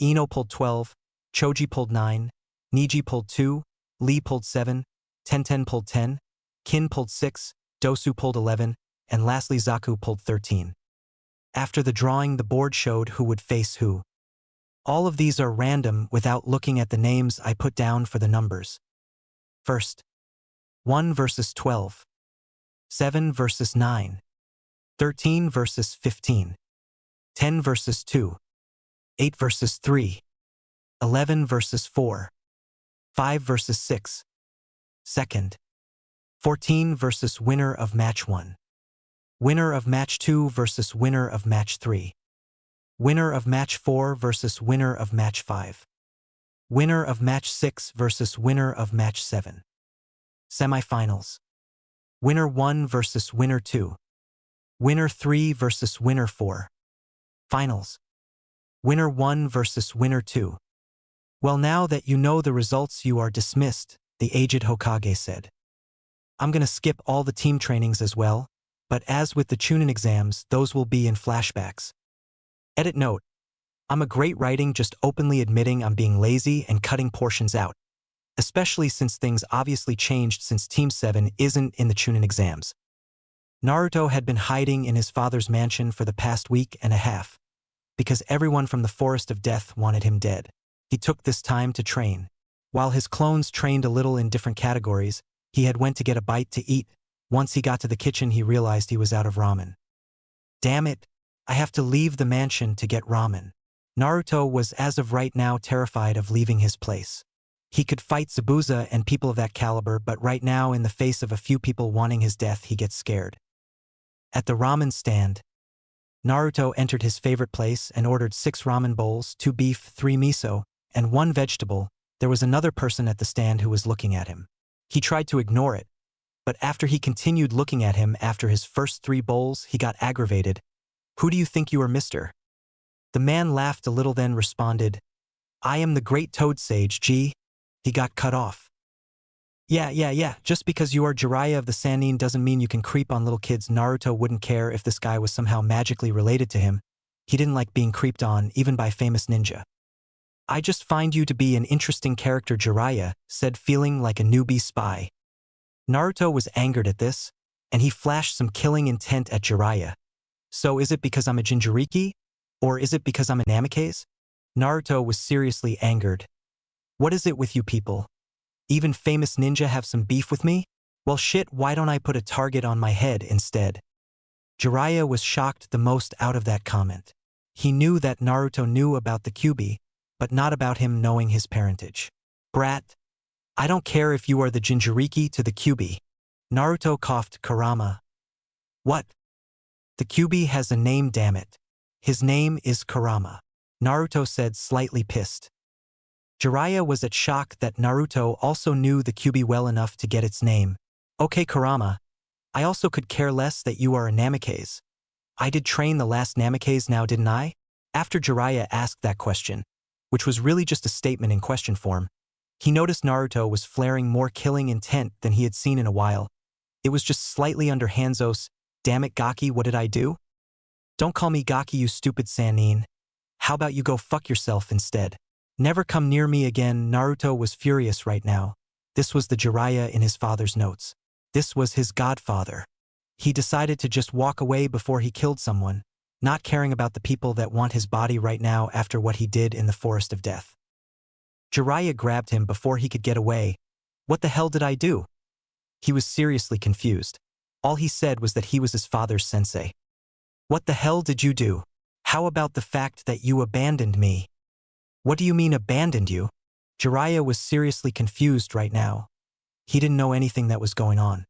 Ino pulled 12, Choji pulled 9, Niji pulled 2, Lee pulled 7, Tenten pulled 10, Kin pulled 6, Dosu pulled 11, and lastly Zaku pulled 13. After the drawing, the board showed who would face who. All of these are random without looking at the names I put down for the numbers. First, 1 versus 12, 7 versus 9, 13 versus 15, 10 versus 2, 8 versus 3, 11 versus 4, 5 versus 6. Second, 14 versus winner of match 1. Winner of match 2 versus winner of match 3. Winner of match 4 versus winner of match 5. Winner of match 6 versus winner of match 7. Semifinals. Winner 1 versus winner 2. Winner 3 versus winner 4. Finals. Winner 1 versus winner 2. Well, now that you know the results, you are dismissed, the aged Hokage said. I'm gonna skip all the team trainings as well, but as with the Chunin exams, those will be in flashbacks. Edit note. I'm a great writing just openly admitting I'm being lazy and cutting portions out, especially since things obviously changed since Team 7 isn't in the Chunin exams. Naruto had been hiding in his father's mansion for the past week and a half, because everyone from the Forest of Death wanted him dead. He took this time to train. While his clones trained a little in different categories, he had went to get a bite to eat. Once he got to the kitchen, he realized he was out of ramen. Damn it, I have to leave the mansion to get ramen. Naruto was as of right now terrified of leaving his place. He could fight Zabuza and people of that caliber, but right now, in the face of a few people wanting his death, he gets scared. At the ramen stand, Naruto entered his favorite place and ordered 6 ramen bowls, 2 beef, 3 miso, and 1 vegetable. There was another person at the stand who was looking at him. He tried to ignore it, but after he continued looking at him after his first 3 bowls, he got aggravated. Who do you think you are, mister? The man laughed a little, then responded, I am the great Toad Sage, G. He got cut off. Yeah, just because you are Jiraiya of the Sannin doesn't mean you can creep on little kids. Naruto wouldn't care if this guy was somehow magically related to him. He didn't like being creeped on, even by famous ninja. I just find you to be an interesting character, Jiraiya said, feeling like a newbie spy. Naruto was angered at this, and he flashed some killing intent at Jiraiya. So is it because I'm a Jinchuriki? Or is it because I'm a Namikaze? Naruto was seriously angered. What is it with you people? Even famous ninja have some beef with me? Well shit, why don't I put a target on my head instead? Jiraiya was shocked the most out of that comment. He knew that Naruto knew about the Kyuubi, but not about him knowing his parentage. Brat, I don't care if you are the Jinchuriki to the Kyuubi. Naruto coughed. Kurama. What? The Kyuubi has a name, damn it. His name is Kurama. Naruto said, slightly pissed. Jiraiya was at shock that Naruto also knew the Kyuubi well enough to get its name. Okay, Kurama. I also could care less that you are a Namikaze. I did train the last Namikaze now, didn't I? After Jiraiya asked that question, which was really just a statement in question form, he noticed Naruto was flaring more killing intent than he had seen in a while. It was just slightly under Hanzo's, damn it Gaki, what did I do? Don't call me Gaki, you stupid Sannin. How about you go fuck yourself instead? Never come near me again. Naruto was furious right now. This was the Jiraiya in his father's notes. This was his godfather. He decided to just walk away before he killed someone, not caring about the people that want his body right now after what he did in the Forest of Death. Jiraiya grabbed him before he could get away. What the hell did I do? He was seriously confused. All he said was that he was his father's sensei. What the hell did you do? How about the fact that you abandoned me? What do you mean abandoned you? Jiraiya was seriously confused right now. He didn't know anything that was going on.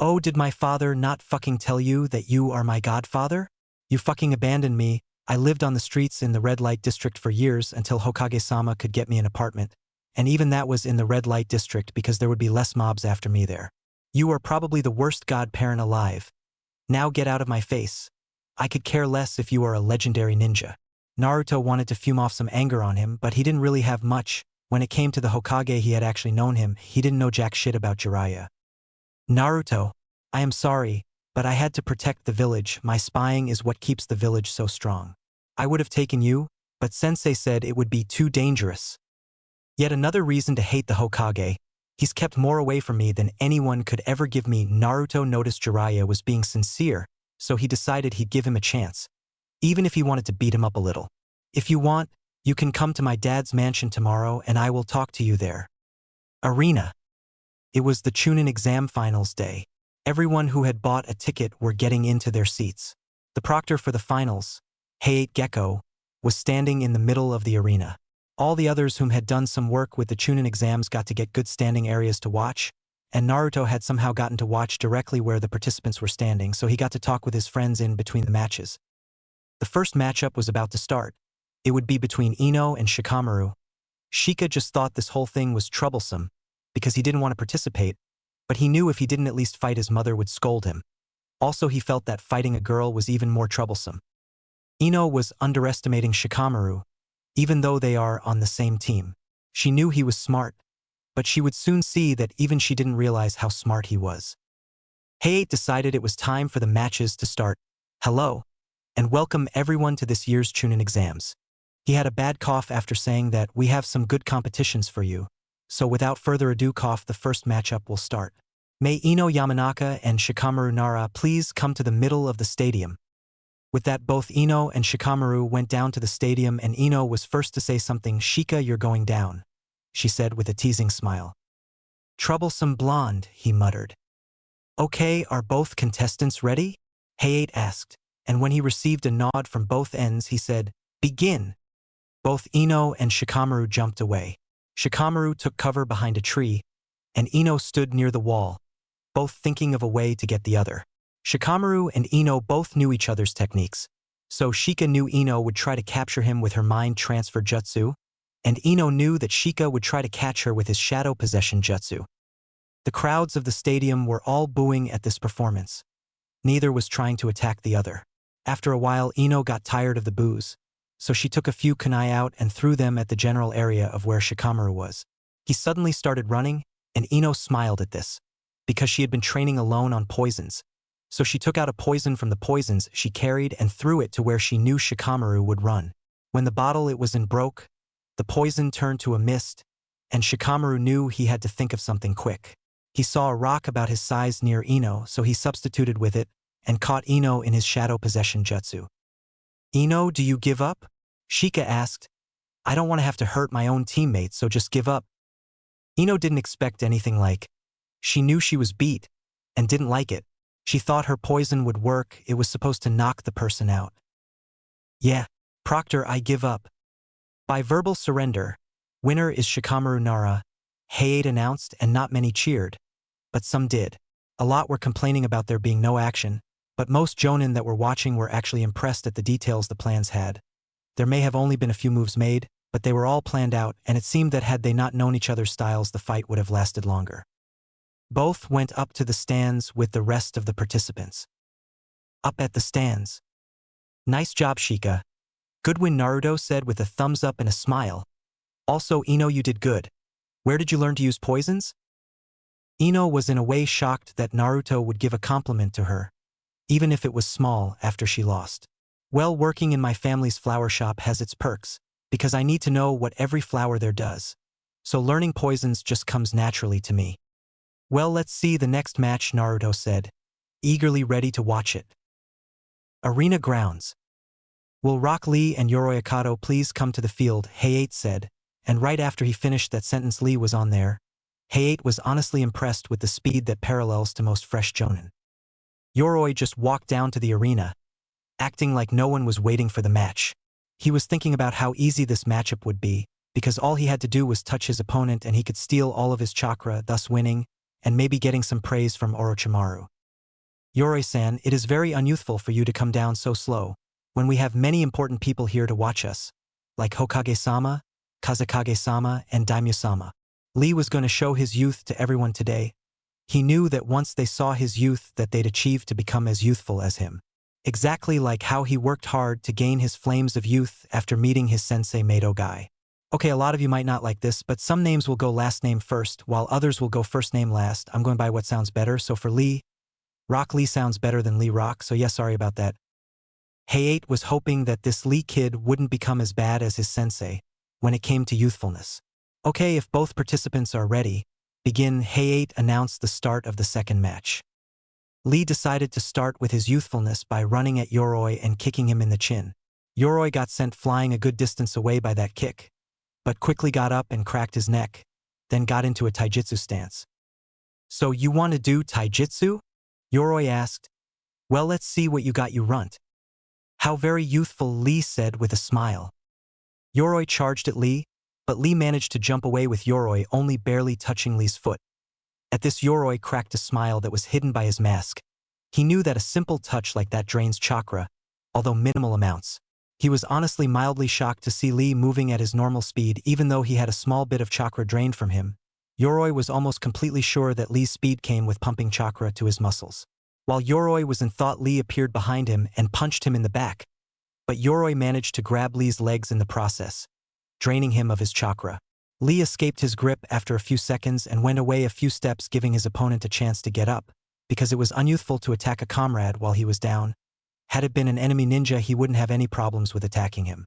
Oh, did my father not fucking tell you that you are my godfather? You fucking abandoned me. I lived on the streets in the red light district for years until Hokage-sama could get me an apartment. And even that was in the red light district because there would be less mobs after me there. You are probably the worst godparent alive. Now get out of my face. I could care less if you are a legendary ninja. Naruto wanted to fume off some anger on him, but he didn't really have much. When it came to the Hokage, he had actually known him. He didn't know jack shit about Jiraiya. Naruto, I am sorry, but I had to protect the village. My spying is what keeps the village so strong. I would have taken you, but Sensei said it would be too dangerous. Yet another reason to hate the Hokage. He's kept more away from me than anyone could ever give me. Naruto noticed Jiraiya was being sincere, so he decided he'd give him a chance, even if he wanted to beat him up a little. If you want, you can come to my dad's mansion tomorrow and I will talk to you there. Arena. It was the Chunin exam finals day. Everyone who had bought a ticket were getting into their seats. The proctor for the finals, Hayate Gecko, was standing in the middle of the arena. All the others whom had done some work with the Chunin exams got to get good standing areas to watch, and Naruto had somehow gotten to watch directly where the participants were standing, so he got to talk with his friends in between the matches. The first matchup was about to start. It would be between Ino and Shikamaru. Shika just thought this whole thing was troublesome, because he didn't want to participate, but he knew if he didn't at least fight his mother would scold him. Also he felt that fighting a girl was even more troublesome. Ino was underestimating Shikamaru, even though they are on the same team. She knew he was smart, but she would soon see that even she didn't realize how smart he was. Hayate decided it was time for the matches to start. Hello, and welcome everyone to this year's Chunin exams. He had a bad cough after saying that we have some good competitions for you. So without further ado, the first matchup will start. May Ino Yamanaka and Shikamaru Nara please come to the middle of the stadium. With that, both Ino and Shikamaru went down to the stadium and Ino was first to say something. Shika, you're going down, she said with a teasing smile. Troublesome blonde, he muttered. Okay, are both contestants ready? Hayate asked, and when he received a nod from both ends, he said, begin. Both Ino and Shikamaru jumped away. Shikamaru took cover behind a tree, and Ino stood near the wall, both thinking of a way to get the other. Shikamaru and Ino both knew each other's techniques, so Shika knew Ino would try to capture him with her mind transfer jutsu, and Ino knew that Shika would try to catch her with his shadow possession jutsu. The crowds of the stadium were all booing at this performance. Neither was trying to attack the other. After a while, Ino got tired of the boos, so she took a few kunai out and threw them at the general area of where Shikamaru was. He suddenly started running, and Ino smiled at this, because she had been training alone on poisons. So she took out a poison from the poisons she carried and threw it to where she knew Shikamaru would run. When the bottle it was in broke, the poison turned to a mist, and Shikamaru knew he had to think of something quick. He saw a rock about his size near Ino, so he substituted with it and caught Ino in his shadow possession jutsu. "Ino, do you give up?" Shika asked. "I don't want to have to hurt my own teammates, so just give up." Ino didn't expect anything like. She knew she was beat, and didn't like it. She thought her poison would work, it was supposed to knock the person out. "Yeah, Proctor, I give up." By verbal surrender, winner is Shikamaru Nara, Hayate announced, and not many cheered. But some did. A lot were complaining about there being no action, but most jonin that were watching were actually impressed at the details the plans had. There may have only been a few moves made, but they were all planned out, and it seemed that had they not known each other's styles, the fight would have lasted longer. Both went up to the stands with the rest of the participants. Up at the stands. "Nice job, Shika." "Good win," Naruto said with a thumbs up and a smile. "Also, Ino, you did good. Where did you learn to use poisons?" Ino was in a way shocked that Naruto would give a compliment to her, even if it was small, after she lost. "Well, working in my family's flower shop has its perks, because I need to know what every flower there does. So learning poisons just comes naturally to me." "Well, let's see the next match," Naruto said, eagerly ready to watch it. Arena grounds. "Will Rock Lee and Yoroi Akato please come to the field?" Hayate said, and right after he finished that sentence Lee was on there. Hayate was honestly impressed with the speed that parallels to most fresh jonin. Yoroi just walked down to the arena, acting like no one was waiting for the match. He was thinking about how easy this matchup would be, because all he had to do was touch his opponent and he could steal all of his chakra, thus winning, and maybe getting some praise from Orochimaru. "Yoroi-san, it is very unyouthful for you to come down so slow, when we have many important people here to watch us, like Hokage-sama, Kazekage-sama, and Daimyo-sama." Lee was going to show his youth to everyone today. He knew that once they saw his youth that they'd achieve to become as youthful as him. Exactly like how he worked hard to gain his flames of youth after meeting his sensei Mado Guy. Okay, a lot of you might not like this, but some names will go last name first, while others will go first name last. I'm going by what sounds better, so for Lee, Rock Lee sounds better than Lee Rock, so yeah, sorry about that. Hayate was hoping that this Lee kid wouldn't become as bad as his sensei when it came to youthfulness. "Okay, if both participants are ready, begin." Hayate announced the start of the second match. Lee decided to start with his youthfulness by running at Yoroi and kicking him in the chin. Yoroi got sent flying a good distance away by that kick, but quickly got up and cracked his neck, then got into a taijutsu stance. "So you want to do taijutsu?" Yoroi asked. "Well, let's see what you got, you runt." "How very youthful," Lee said with a smile. Yoroi charged at Lee, but Lee managed to jump away with Yoroi only barely touching Lee's foot. At this, Yoroi cracked a smile that was hidden by his mask. He knew that a simple touch like that drains chakra, although minimal amounts. He was honestly mildly shocked to see Lee moving at his normal speed even though he had a small bit of chakra drained from him. Yoroi was almost completely sure that Lee's speed came with pumping chakra to his muscles. While Yoroi was in thought, Lee appeared behind him and punched him in the back. But Yoroi managed to grab Lee's legs in the process, draining him of his chakra. Lee escaped his grip after a few seconds and went away a few steps, giving his opponent a chance to get up, because it was unyouthful to attack a comrade while he was down. Had it been an enemy ninja, he wouldn't have any problems with attacking him.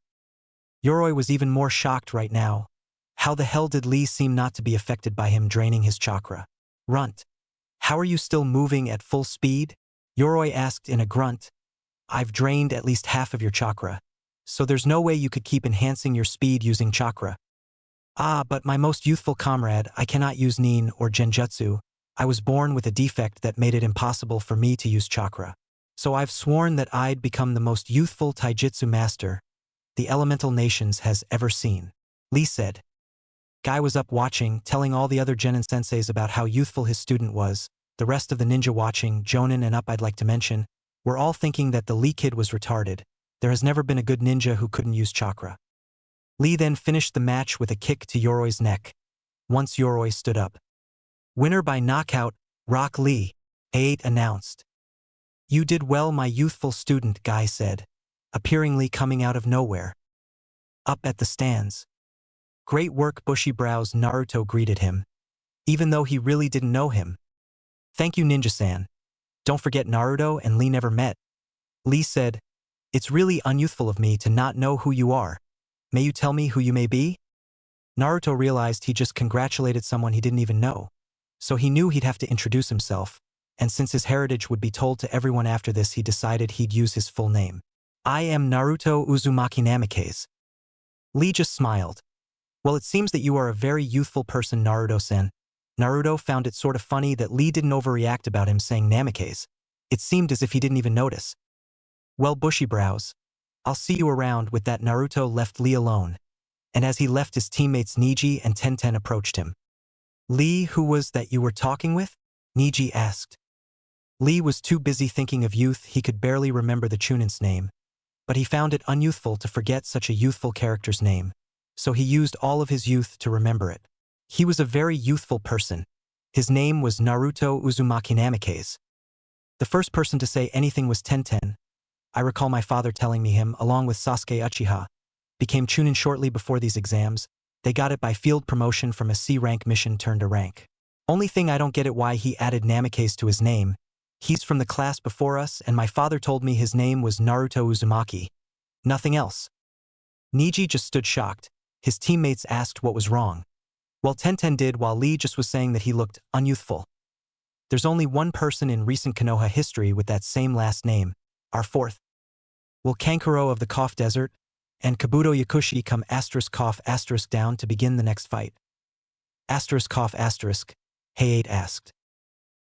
Yoroi was even more shocked right now. How the hell did Lee seem not to be affected by him draining his chakra? "Runt. How are you still moving at full speed?" Yoroi asked in a grunt. "I've drained at least half of your chakra, so there's no way you could keep enhancing your speed using chakra." "Ah, but my most youthful comrade, I cannot use nin or genjutsu. I was born with a defect that made it impossible for me to use chakra. So I've sworn that I'd become the most youthful taijutsu master the Elemental Nations has ever seen," Lee said. Guy was up watching, telling all the other Genin senseis about how youthful his student was. The rest of the ninja watching, Jonin and up I'd like to mention, were all thinking that the Lee kid was retarded. There has never been a good ninja who couldn't use chakra. Lee then finished the match with a kick to Yoroi's neck. Once Yoroi stood up. "Winner by knockout, Rock Lee," Hayate announced. "You did well, my youthful student," Guy said, appearingly coming out of nowhere. Up at the stands. "Great work, bushy brows," Naruto greeted him, even though he really didn't know him. "Thank you, Ninja-san." Don't forget Naruto and Lee never met. Lee said, "It's really unyouthful of me to not know who you are. May you tell me who you may be?" Naruto realized he just congratulated someone he didn't even know. So he knew he'd have to introduce himself, and since his heritage would be told to everyone after this, he decided he'd use his full name. "I am Naruto Uzumaki Namikaze." Lee just smiled. "Well, it seems that you are a very youthful person, Naruto-sen." Naruto found it sort of funny that Lee didn't overreact about him saying Namikaze. It seemed as if he didn't even notice. "Well, bushy brows, I'll see you around." With that, Naruto left Lee alone, and as he left, his teammates Neji and Tenten approached him. "Lee, who was that you were talking with?" Neji asked. Lee was too busy thinking of youth he could barely remember the Chunin's name, but he found it unyouthful to forget such a youthful character's name, so he used all of his youth to remember it. He was a very youthful person. His name was Naruto Uzumaki Namikaze. The first person to say anything was Tenten. I recall my father telling me him, along with Sasuke Uchiha, became Chunin shortly before these exams. They got it by field promotion from a C-rank mission turned to rank. Only thing I don't get it why he added Namikaze to his name. He's from the class before us, and my father told me his name was Naruto Uzumaki. Nothing else. Neji just stood shocked. His teammates asked what was wrong. Well, Tenten did, while Lee just was saying that he looked unyouthful. There's only one person in recent Konoha history with that same last name, our fourth. Will Kankuro of the Kof Desert and Kabuto Yakushi come *** down to begin the next fight? ***, Hayate asked.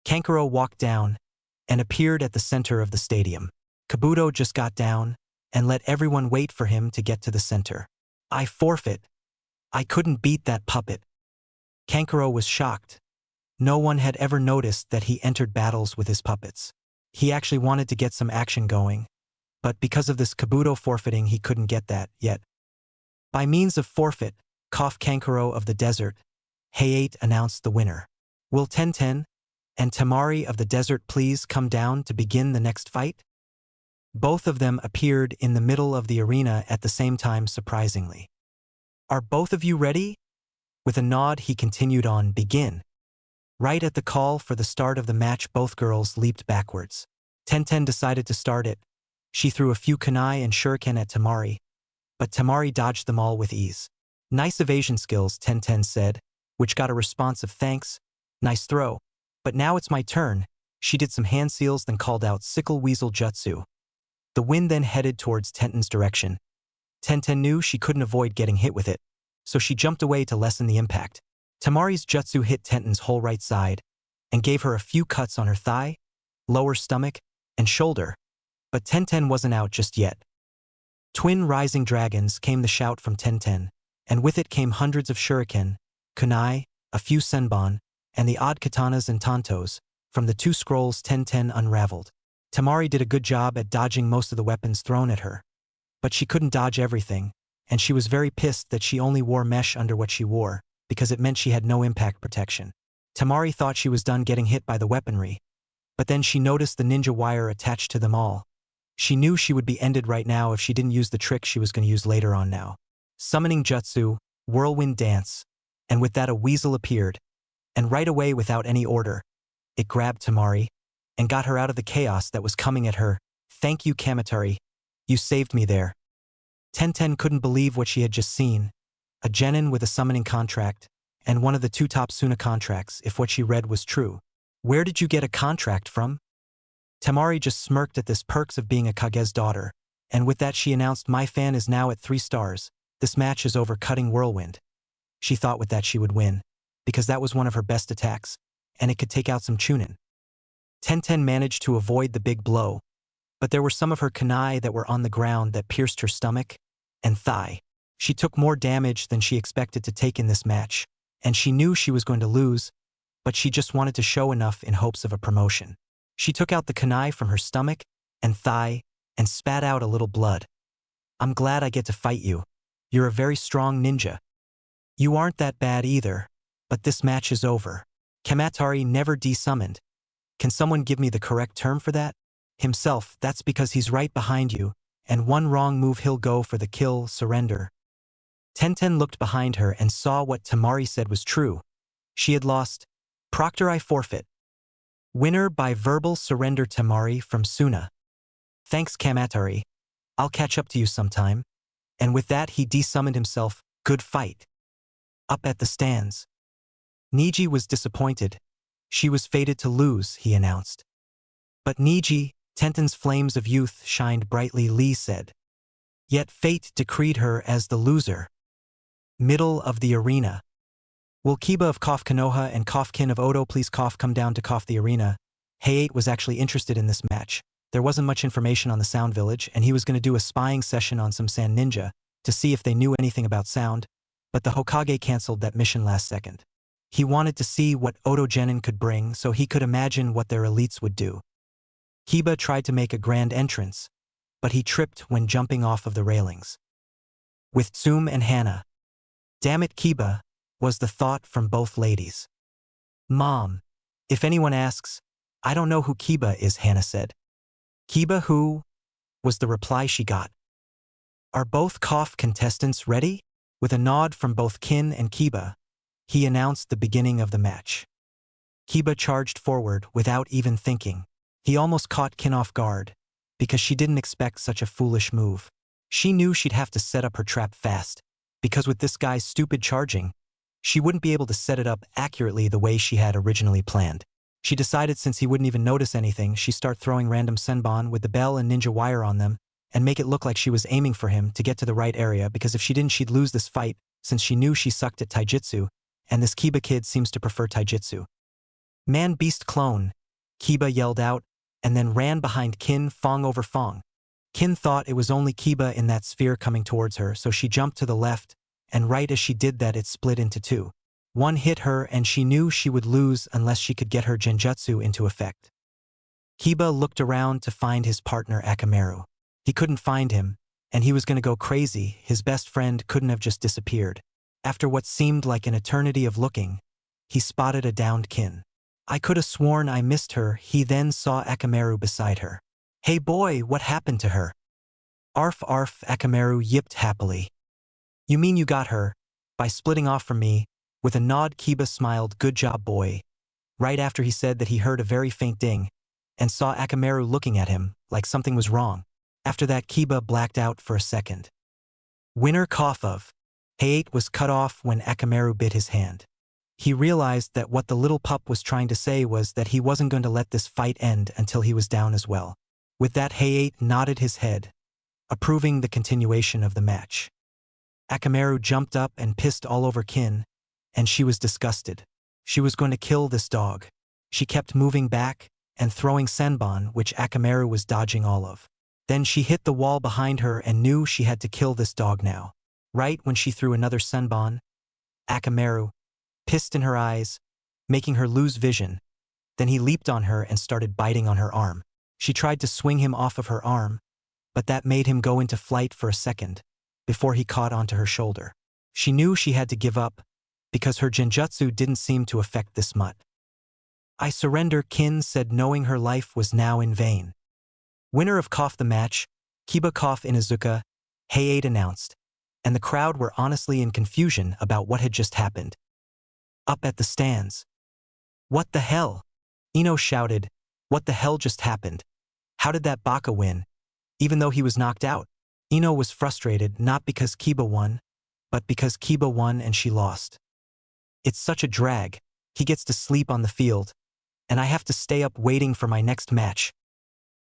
Kankuro walked down and appeared at the center of the stadium. Kabuto just got down and let everyone wait for him to get to the center. "I forfeit. I couldn't beat that puppet." Kankuro was shocked. No one had ever noticed that he entered battles with his puppets. He actually wanted to get some action going, but because of this Kabuto forfeiting, he couldn't get that yet. By means of forfeit, Kankuro of the desert, Hayate announced the winner. "Will Tenten and Tamari of the desert please come down to begin the next fight?" Both of them appeared in the middle of the arena at the same time, surprisingly. "Are both of you ready?" With a nod, he continued on, "Begin." Right at the call for the start of the match, both girls leaped backwards. Tenten decided to start it. She threw a few kunai and shuriken at Tamari, but Tamari dodged them all with ease. "Nice evasion skills," Tenten said, which got a response of thanks. "Nice throw. But now it's my turn." She did some hand seals, then called out Sickle Weasel Jutsu. The wind then headed towards Tenten's direction. Tenten knew she couldn't avoid getting hit with it, so she jumped away to lessen the impact. Tamari's jutsu hit Tenten's whole right side and gave her a few cuts on her thigh, lower stomach, and shoulder, but Tenten wasn't out just yet. "Twin rising dragons," came the shout from Tenten, and with it came hundreds of shuriken, kunai, a few senbon, and the odd katanas and tantos. From the two scrolls Tenten unraveled. Tamari did a good job at dodging most of the weapons thrown at her, but she couldn't dodge everything, and she was very pissed that she only wore mesh under what she wore, because it meant she had no impact protection. Tamari thought she was done getting hit by the weaponry, but then she noticed the ninja wire attached to them all. She knew she would be ended right now if she didn't use the trick she was going to use later on now. Summoning Jutsu, Whirlwind Dance, and with that a weasel appeared, and right away without any order, it grabbed Tamari and got her out of the chaos that was coming at her. "Thank you, Kamitari. You saved me there." Tenten couldn't believe what she had just seen. A genin with a summoning contract, and one of the two top Suna contracts, if what she read was true. "Where did you get a contract from?" Tamari just smirked at this perks of being a Kage's daughter, and with that she announced, "My fan is now at 3 stars. This match is over." Cutting Whirlwind. She thought with that she would win, because that was one of her best attacks, and it could take out some Chunin. Tenten managed to avoid the big blow, but there were some of her kunai that were on the ground that pierced her stomach and thigh. She took more damage than she expected to take in this match, and she knew she was going to lose, but she just wanted to show enough in hopes of a promotion. She took out the kunai from her stomach and thigh and spat out a little blood. "I'm glad I get to fight you. You're a very strong ninja. You aren't that bad either, but this match is over." Kamatari never desummoned. Can someone give me the correct term for that? Himself, that's because he's right behind you, and one wrong move he'll go for the kill, surrender. Tenten looked behind her and saw what Tamari said was true. She had lost. "Proctor, I forfeit." Winner by verbal surrender Tamari from Suna. Thanks Kamatari. I'll catch up to you sometime. And with that he desummoned himself. Good fight. Up at the stands. Niji was disappointed. She was fated to lose, he announced. But Niji, Tenten's flames of youth shined brightly, Lee said. Yet fate decreed her as the loser. Middle of the arena. Will Kiba of Kof Konoha and Kof Kin of Odo please come down to Kof the arena? Hayate was actually interested in this match. There wasn't much information on the Sound Village, and he was going to do a spying session on some Sand Ninja to see if they knew anything about sound, but the Hokage cancelled that mission last second. He wanted to see what Odo Genin could bring so he could imagine what their elites would do. Kiba tried to make a grand entrance, but he tripped when jumping off of the railings. With Tsum and Hana. Damn it, Kiba, was the thought from both ladies. Mom, if anyone asks, I don't know who Kiba is, Hana said. Kiba who? Was the reply she got. Are both Kof contestants ready? With a nod from both Kin and Kiba, he announced the beginning of the match. Kiba charged forward without even thinking. He almost caught Kin off guard, because she didn't expect such a foolish move. She knew she'd have to set up her trap fast, because with this guy's stupid charging, she wouldn't be able to set it up accurately the way she had originally planned. She decided since he wouldn't even notice anything, she'd start throwing random senbon with the bell and ninja wire on them, and make it look like she was aiming for him to get to the right area, because if she didn't she'd lose this fight, since she knew she sucked at taijutsu, and this Kiba kid seems to prefer taijutsu. Man-beast clone, Kiba yelled out, and then ran behind Kin Fong over Fong. Kin thought it was only Kiba in that sphere coming towards her, so she jumped to the left, and right as she did that it split into two. One hit her and she knew she would lose unless she could get her genjutsu into effect. Kiba looked around to find his partner Akamaru. He couldn't find him, and he was going to go crazy. His best friend couldn't have just disappeared. After what seemed like an eternity of looking, he spotted a downed Kin. I could have sworn I missed her. He then saw Akamaru beside her. Hey boy, what happened to her? Arf arf, Akamaru yipped happily. You mean you got her, by splitting off from me? With a nod Kiba smiled, good job boy. Right after he said that he heard a very faint ding, and saw Akamaru looking at him, like something was wrong. After that Kiba blacked out for a second. Winner cough of. Hayate was cut off when Akamaru bit his hand. He realized that what the little pup was trying to say was that he wasn't going to let this fight end until he was down as well. With that Hayate nodded his head, approving the continuation of the match. Akamaru jumped up and pissed all over Kin, and she was disgusted. She was going to kill this dog. She kept moving back and throwing senbon, which Akamaru was dodging all of. Then she hit the wall behind her and knew she had to kill this dog now. Right when she threw another senbon, Akamaru, pissed in her eyes, making her lose vision. Then he leaped on her and started biting on her arm. She tried to swing him off of her arm, but that made him go into flight for a second, before he caught onto her shoulder. She knew she had to give up, because her genjutsu didn't seem to affect this much. I surrender, Kin said, knowing her life was now in vain. Winner of Kof the match, Kiba Kof Inuzuka, Hayate announced, and the crowd were honestly in confusion about what had just happened. Up at the stands. What the hell? Ino shouted, what the hell just happened? How did that Baka win? Even though he was knocked out. Ino was frustrated not because Kiba won, but because Kiba won and she lost. It's such a drag. He gets to sleep on the field, and I have to stay up waiting for my next match.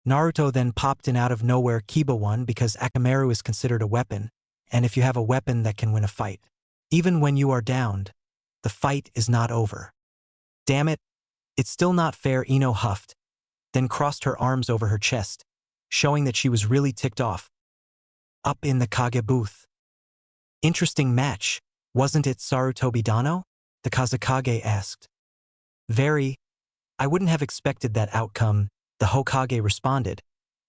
Naruto then popped in out of nowhere. Kiba won because Akamaru is considered a weapon, and if you have a weapon that can win a fight, even when you are downed, the fight is not over. Damn it, it's still not fair, Ino huffed, then crossed her arms over her chest, showing that she was really ticked off. Up in the Kage booth. Interesting match, wasn't it, Sarutobi Dano? The Kazekage asked. Very. I wouldn't have expected that outcome, the Hokage responded,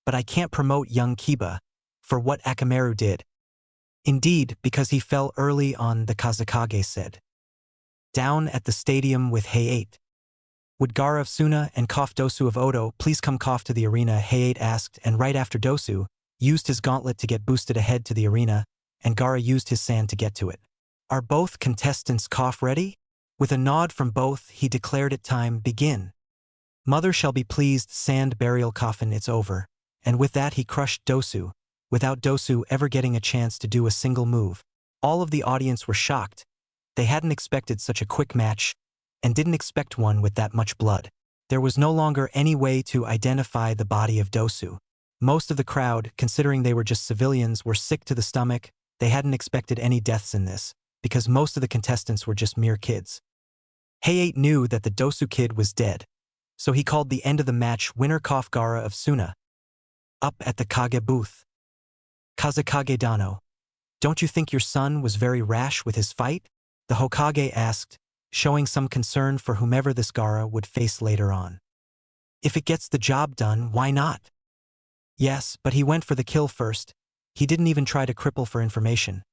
but I can't promote young Kiba for what Akamaru did. Indeed, because he fell early on, the Kazekage said. Down at the stadium with Hayate. Would Gara of Suna and Kof Dosu of Odo please come Kof to the arena? Hayate asked, and right after Dosu used his gauntlet to get boosted ahead to the arena, and Gara used his sand to get to it. Are both contestants Kof ready? With a nod from both, he declared it time begin. Mother shall be pleased, sand burial coffin, it's over. And with that he crushed Dosu, without Dosu ever getting a chance to do a single move. All of the audience were shocked. They hadn't expected such a quick match, and didn't expect one with that much blood. There was no longer any way to identify the body of Dosu. Most of the crowd, considering they were just civilians, were sick to the stomach. They hadn't expected any deaths in this, because most of the contestants were just mere kids. Hayate knew that the Dosu kid was dead, so he called the end of the match winner Gara of Suna. Up at the Kage booth. Kazekage Dano. Don't you think your son was very rash with his fight? The Hokage asked, showing some concern for whomever this Gara would face later on. If it gets the job done, why not? Yes, but he went for the kill first. He didn't even try to cripple for information.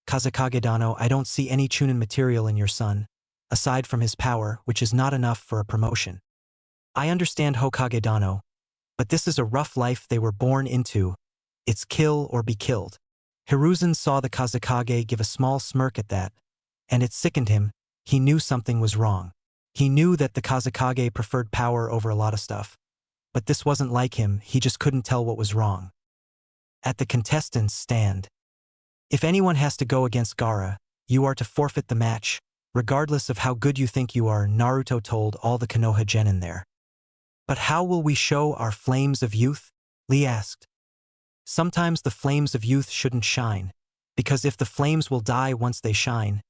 Kazekage Dano, I don't see any Chunin material in your son, aside from his power, which is not enough for a promotion. I understand Hokage Dano, but this is a rough life they were born into. It's kill or be killed. Hiruzen saw the Kazekage give a small smirk at that, and it sickened him. He knew something was wrong. He knew that the Kazekage preferred power over a lot of stuff. But this wasn't like him, he just couldn't tell what was wrong. At the contestants' stand. If anyone has to go against Gaara, you are to forfeit the match, regardless of how good you think you are, Naruto told all the Konoha genin there. But how will we show our flames of youth? Lee asked. Sometimes the flames of youth shouldn't shine, because if the flames will die once they shine,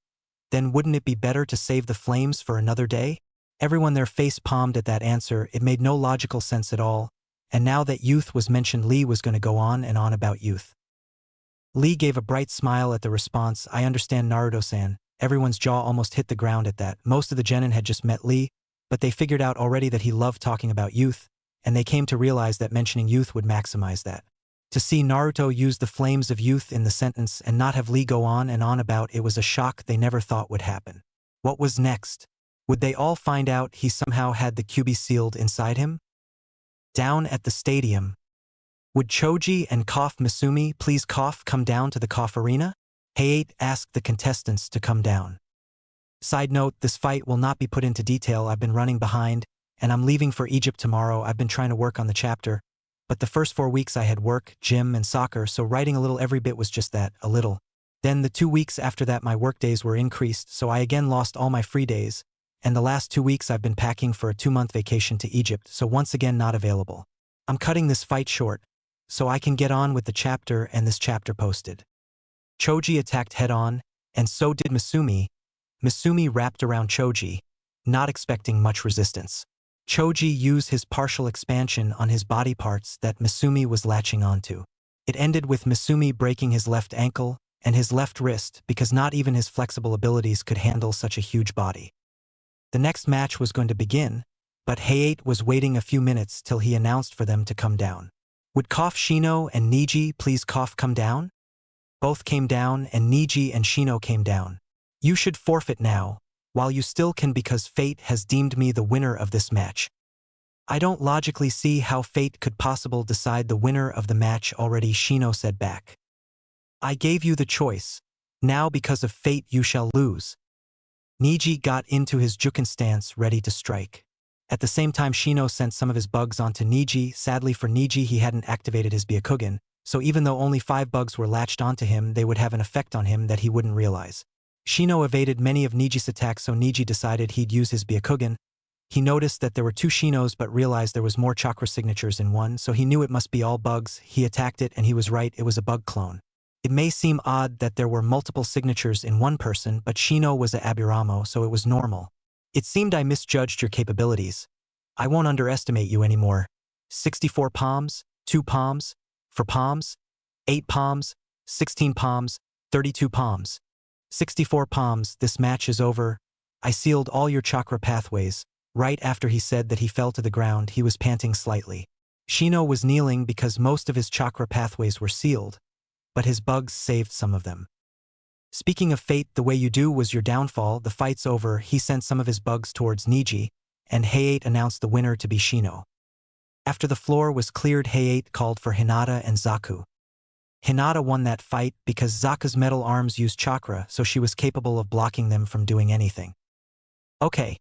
then wouldn't it be better to save the flames for another day? Everyone there face-palmed at that answer. It made no logical sense at all, and now that youth was mentioned, Lee was going to go on and on about youth. Lee gave a bright smile at the response. I understand, Naruto-san. Everyone's jaw almost hit the ground at that. Most of the genin had just met Lee, but they figured out already that he loved talking about youth, and they came to realize that mentioning youth would maximize that. To see Naruto use the flames of youth in the sentence and not have Lee go on and on about it was a shock they never thought would happen. What was next? Would they all find out he somehow had the Kyuubi sealed inside him? Down at the stadium. Would Choji and Misumi please come down to the arena? Hayate asked the contestants to come down. Side note, this fight will not be put into detail. I've been running behind, and I'm leaving for Egypt tomorrow. I've been trying to work on the chapter, but the first 4 weeks I had work, gym, and soccer, so writing a little every bit was just that, a little. Then the 2 weeks after that my work days were increased, so I again lost all my free days, and the last 2 weeks I've been packing for a 2-month vacation to Egypt, so once again not available. I'm cutting this fight short, so I can get on with the chapter and this chapter posted. Choji attacked head-on, and so did Misumi. Misumi wrapped around Choji, not expecting much resistance. Choji used his partial expansion on his body parts that Misumi was latching onto. It ended with Misumi breaking his left ankle and his left wrist because not even his flexible abilities could handle such a huge body. The next match was going to begin, but Hayate was waiting a few minutes till he announced for them to come down. Would Shino and Niji please come down? Both came down, and Niji and Shino came down. You should forfeit now, while you still can, because fate has deemed me the winner of this match. I don't logically see how fate could possibly decide the winner of the match already, Shino said back. I gave you the choice. Now because of fate you shall lose. Niji got into his Juken stance, ready to strike. At the same time Shino sent some of his bugs onto Niji. Sadly for Niji, he hadn't activated his Byakugan, so even though only 5 bugs were latched onto him, they would have an effect on him that he wouldn't realize. Shino evaded many of Niji's attacks, so Niji decided he'd use his Byakugan. He noticed that there were 2 Shinos but realized there was more chakra signatures in one, so he knew it must be all bugs. He attacked it and he was right, it was a bug clone. It may seem odd that there were multiple signatures in one person, but Shino was a Aburamo, so it was normal. It seemed I misjudged your capabilities. I won't underestimate you anymore. 64 palms, 2 palms, 4 palms, 8 palms, 16 palms, 32 palms. 64 palms, this match is over. I sealed all your chakra pathways. Right after he said that he fell to the ground, he was panting slightly. Shino was kneeling because most of his chakra pathways were sealed, but his bugs saved some of them. Speaking of fate, the way you do was your downfall. The fight's over. He sent some of his bugs towards Niji, and Hayate announced the winner to be Shino. After the floor was cleared, Hayate called for Hinata and Zaku. Hinata won that fight because Zaku's metal arms used chakra, so she was capable of blocking them from doing anything. Okay,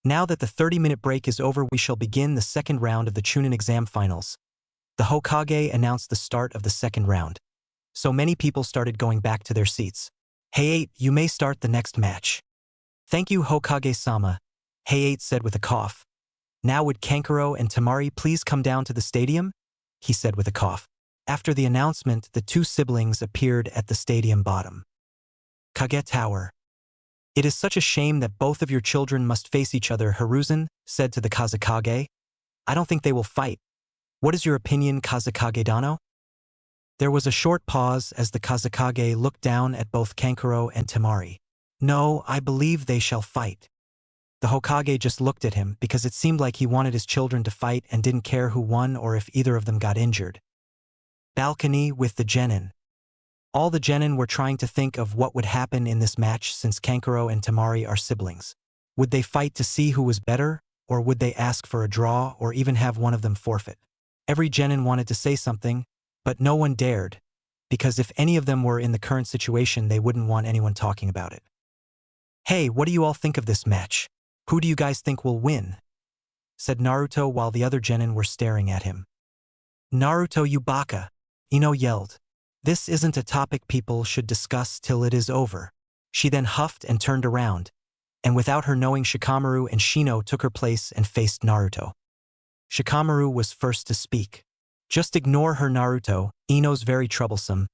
Now that the 30-minute break is over, we shall begin the second round of the Chunin exam finals. The Hokage announced the start of the second round. So many people started going back to their seats. Hey-8, you may start the next match. Thank you, Hokage-sama, Hey-8 said with a cough. Now would Kankuro and Temari please come down to the stadium? He said with a cough. After the announcement, the two siblings appeared at the stadium bottom. Kage Tower. It is such a shame that both of your children must face each other, Hiruzen said to the Kazekage. I don't think they will fight. What is your opinion, Kazekage Dano? There was a short pause as the Kazekage looked down at both Kankuro and Temari. No, I believe they shall fight. The Hokage just looked at him because it seemed like he wanted his children to fight and didn't care who won or if either of them got injured. Balcony with the Genin. All the Genin were trying to think of what would happen in this match since Kankuro and Temari are siblings. Would they fight to see who was better, or would they ask for a draw or even have one of them forfeit? Every Genin wanted to say something, but no one dared, because if any of them were in the current situation, they wouldn't want anyone talking about it. Hey, what do you all think of this match? Who do you guys think will win? Said Naruto while the other Genin were staring at him. Naruto, you baka, Ino yelled. This isn't a topic people should discuss till it is over. She then huffed and turned around, and without her knowing, Shikamaru and Shino took her place and faced Naruto. Shikamaru was first to speak. Just ignore her, Naruto, Ino's very troublesome,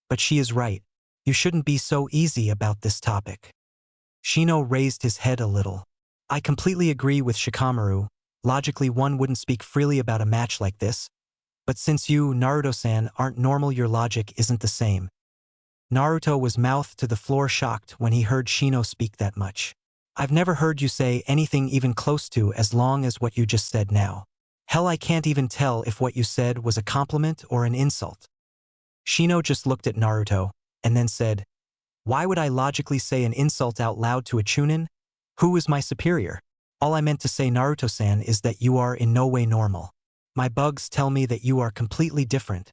but she is right. You shouldn't be so easy about this topic. Shino raised his head a little. I completely agree with Shikamaru. Logically, one wouldn't speak freely about a match like this. But since you, Naruto-san, aren't normal, your logic isn't the same. Naruto was mouth to the floor, shocked when he heard Shino speak that much. I've never heard you say anything even close to as long as what you just said now. Hell, I can't even tell if what you said was a compliment or an insult. Shino just looked at Naruto, and then said, Why would I logically say an insult out loud to a Chunin? Who is my superior? All I meant to say, Naruto-san, is that you are in no way normal. My bugs tell me that you are completely different,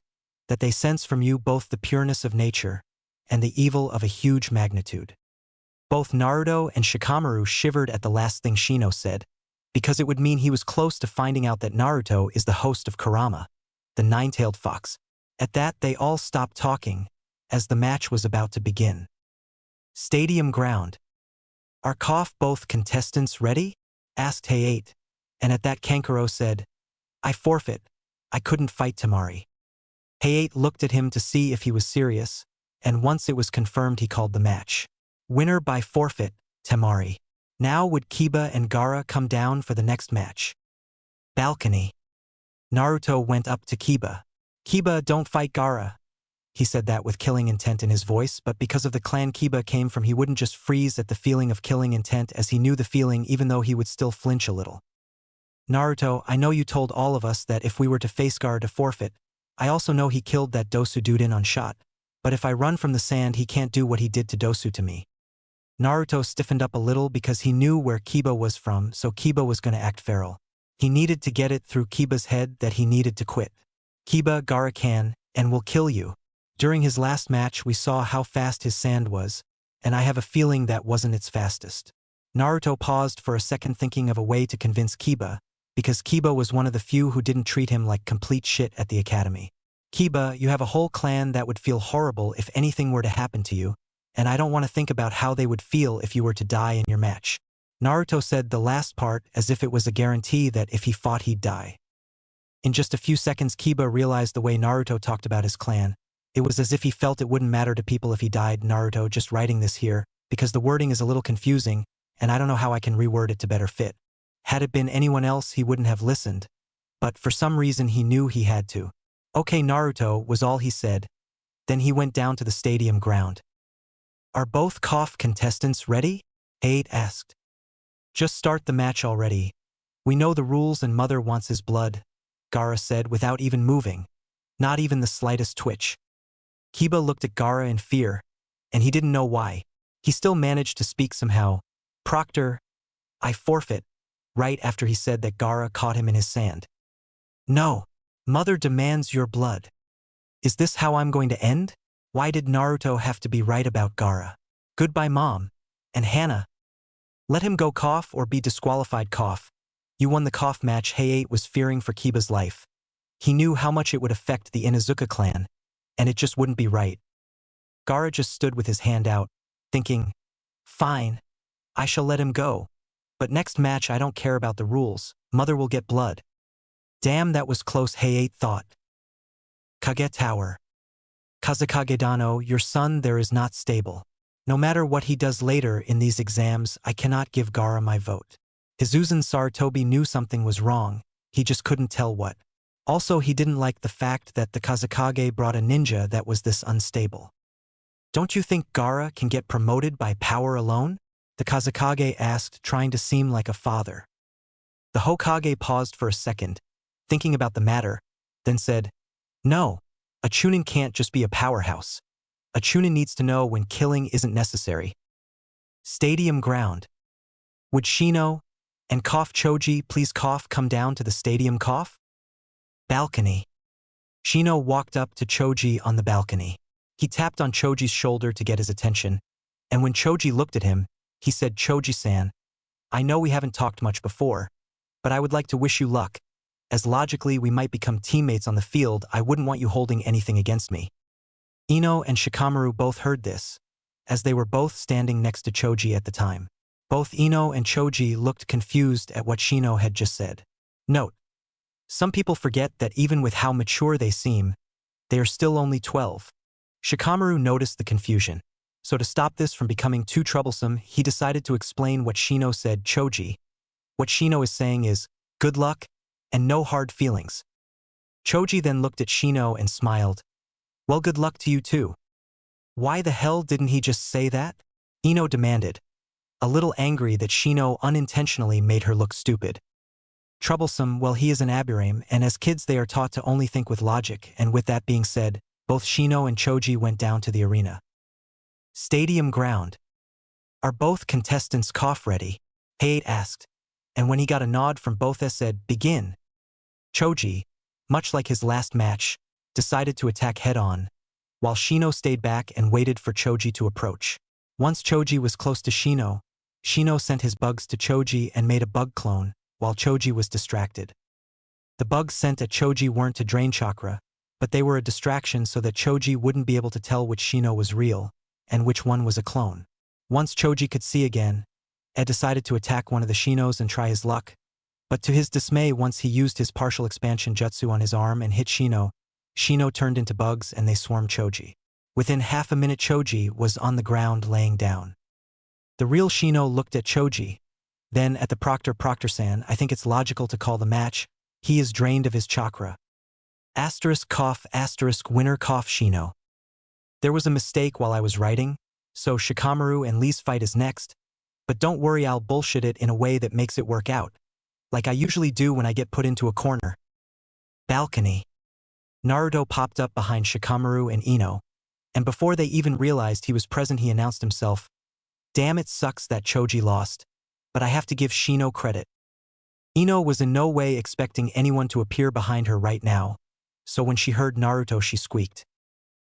that they sense from you both the pureness of nature and the evil of a huge magnitude. Both Naruto and Shikamaru shivered at the last thing Shino said, because it would mean he was close to finding out that Naruto is the host of Kurama, the nine-tailed fox. At that, they all stopped talking, as the match was about to begin. Stadium ground. Are both contestants ready? Asked Hey-8, and at that Kankuro said, I forfeit. I couldn't fight Temari. Hey-8 looked at him to see if he was serious, and once it was confirmed, he called the match. Winner by forfeit, Temari. Now would Kiba and Gaara come down for the next match? Balcony. Naruto went up to Kiba. Kiba, don't fight Gaara. He said that with killing intent in his voice, but because of the clan Kiba came from, he wouldn't just freeze at the feeling of killing intent, as he knew the feeling, even though he would still flinch a little. Naruto, I know you told all of us that if we were to face Gaara to forfeit. I also know he killed that Dosu dude in on shot. But if I run from the sand, he can't do what he did to Dosu to me. Naruto stiffened up a little because he knew where Kiba was from, so Kiba was going to act feral. He needed to get it through Kiba's head that he needed to quit. Kiba, Gaara can, and will kill you. During his last match, we saw how fast his sand was, and I have a feeling that wasn't its fastest. Naruto paused for a second, thinking of a way to convince Kiba, because Kiba was one of the few who didn't treat him like complete shit at the academy. Kiba, you have a whole clan that would feel horrible if anything were to happen to you, and I don't want to think about how they would feel if you were to die in your match. Naruto said the last part as if it was a guarantee that if he fought, he'd die. In just a few seconds, Kiba realized the way Naruto talked about his clan. It was as if he felt it wouldn't matter to people if he died. Naruto, just writing this here, because the wording is a little confusing, and I don't know how I can reword it to better fit. Had it been anyone else, he wouldn't have listened, but for some reason he knew he had to. Okay, Naruto, was all he said. Then he went down to the stadium ground. Are both contestants ready? Aide asked. Just start the match already. We know the rules and mother wants his blood, Gaara said without even moving. Not even the slightest twitch. Kiba looked at Gaara in fear, and he didn't know why. He still managed to speak somehow. Proctor, I forfeit, right after he said that Gaara caught him in his sand. No. Mother demands your blood. Is this how I'm going to end? Why did Naruto have to be right about Gaara? Goodbye, Mom. And Hana. Let him go cough or be disqualified cough. You won the cough match. Hayate was fearing for Kiba's life. He knew how much it would affect the Inuzuka clan, and it just wouldn't be right. Gaara just stood with his hand out, thinking, fine, I shall let him go. But next match I don't care about the rules, mother will get blood. Damn, that was close, Hayate thought. Kage Tower. Kazekage Dano, your son there is not stable. No matter what he does later in these exams, I cannot give Gaara my vote. Hizuzen Sarutobi knew something was wrong, he just couldn't tell what. Also, he didn't like the fact that the Kazekage brought a ninja that was this unstable. Don't you think Gaara can get promoted by power alone? The Kazekage asked, trying to seem like a father. The Hokage paused for a second, thinking about the matter, then said, no, a Chunin can't just be a powerhouse. A Chunin needs to know when killing isn't necessary. Stadium ground. Would Shino and Cough Choji please cough come down to the stadium cough? Balcony. Shino walked up to Choji on the balcony. He tapped on Choji's shoulder to get his attention, and when Choji looked at him, he said, Choji-san, I know we haven't talked much before, but I would like to wish you luck. As logically we might become teammates on the field, I wouldn't want you holding anything against me. Ino and Shikamaru both heard this, as they were both standing next to Choji at the time. Both Ino and Choji looked confused at what Shino had just said. Note: some people forget that even with how mature they seem, they are still only 12. Shikamaru noticed the confusion, so to stop this from becoming too troublesome, he decided to explain what Shino said. Choji, what Shino is saying is, good luck, and no hard feelings. Choji then looked at Shino and smiled. Well, good luck to you too. Why the hell didn't he just say that? Ino demanded, a little angry that Shino unintentionally made her look stupid. Troublesome, well, he is an Aburame, and as kids they are taught to only think with logic, and with that being said, both Shino and Choji went down to the arena. Stadium ground. Are both contestants cough ready? Hayate asked, and when he got a nod from both said, begin. Choji, much like his last match, decided to attack head-on, while Shino stayed back and waited for Choji to approach. Once Choji was close to Shino, Shino sent his bugs to Choji and made a bug clone, while Choji was distracted. The bugs sent at Choji weren't to drain chakra, but they were a distraction so that Choji wouldn't be able to tell which Shino was real, and which one was a clone. Once Choji could see again, Ed decided to attack one of the Shinos and try his luck, but to his dismay once he used his partial expansion jutsu on his arm and hit Shino, Shino turned into bugs and they swarmed Choji. Within half a minute Choji was on the ground laying down. The real Shino looked at Choji, then at the Proctor-san. I think it's logical to call the match, he is drained of his chakra. Asterisk cough asterisk winner cough Shino. There was a mistake while I was writing, so Shikamaru and Lee's fight is next, but don't worry, I'll bullshit it in a way that makes it work out, like I usually do when I get put into a corner. Balcony. Naruto popped up behind Shikamaru and Ino, and before they even realized he was present he announced himself, damn, it sucks that Choji lost, but I have to give Shino credit. Ino was in no way expecting anyone to appear behind her right now, so when she heard Naruto she squeaked.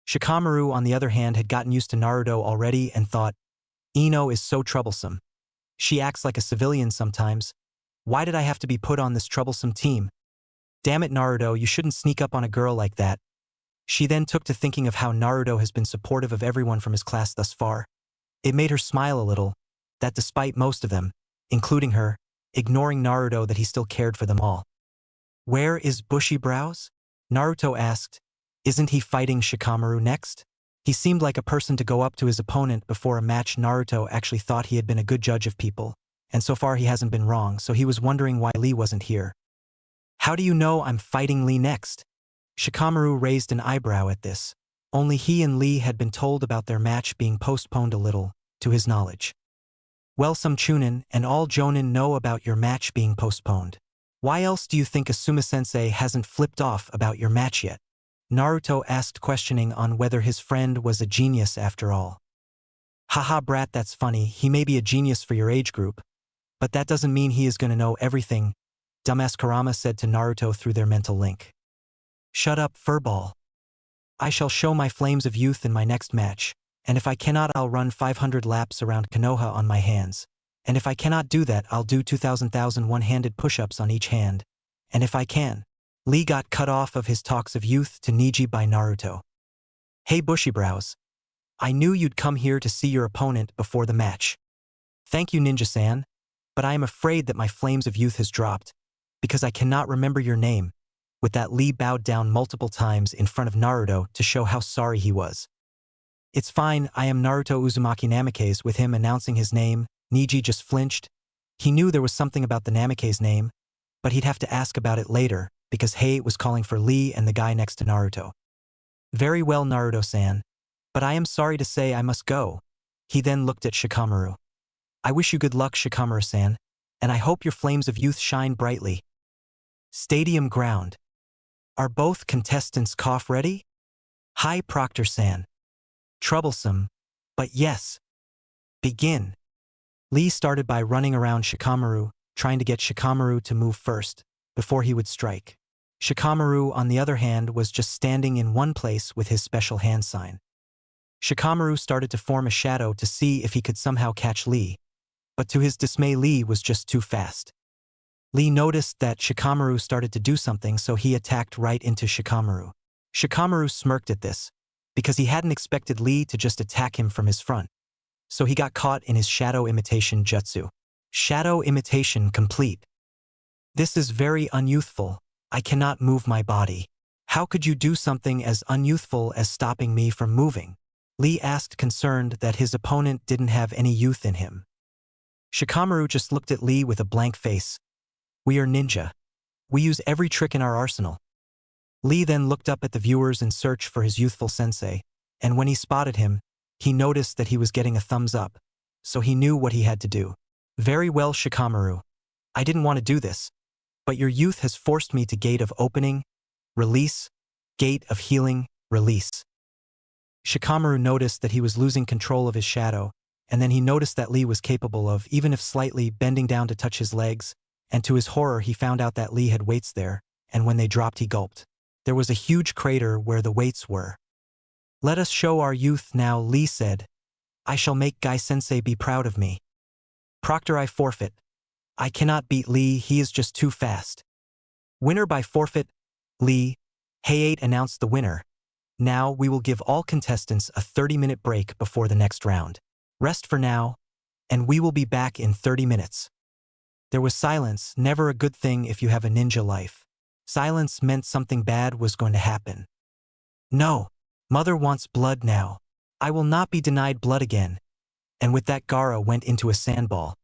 Shikamaru on the other hand had gotten used to Naruto already and thought, Ino is so troublesome. She acts like a civilian sometimes. Why did I have to be put on this troublesome team? Damn it, Naruto, you shouldn't sneak up on a girl like that. She then took to thinking of how Naruto has been supportive of everyone from his class thus far. It made her smile a little, that despite most of them, including her, ignoring Naruto, that he still cared for them all. Where is Bushy Brows? Naruto asked. Isn't he fighting Shikamaru next? He seemed like a person to go up to his opponent before a match. Naruto actually thought he had been a good judge of people, and so far he hasn't been wrong, so he was wondering why Lee wasn't here. How do you know I'm fighting Lee next? Shikamaru raised an eyebrow at this. Only he and Lee had been told about their match being postponed a little, to his knowledge. Well, some Chunin and all Jonin know about your match being postponed. Why else do you think Asuma-sensei hasn't flipped off about your match yet? Naruto asked, questioning on whether his friend was a genius after all. Haha brat, that's funny, he may be a genius for your age group, but that doesn't mean he is going to know everything, dumbass Kurama said to Naruto through their mental link. Shut up, furball. I shall show my flames of youth in my next match, and if I cannot I'll run 500 laps around Konoha on my hands, And if I cannot do that, I'll do 2,000 one-handed push-ups on each hand. And if I can. Lee got cut off of his talks of youth to Niji by Naruto. Hey Bushybrows. I knew you'd come here to see your opponent before the match. Thank you, Ninja-san. But I am afraid that my flames of youth has dropped, because I cannot remember your name. With that, Lee bowed down multiple times in front of Naruto to show how sorry he was. It's fine, I am Naruto Uzumaki Namikaze. With him announcing his name, Niji just flinched. He knew there was something about the Namikaze name, but he'd have to ask about it later, because Heiei was calling for Lee and the guy next to Naruto. Very well, Naruto-san. But I am sorry to say I must go. He then looked at Shikamaru. I wish you good luck, Shikamaru-san, and I hope your flames of youth shine brightly. Stadium ground. Are both contestants cough ready? Hi, Proctor-san. Troublesome, but yes. Begin. Lee started by running around Shikamaru, trying to get Shikamaru to move first, before he would strike. Shikamaru, on the other hand, was just standing in one place with his special hand sign. Shikamaru started to form a shadow to see if he could somehow catch Lee, but to his dismay, Lee was just too fast. Lee noticed that Shikamaru started to do something, so he attacked right into Shikamaru. Shikamaru smirked at this, because he hadn't expected Lee to just attack him from his front. So he got caught in his shadow imitation jutsu. Shadow imitation complete. This is very unyouthful. I cannot move my body. How could you do something as unyouthful as stopping me from moving? Lee asked, concerned that his opponent didn't have any youth in him. Shikamaru just looked at Lee with a blank face. We are ninja. We use every trick in our arsenal. Lee then looked up at the viewers in search for his youthful sensei, and when he spotted him, he noticed that he was getting a thumbs up, so he knew what he had to do. Very well, Shikamaru. I didn't want to do this, but your youth has forced me to gate of opening, release, gate of healing, release. Shikamaru noticed that he was losing control of his shadow, and then he noticed that Lee was capable of, even if slightly, bending down to touch his legs, and to his horror he found out that Lee had weights there, and when they dropped he gulped. There was a huge crater where the weights were. Let us show our youth now, Lee said. I shall make Guy-sensei be proud of me. Proctor, I forfeit. I cannot beat Lee, he is just too fast. Winner by forfeit, Lee. Heiei announced the winner. Now we will give all contestants a 30-minute break before the next round. Rest for now, and we will be back in 30 minutes. There was silence, never a good thing if you have a ninja life. Silence meant something bad was going to happen. No, mother wants blood now. I will not be denied blood again. And with that, Gaara went into a sandball.